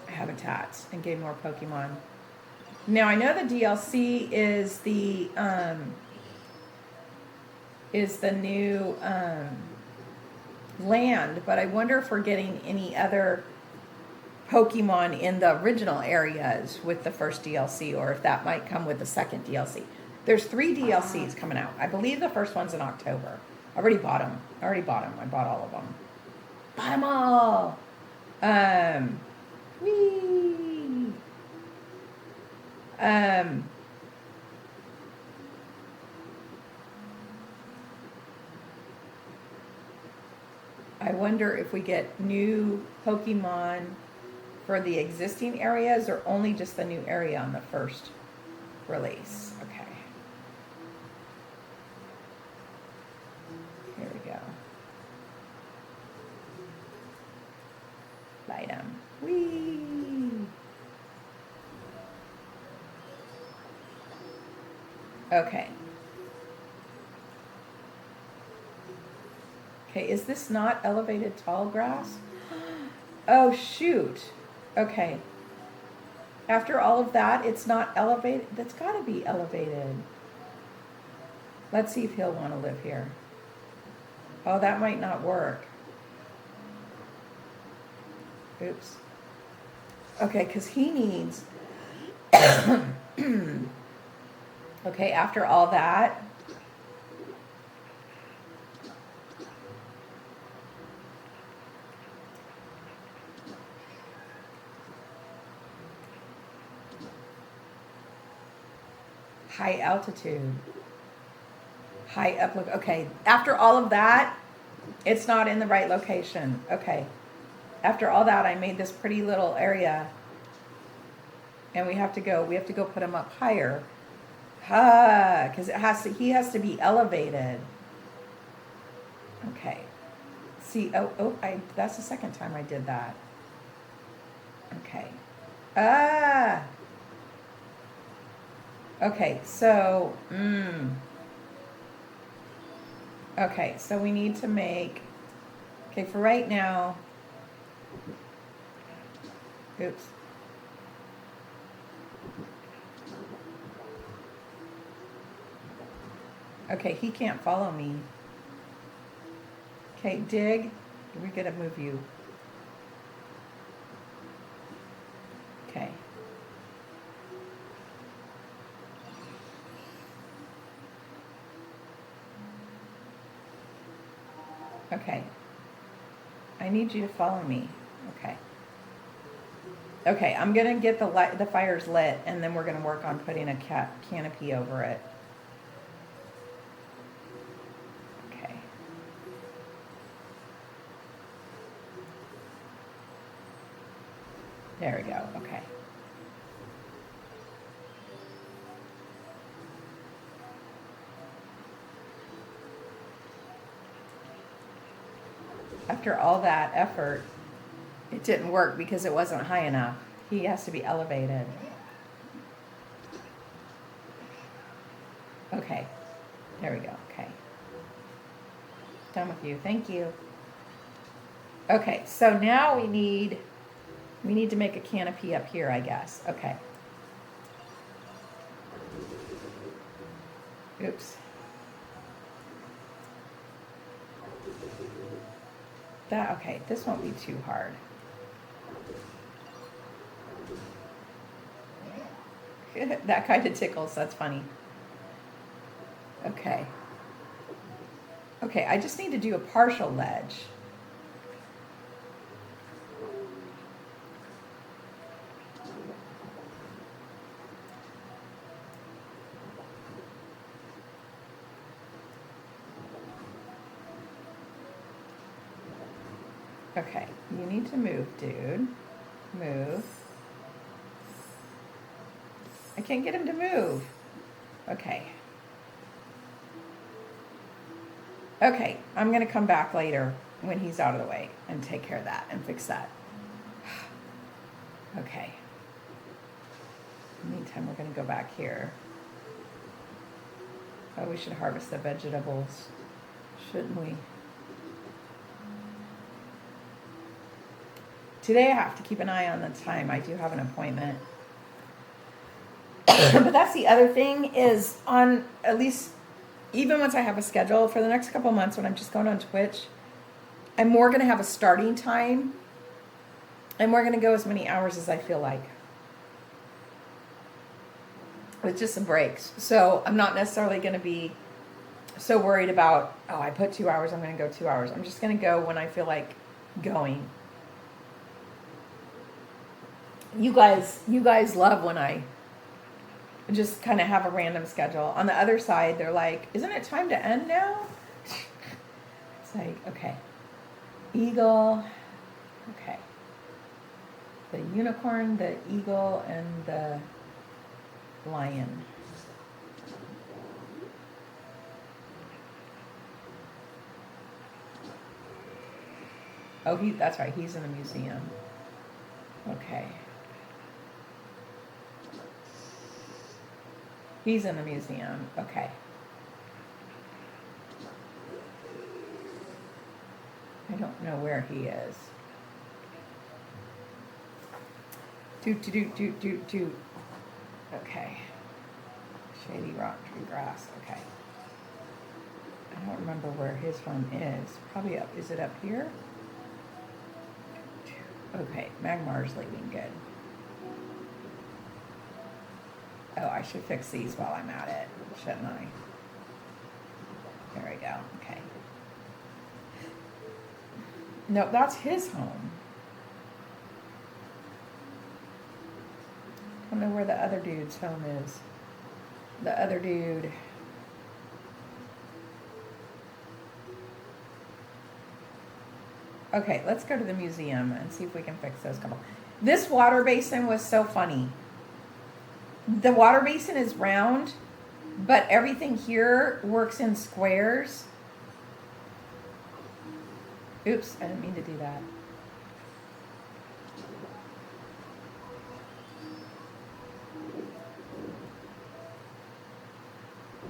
habitats and getting more Pokemon. Now I know the DLC is the new land, but I wonder if we're getting any other Pokemon in the original areas with the first DLC, or if that might come with the second DLC. There's 3 DLCs coming out. I believe the first one's in October. I already bought them. I bought all of them. Bought them all. Whee. I wonder if we get new Pokemon for the existing areas or only just the new area on the first release. Okay. Here we go. Light 'em. Whee! Okay. Okay, is this not elevated tall grass? Oh, shoot. Okay. After all of that, it's not elevated. That's got to be elevated. Let's see if he'll want to live here. Oh, that might not work. Oops. Okay, because he needs... Okay, after all that... High altitude. High up. Okay. After all of that, it's not in the right location. Okay. After all that, I made this pretty little area. And we have to go put him up higher. Because he has to be elevated. Okay. See, that's the second time I did that. Okay. Okay, so, okay, so we need to make, okay, for right now, oops. Okay, he can't follow me. Okay, dig. We gotta move you. Okay. Okay. I need you to follow me. Okay. Okay, I'm gonna get the fires lit, and then we're gonna work on putting a canopy over it. Okay. There we go. Okay. After all that effort, it didn't work because it wasn't high enough. He has to be elevated. Okay. There we go. Okay. Done with you. Thank you. Okay, so now we need to make a canopy up here, I guess. Okay. Oops. Okay, this won't be too hard. That kind of tickles, that's funny. Okay. Okay, I just need to do a partial ledge. Okay, you need to move, dude. Move. I can't get him to move. Okay. Okay, I'm going to come back later when he's out of the way and take care of that and fix that. Okay. In the meantime, we're going to go back here. Oh, we should harvest the vegetables, shouldn't we? Today I have to keep an eye on the time. I do have an appointment. But that's the other thing is on, at least even once I have a schedule for the next couple months when I'm just going on Twitch, I'm more going to have a starting time. I'm more going to go as many hours as I feel like. With just some breaks. So I'm not necessarily going to be so worried about, oh, I put 2 hours, I'm going to go 2 hours. I'm just going to go when I feel like going. You guys love when I just kind of have a random schedule. On the other side, they're like, isn't it time to end now? It's like, okay. Eagle. Okay. The unicorn, the eagle, and the lion. Oh, that's right. He's in the museum. Okay. He's in the museum. Okay. I don't know where he is. Doot. Okay. Shady rock, tree grass. Okay. I don't remember where his home is. Probably up. Is it up here? Okay. Magmar's leaving. Good. Oh, I should fix these while I'm at it, shouldn't I? There we go. Okay. No, that's his home. I don't know where the other dude's home is. The other dude. Okay, let's go to the museum and see if we can fix those couple. This water basin was so funny. The water basin is round, but everything here works in squares. Oops, I didn't mean to do that.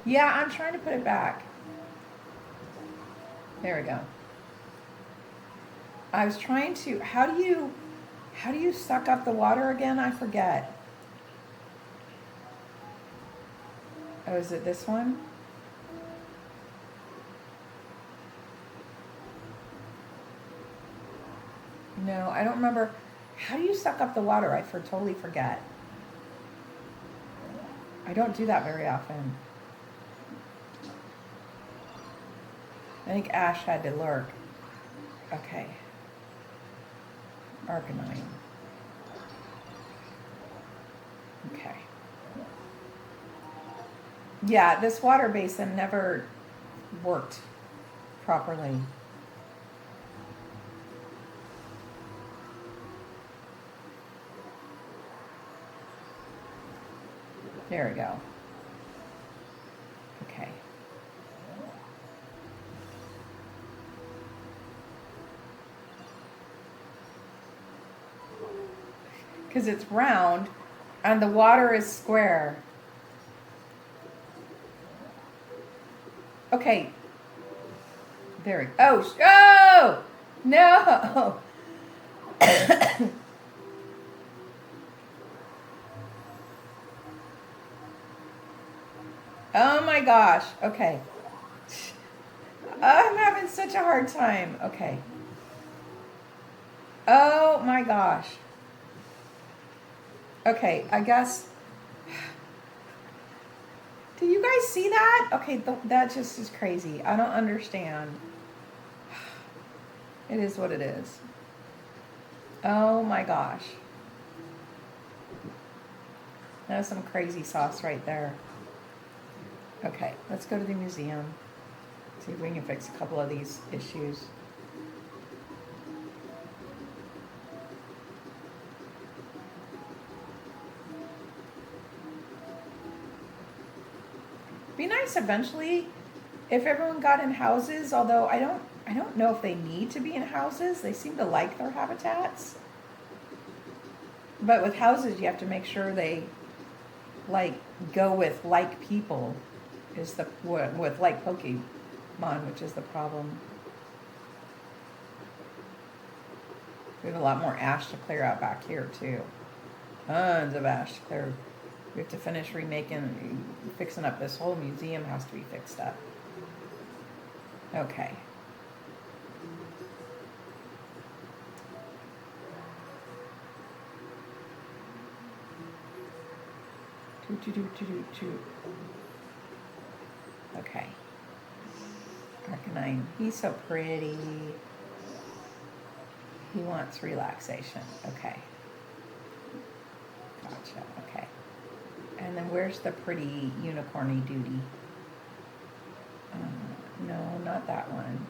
Yeah, I'm trying to put it back. There we go. I was trying to, how do you suck up the water again? I forget. Oh, is it this one? No, I don't remember. How do you suck up the water? I totally forget. I don't do that very often. I think Ash had to lurk. Okay. Arcanine. Okay. Yeah, this water basin never worked properly. There we go. Okay. Because it's round and the water is square. Okay. There we go. Oh! No! Oh my gosh. Okay. I'm having such a hard time. Okay. Oh my gosh. Okay, I guess. Do you guys see that? Okay, that just is crazy. I don't understand. It is what it is. Oh my gosh. That's some crazy sauce right there. Okay, let's go to the museum. See if we can fix a couple of these issues. Be nice eventually if everyone got in houses, although I don't know if they need to be in houses. They seem to like their habitats. But with houses, you have to make sure they go with like people is the with like Pokemon, which is the problem. We have a lot more ash to clear out back here too. Tons of ash to clear. We have to finish fixing up this whole museum has to be fixed up. Okay. Okay. Arcanine. He's so pretty. He wants relaxation. Okay. Gotcha. Okay. And then where's the pretty unicorny duty? No, not that one.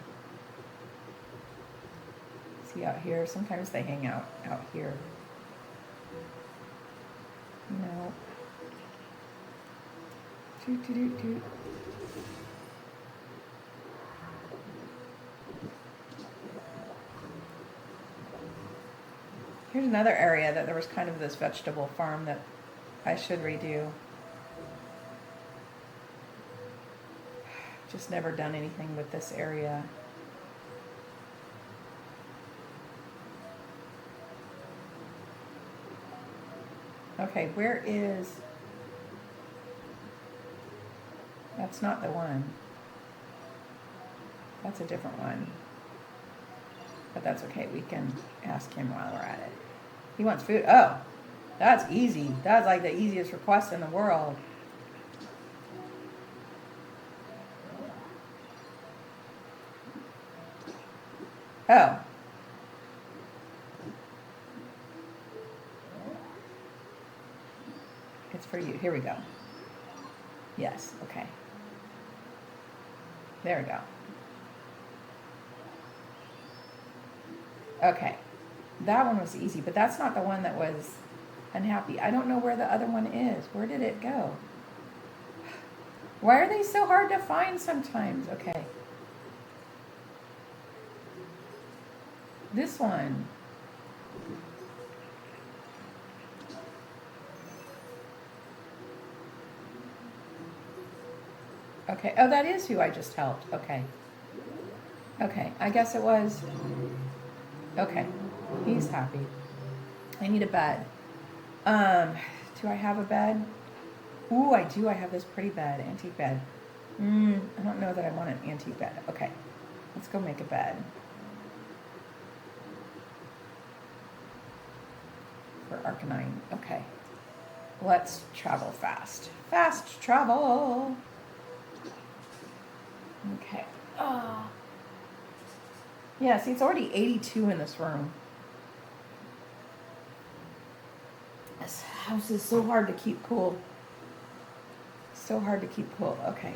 See out here? Sometimes they hang out here. No. Toot. Here's another area that there was kind of this vegetable farm that I should redo. Just never done anything with this area. Okay, where is... That's not the one. That's a different one. But that's okay. We can ask him while we're at it. He wants food. Oh, that's easy. That's like the easiest request in the world. Oh. It's for you. Here we go. Yes, okay. There we go. Okay. That one was easy, but that's not the one that was unhappy. I don't know where the other one is. Where did it go? Why are they so hard to find sometimes? Okay. This one. Okay. Oh, that is who I just helped. Okay. Okay. I guess it was. Okay. He's happy. I need a bed. Do I have a bed? Ooh, I do. I have this pretty bed, antique bed. I don't know that I want an antique bed. Okay. Let's go make a bed. for Arcanine. Okay. Let's travel fast. Fast travel. Okay. Oh. Yeah, see, it's already 82 in this room. This house is so hard to keep cool. So hard to keep cool. Okay.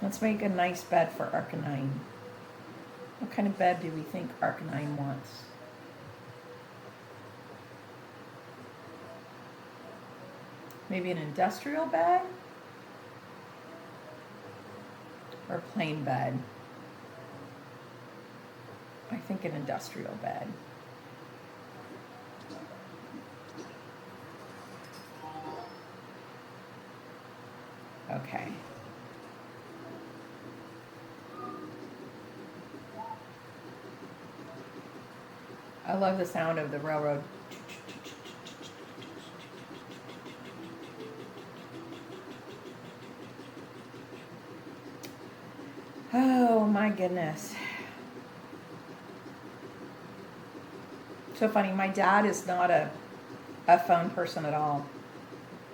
Let's make a nice bed for Arcanine. What kind of bed do we think Arcanine wants? Maybe an industrial bed? Or a plain bed? I think an industrial bed. Okay. I love the sound of the railroad. Oh my goodness. So funny. My dad is not a phone person at all.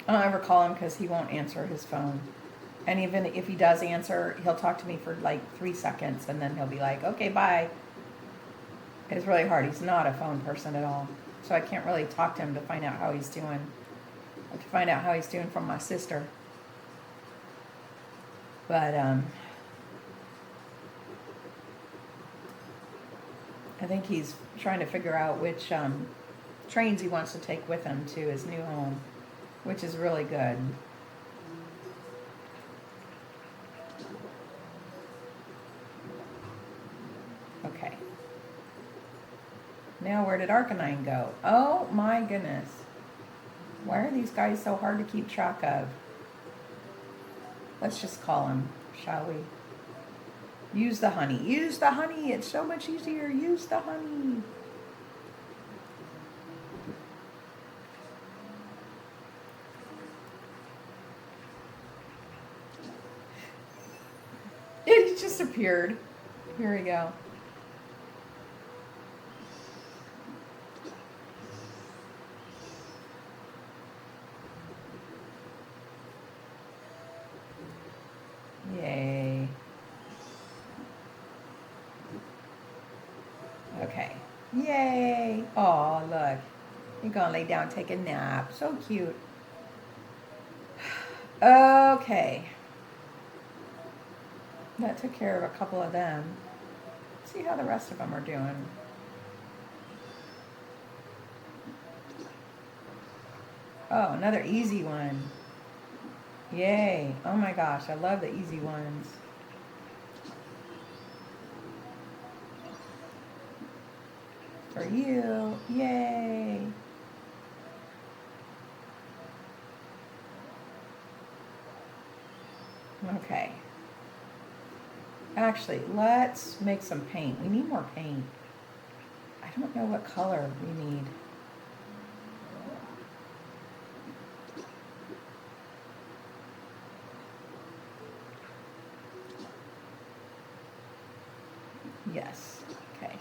I don't ever call him because he won't answer his phone. And even if he does answer, he'll talk to me for like 3 seconds and then he'll be like, okay, bye. It's really hard. He's not a phone person at all. So I can't really talk to him to find out how he's doing. I have to find out how he's doing from my sister. But I think he's trying to figure out which trains he wants to take with him to his new home, which is really good. Okay. Now where did Arcanine go? Oh my goodness. Why are these guys so hard to keep track of? Let's just call him, shall we? Use the honey. Use the honey. It's so much easier. Use the honey. It just appeared. Here we go. Yay. Okay. Yay. Oh, look. You're going to lay down and take a nap. So cute. Okay. That took care of a couple of them. Let's see how the rest of them are doing. Oh, another easy one. Yay. Oh my gosh, I love the easy ones. For you. Yay. Okay. Actually, let's make some paint. We need more paint. I don't know what color we need. Yes. Okay.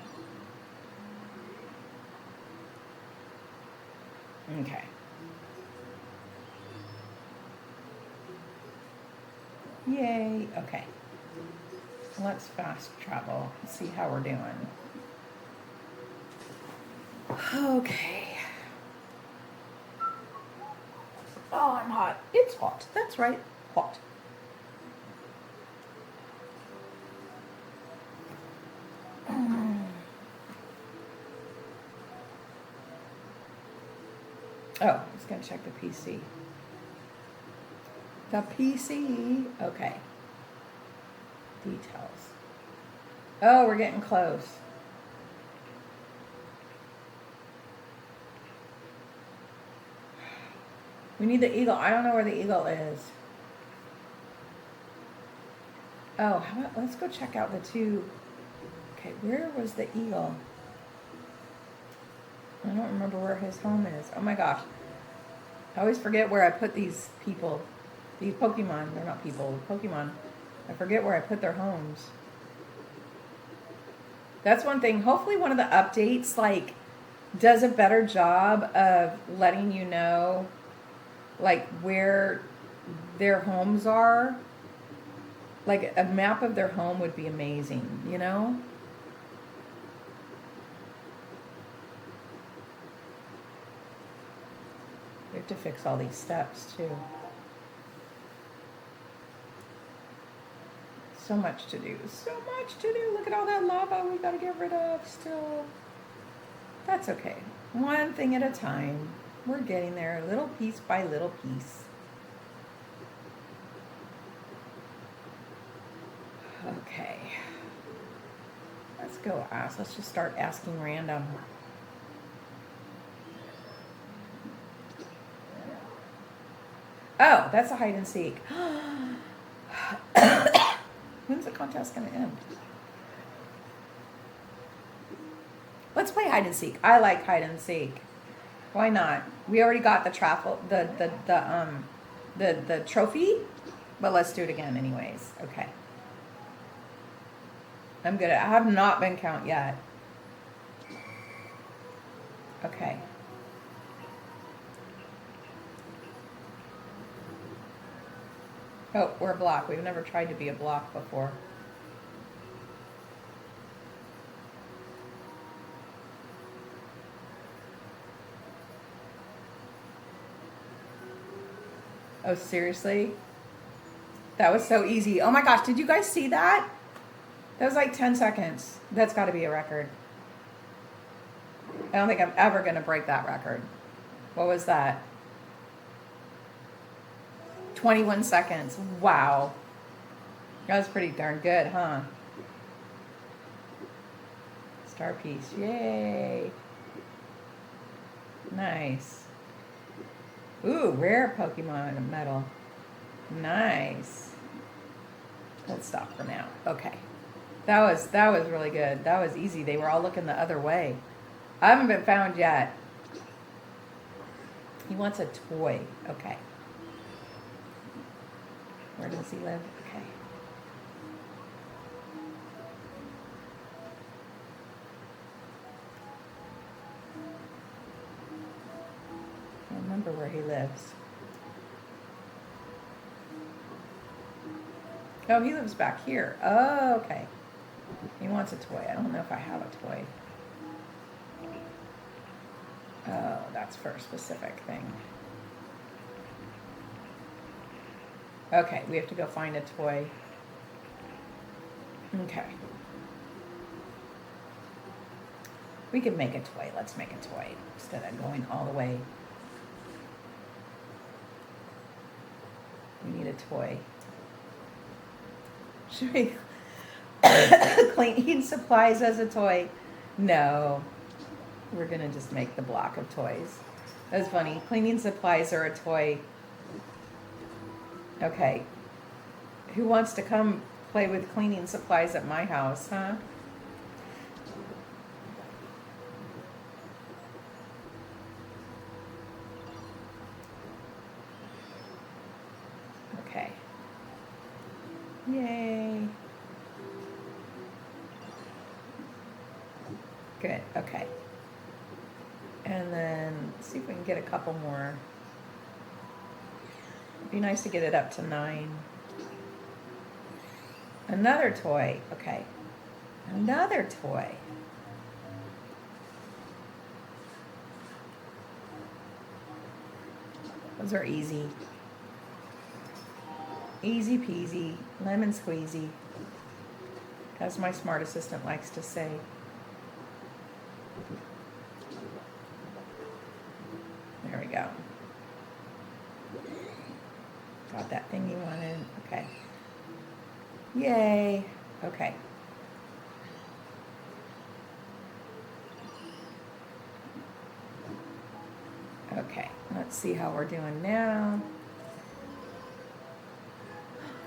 Okay. Yay. Okay. Let's fast travel and see how we're doing. Okay. Oh, I'm hot. It's hot. That's right. Hot. Oh, I was going to check the PC. The PC. Okay. Details. Oh, we're getting close. We need the eagle. I don't know where the eagle is. Oh, how about, let's go check out the two. Okay, where was the eagle? I don't remember where his home is. Oh my gosh. I always forget where I put these people. These Pokemon. They're not people. Pokemon. I forget where I put their homes. That's one thing. Hopefully one of the updates, like, does a better job of letting you know, like, where their homes are. Like, a map of their home would be amazing, you know? We have to fix all these steps, too. So much to do. So much to do. Look at all that lava we gotta get rid of still. That's okay. One thing at a time. We're getting there, little piece by little piece. Okay. Let's go ask. Let's just start asking random. Oh, that's a hide and seek. When's the contest going to end? Let's play hide and seek. I like hide and seek. Why not? We already got the trophy, but let's do it again anyways. Okay. I have not been count yet. Okay. Oh, we're a block. We've never tried to be a block before. Oh, seriously? That was so easy. Oh my gosh, did you guys see that? That was like 10 seconds. That's got to be a record. I don't think I'm ever going to break that record. What was that? 21 seconds. Wow. That was pretty darn good, huh? Star piece. Yay. Nice. Ooh, rare Pokemon medal. Nice. Let's stop for now. Okay. That was really good. That was easy. They were all looking the other way. I haven't been found yet. He wants a toy. Okay. Where does he live? Okay. I don't remember where he lives. Oh, he lives back here. Oh, okay. He wants a toy. I don't know if I have a toy. Oh, that's for a specific thing. Okay, we have to go find a toy. Okay. We could make a toy. Let's make a toy instead of going all the way. We need a toy. Should we cleaning supplies as a toy? No. We're going to just make the block of toys. That's funny. Cleaning supplies are a toy. Okay. Who wants to come play with cleaning supplies at my house, huh? Okay. Yay. Good. Okay. And then see if we can get a couple more. It'd be nice to get it up to 9. Another toy. Okay. Another toy. Those are easy. Easy peasy, lemon squeezy, as my smart assistant likes to say. There we go. Got that thing you wanted. Okay. Yay. Okay. Okay. Let's see how we're doing now.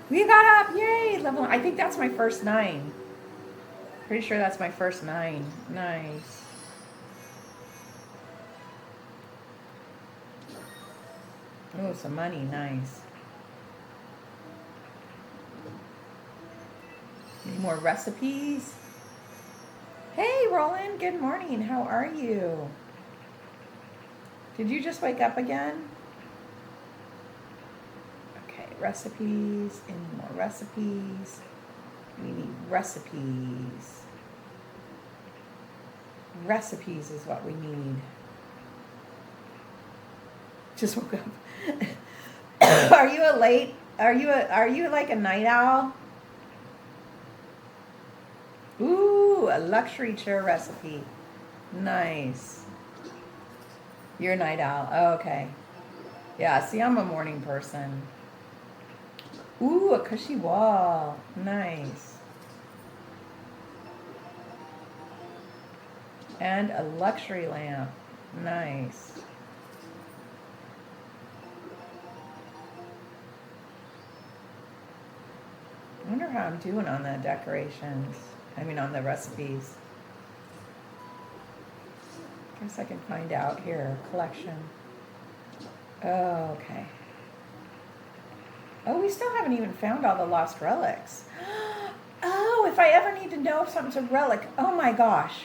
We got up. Yay. Level 1. I think that's my first 9. Pretty sure that's my first 9. Nice. Oh, some money. Nice. Any more recipes? Hey, Roland. Good morning. How are you? Did you just wake up again? Okay, recipes. Any more recipes? We need recipes. Recipes is what we need. Just woke up. Are you like a night owl? Ooh, a luxury chair recipe. Nice. You're a night owl. Oh, okay. Yeah, see, I'm a morning person. Ooh, a cushy wall. Nice. And a luxury lamp. Nice. I wonder how I'm doing on the decorations. I mean, on the recipes. Guess I can find out here. Collection. Oh, okay. Oh, we still haven't even found all the lost relics. Oh, if I ever need to know if something's a relic. Oh my gosh.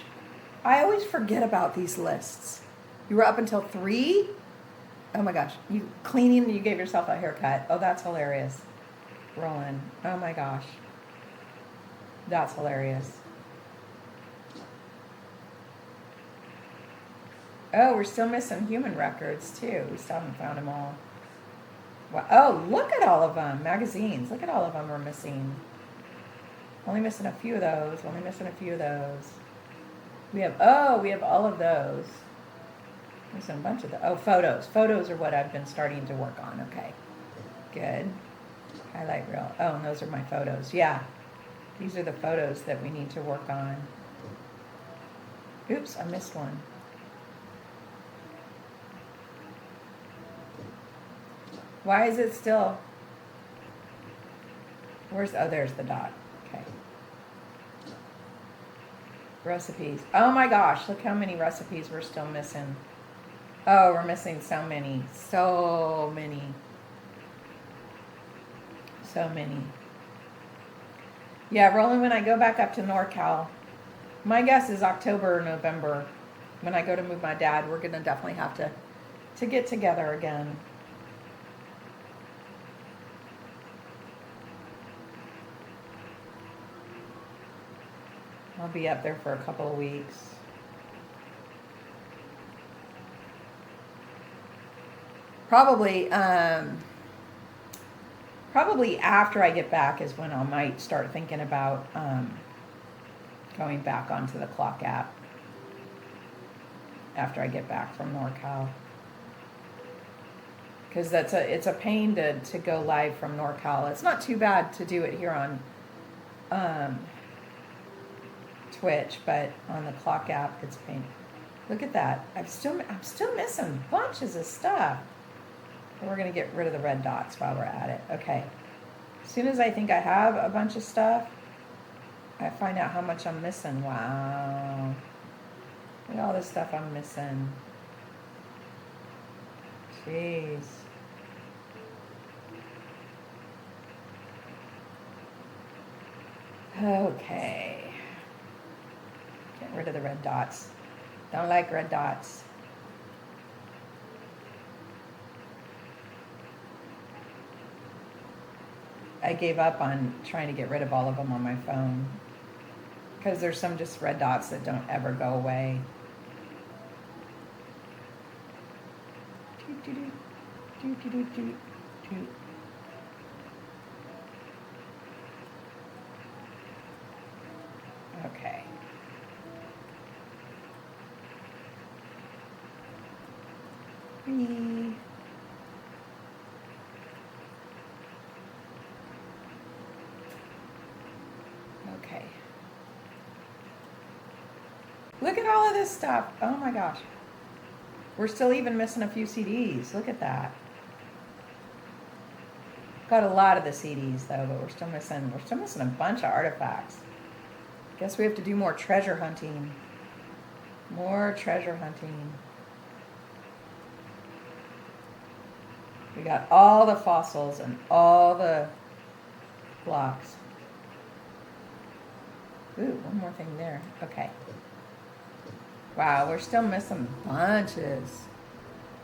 I always forget about these lists. You were up until 3? Oh my gosh. You cleaning, you gave yourself a haircut. Oh, that's hilarious. Rolling. Oh my gosh. That's hilarious. Oh, we're still missing human records too. We still haven't found them all. Wow. Oh, look at all of them. Magazines. Look at all of them we're missing. Only missing a few of those. Only missing a few of those. We have all of those. Missing a bunch of the, photos. Photos are what I've been starting to work on. Okay. Good. Highlight reel. Oh, and those are my photos. Yeah. These are the photos that we need to work on. Oops, I missed one. Why is it still? There's the dot. Okay. Recipes. Oh my gosh, look how many recipes we're still missing. Oh, we're missing so many. So many. So many. Yeah, rolling when I go back up to NorCal. My guess is October or November. When I go to move my dad, we're going to definitely have to get together again. I'll be up there for a couple of weeks. Probably after I get back is when I might start thinking about going back onto the clock app. After I get back from NorCal. Because it's a pain to go live from NorCal. It's not too bad to do it here on Twitch, but on the clock app, it's a pain. Look at that. I'm still missing bunches of stuff. And we're gonna get rid of the red dots while we're at it. Okay. As soon as I think I have a bunch of stuff, I find out how much I'm missing. Wow. Look at all this stuff I'm missing. Jeez. Okay. Get rid of the red dots. Don't like red dots. I gave up on trying to get rid of all of them on my phone. Because there's some just red dots that don't ever go away. Okay. Okay. Look at all of this stuff. Oh my gosh. We're still even missing a few CDs. Look at that. Got a lot of the CDs though, but we're still missing a bunch of artifacts. Guess we have to do more treasure hunting. More treasure hunting. We got all the fossils and all the blocks. Ooh, one more thing there. Okay. Wow, we're still missing bunches.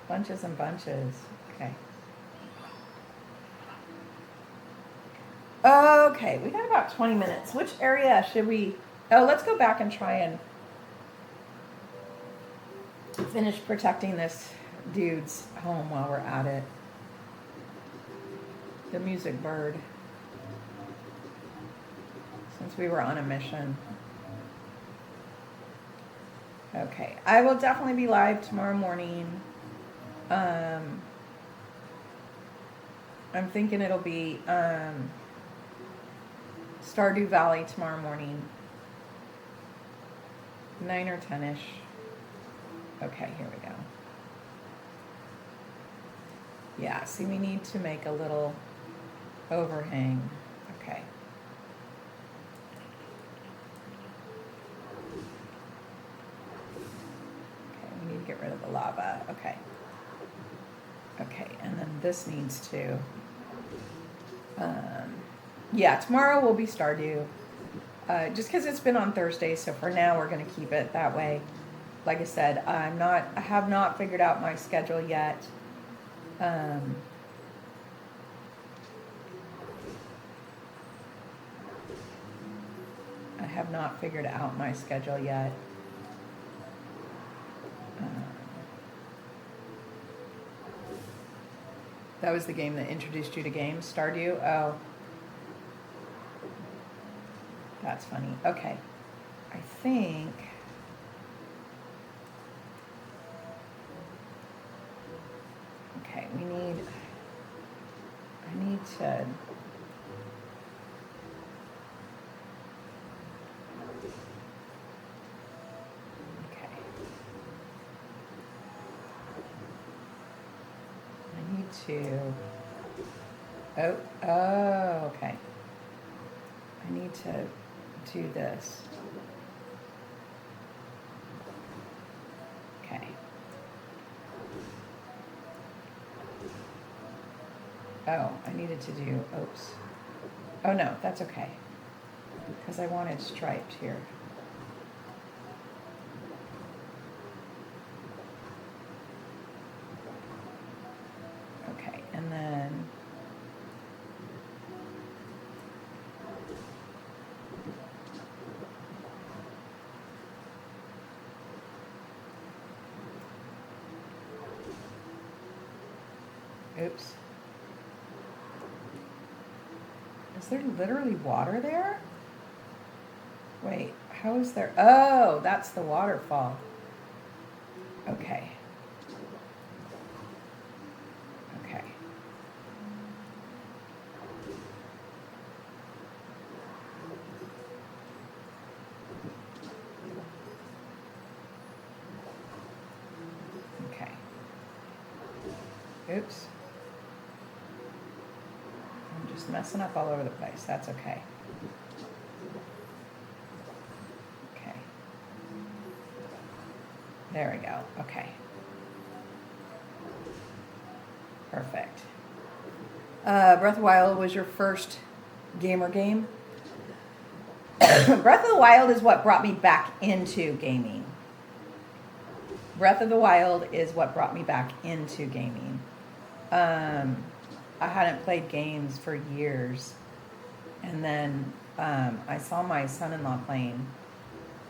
Bunches and bunches. Okay. Okay, we got about 20 minutes. Which area should we... Oh, let's go back and try and finish protecting this dude's home while we're at it. The music bird. Since we were on a mission. Okay, I will definitely be live tomorrow morning. I'm thinking it'll be Stardew Valley tomorrow morning. 9 or 10-ish. Okay, here we go. Yeah, see, we need to make a little overhang. Okay. Okay, we need to get rid of the lava. Okay. Okay, and then this needs to... yeah, tomorrow will be Stardew. Just because it's been on Thursday, so for now we're going to keep it that way. Like I said, I have not figured out my schedule yet. I have not figured out my schedule yet. That was the game that introduced you to games, Stardew? Oh. That's funny. Okay. I think... Okay, we need... I need to... Okay. I need to... Oh, okay. I need to do this. Okay. Oh, I needed to do, oops. Oh no, that's okay. Because I wanted striped here. Okay, and then... Oops. Is there literally water there? Wait, how is there? Oh, that's the waterfall. Okay. Okay. Okay. Oops. Messing up all over the place. That's okay. Okay. There we go. Okay. Perfect. Breath of the Wild was your first gamer game? Breath of the Wild is what brought me back into gaming. Breath of the Wild is what brought me back into gaming. I hadn't played games for years. And then I saw my son-in-law playing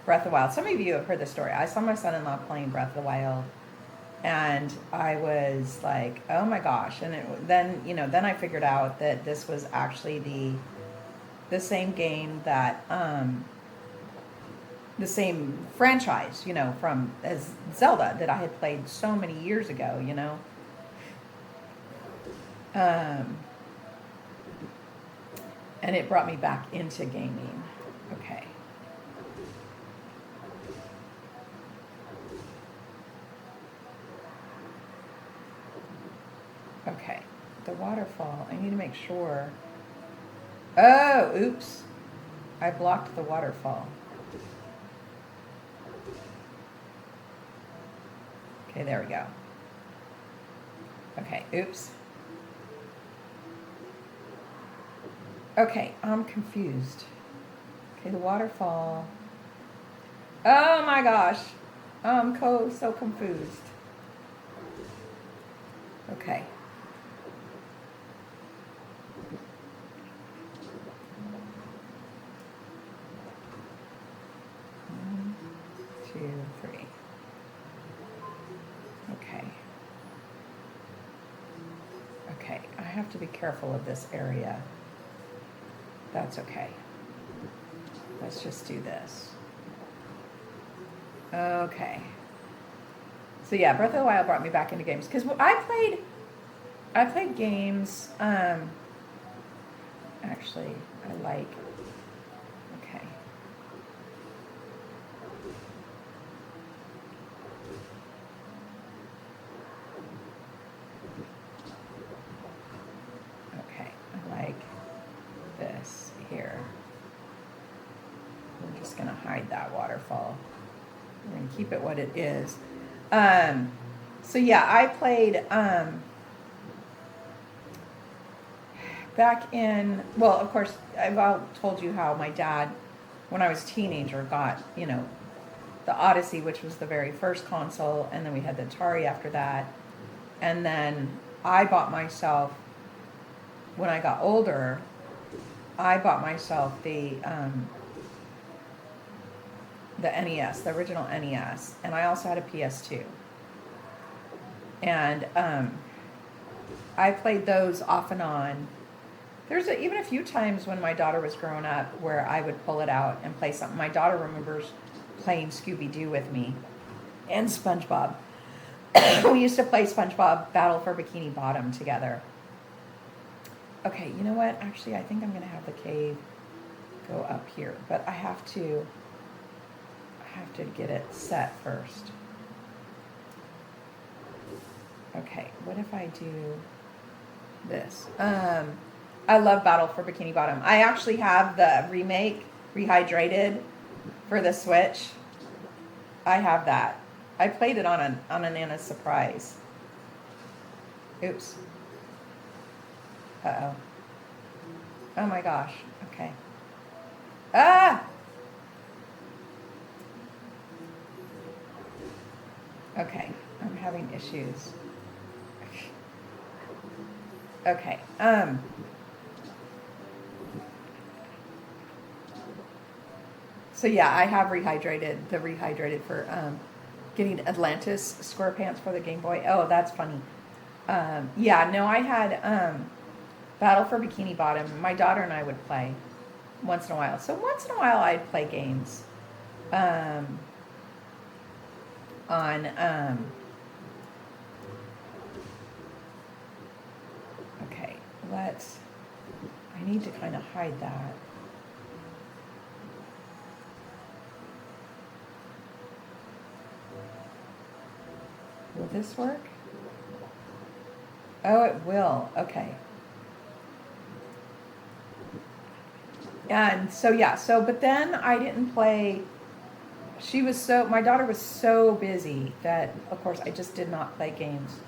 Breath of the Wild. Some of you have heard this story. I saw my son-in-law playing Breath of the Wild. And I was like, oh my gosh. And then I figured out that this was actually the same game that, the same franchise, from as Zelda that I had played so many years ago, and it brought me back into gaming. Okay. Okay. The waterfall. I need to make sure. Oh, oops. I blocked the waterfall. Okay, there we go. Okay, oops. Okay, I'm confused. Okay, the waterfall. Oh my gosh. I'm so confused. Okay. One, two, three. Okay. Okay, I have to be careful of this area. That's okay. Let's just do this. Okay. So yeah, Breath of the Wild brought me back into games because I played games. Actually, I like. Okay. Okay, I like this here. We're just gonna hide that waterfall. We're gonna keep it what it is. So yeah, I played back in, well, of course, I've all told you how my dad, when I was a teenager, got, the Odyssey, which was the very first console, and then we had the Atari after that. And then I bought myself, when I got older, I bought myself the NES, the original NES, and I also had a PS2. And I played those off and on. There's even a few times when my daughter was growing up where I would pull it out and play something. My daughter remembers playing Scooby-Doo with me and SpongeBob. We used to play SpongeBob Battle for Bikini Bottom together. Okay, you know what? Actually, I think I'm going to have the cave go up here, but I have to get it set first. Okay, what if I do this? I love Battle for Bikini Bottom. I actually have the remake, Rehydrated, for the Switch. I have that. I played it on a Nana's surprise. Oops. Uh-oh. Oh my gosh. Okay. Ah! Okay. I'm having issues. Okay. So yeah, I have rehydrated for getting Atlantis SquarePants for the Game Boy. Oh, that's funny. Yeah, no, I had Battle for Bikini Bottom. My daughter and I would play once in a while. So once in a while, I'd play games on. Okay, I need to kind of hide that. Will this work? Oh, it will. Okay. And so, yeah. So, but then I didn't play. My daughter was so busy that, of course, I just did not play games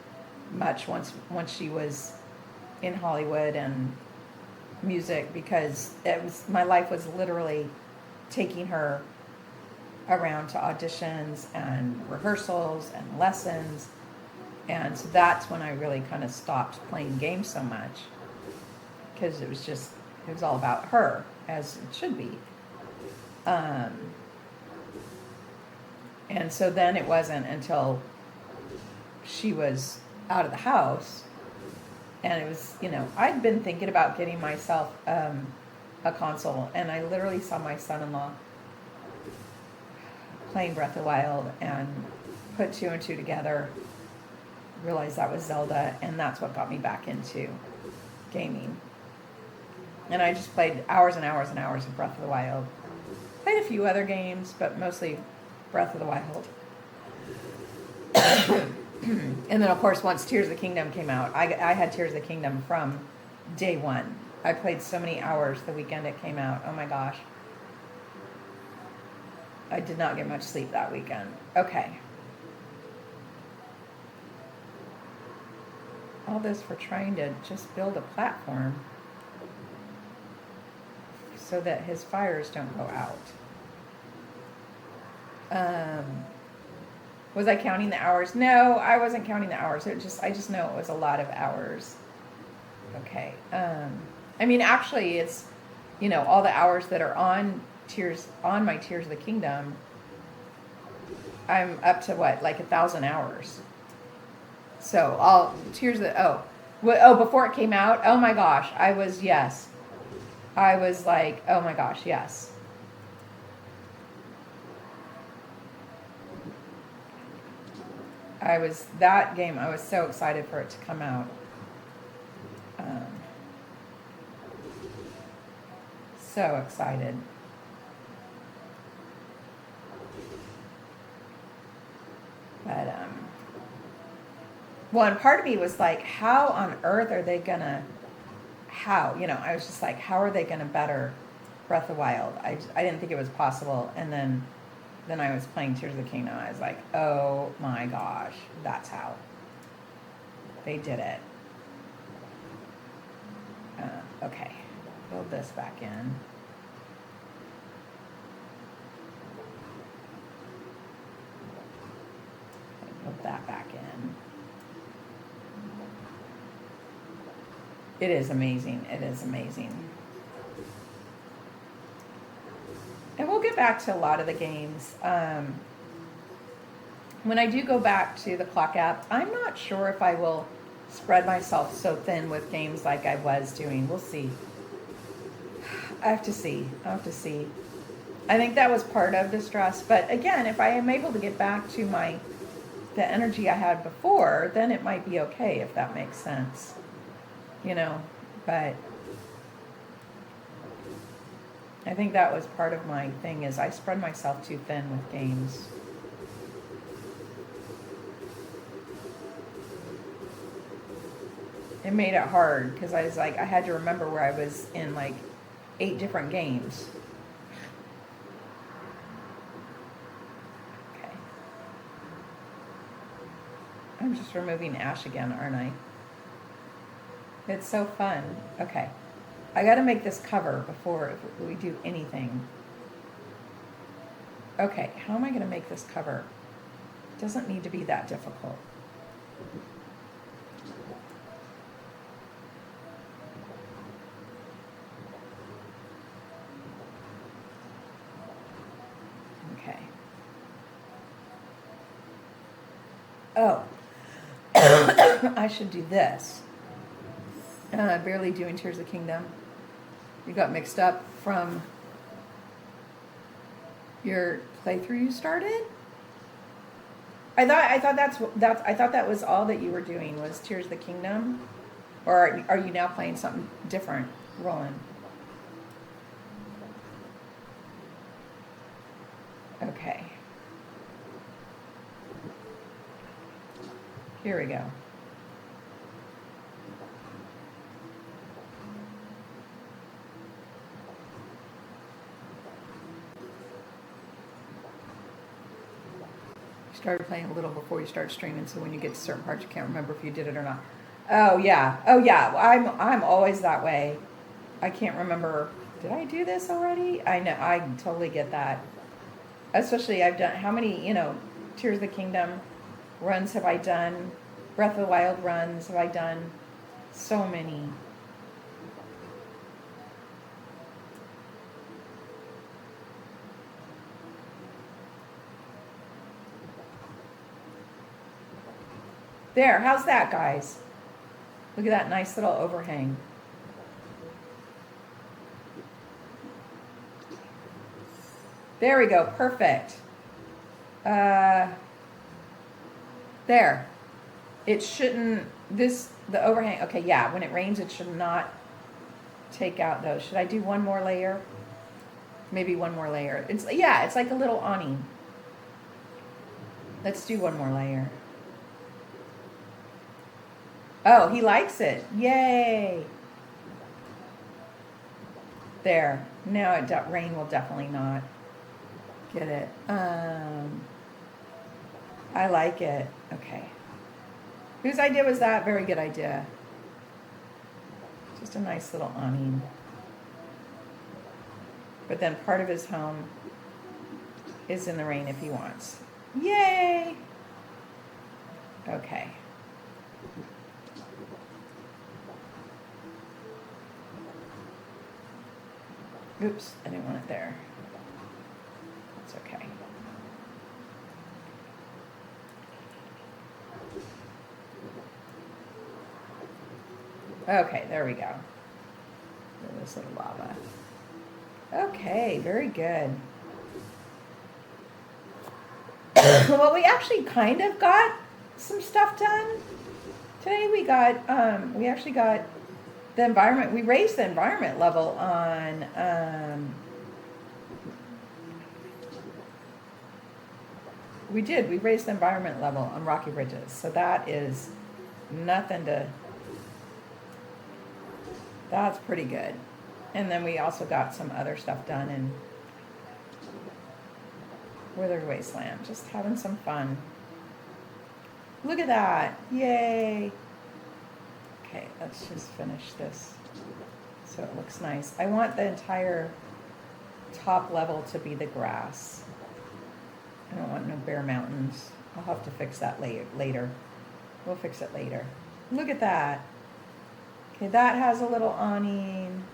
much once she was in Hollywood and music, because my life was literally taking her around to auditions and rehearsals and lessons. And so that's when I really kind of stopped playing games so much, because it was all about her, as it should be. And so then it wasn't until she was out of the house, and it was, I'd been thinking about getting myself a console, and I literally saw my son-in-law playing Breath of the Wild and put two and two together, realized that was Zelda, and that's what got me back into gaming. And I just played hours and hours and hours of Breath of the Wild. Played a few other games, but mostly Breath of the Wild. And then, of course, once Tears of the Kingdom came out, I had Tears of the Kingdom from day one. I played so many hours the weekend it came out. Oh my gosh. I did not get much sleep that weekend. Okay. All this for trying to just build a platform so that his fires don't go out. Was I counting the hours? No, I wasn't counting the hours. I just know it was a lot of hours. Okay. I mean, actually, it's, all the hours that are on my Tears of the Kingdom. I'm up to what, like 1,000 hours. So all before it came out, oh my gosh, I was like, oh my gosh, yes. I was so excited for it to come out. So excited. But, well, and part of me was like, how on earth are they gonna, I was just like, how are they gonna better Breath of the Wild? I didn't think it was possible. And then I was playing Tears of the Kingdom. I was like, oh my gosh, that's how they did it. Okay, build this back in. Put that back in. It is amazing. It is amazing. And we'll get back to a lot of the games. When I do go back to the clock app, I'm not sure if I will spread myself so thin with games like I was doing. We'll see. I have to see. I think that was part of the stress. But again, if I am able to get back to the energy I had before, then it might be okay, if that makes sense. But I think that was part of my thing, is I spread myself too thin with games. It made it hard because I was like, I had to remember where I was in like 8 different games. Okay. I'm just removing Ash again, aren't I? It's so fun. Okay. I got to make this cover before we do anything. Okay, how am I going to make this cover? It doesn't need to be that difficult. Okay. Oh, I should do this. Barely doing Tears of the Kingdom. You got mixed up from your playthrough you started? I thought that was all that you were doing, was Tears of the Kingdom, or are you now playing something different, Roland? Okay. Here we go. Started playing a little before you start streaming, so when you get to certain parts, you can't remember if you did it or not. Oh yeah. I'm always that way. I can't remember. Did I do this already? I know. I totally get that. Especially, I've done, how many Tears of the Kingdom runs have I done? Breath of the Wild runs have I done? So many. There, how's that, guys? Look at that nice little overhang. There we go, perfect. There. It shouldn't, the overhang, okay, yeah, when it rains, it should not take out those. Should I do one more layer? Maybe one more layer. It's like a little awning. Let's do one more layer. Oh, he likes it. Yay. There. Now rain will definitely not get it. I like it. Okay. Whose idea was that? Very good idea. Just a nice little awning. But then part of his home is in the rain if he wants. Yay! Okay. Oops, I didn't want it there. It's okay. Okay, there we go. This little lava. Okay, very good. Well, we actually kind of got some stuff done today. We actually got the environment. We raised the environment level on. We did. We raised the environment level on Rocky Ridges, so that is nothing to. That's pretty good. And then we also got some other stuff done in Withered Wasteland. Just having some fun. Look at that. Yay. Okay, let's just finish this so it looks nice. I want the entire top level to be the grass. I don't want no bare mountains. I'll have to fix that later. We'll fix it later. Look at that. Okay, that has a little awning.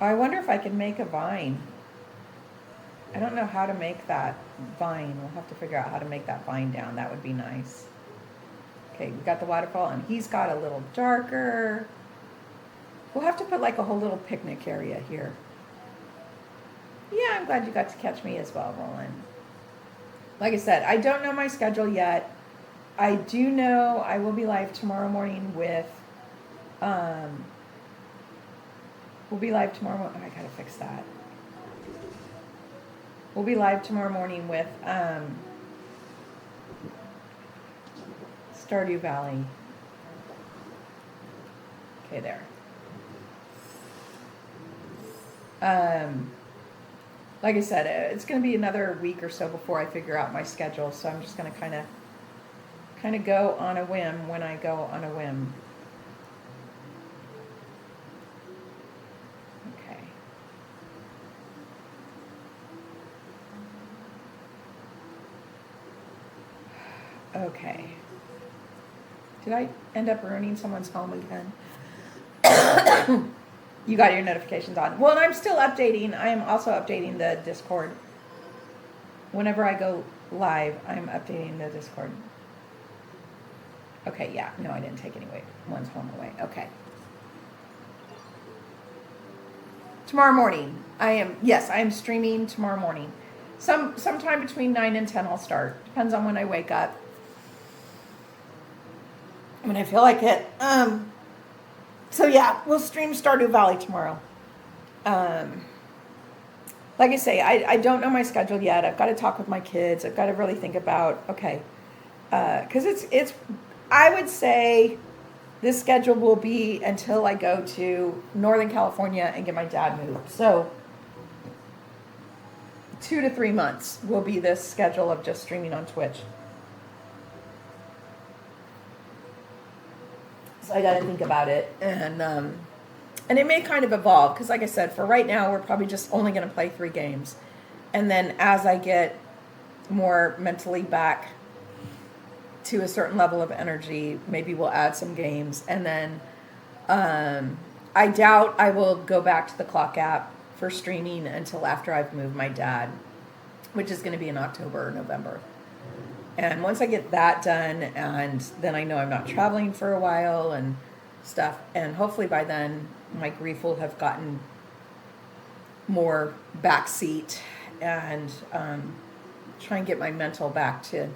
I wonder if I can make a vine. I don't know how to make that vine. We'll have to figure out how to make that vine down. That would be nice. Okay, we got the waterfall, and he's got a little darker. We'll have to put like a whole little picnic area here. Yeah, I'm glad you got to catch me as well, Roland. Like I said, I don't know my schedule yet. I do know I will be live tomorrow morning with, we'll be live tomorrow morning. Oh, I gotta fix that. We'll be live tomorrow morning with Stardew Valley. Okay, there. Like I said, it's going to be another week or so before I figure out my schedule, so I'm just going to kind of go on a whim when I go on a whim. Okay. Okay. Did I end up ruining someone's home again? You got your notifications on. Well, and I'm still updating. I am also updating the Discord. Whenever I go live, I'm updating the Discord. Okay, yeah. No, I didn't take anyone's home away. Okay. Tomorrow morning. I am streaming tomorrow morning. Sometime between 9 and 10 I'll start. Depends on when I wake up. When I feel like it. So yeah, we'll stream Stardew Valley tomorrow. Like I say, I don't know my schedule yet. I've got to talk with my kids. I've got to really think about, okay. Because it's I would say this schedule will be until I go to Northern California and get my dad moved. So 2 to 3 months will be this schedule of just streaming on Twitch. So I got to think about it, and it may kind of evolve, because like I said, for right now, we're probably just only going to play 3 games. And then as I get more mentally back to a certain level of energy, maybe we'll add some games. And then I doubt I will go back to the clock app for streaming until after I've moved my dad, which is going to be in October or November. And once I get that done, and then I know I'm not traveling for a while and stuff, and hopefully by then my grief will have gotten more backseat, and try and get my mental back to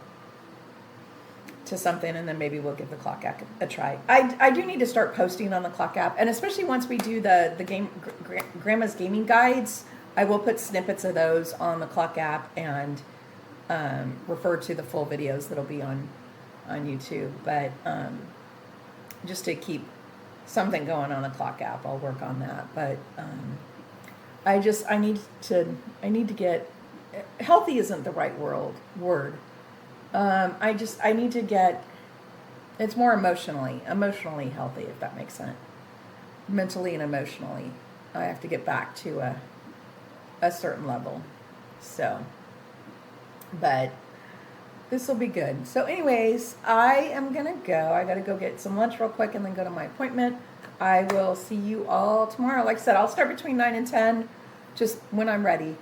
something, and then maybe we'll give the clock app a try. I do need to start posting on the clock app, and especially once we do the game Grandma's gaming guides, I will put snippets of those on the clock app and refer to the full videos that'll be on YouTube. But just to keep something going on the clock app, I'll work on that. But I need to get healthy isn't the right word. I need to get, it's more emotionally healthy, if that makes sense. Mentally and emotionally, I have to get back to a certain level. So, but This will be good. So anyways, I am going to go. I got to go get some lunch real quick and then go to my appointment. I will see you all tomorrow. Like I said, I'll start between 9 and 10, just when I'm ready.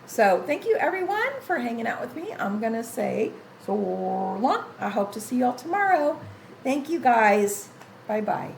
So thank you, everyone, for hanging out with me. I'm going to say so long. I hope to see you all tomorrow. Thank you, guys. Bye-bye.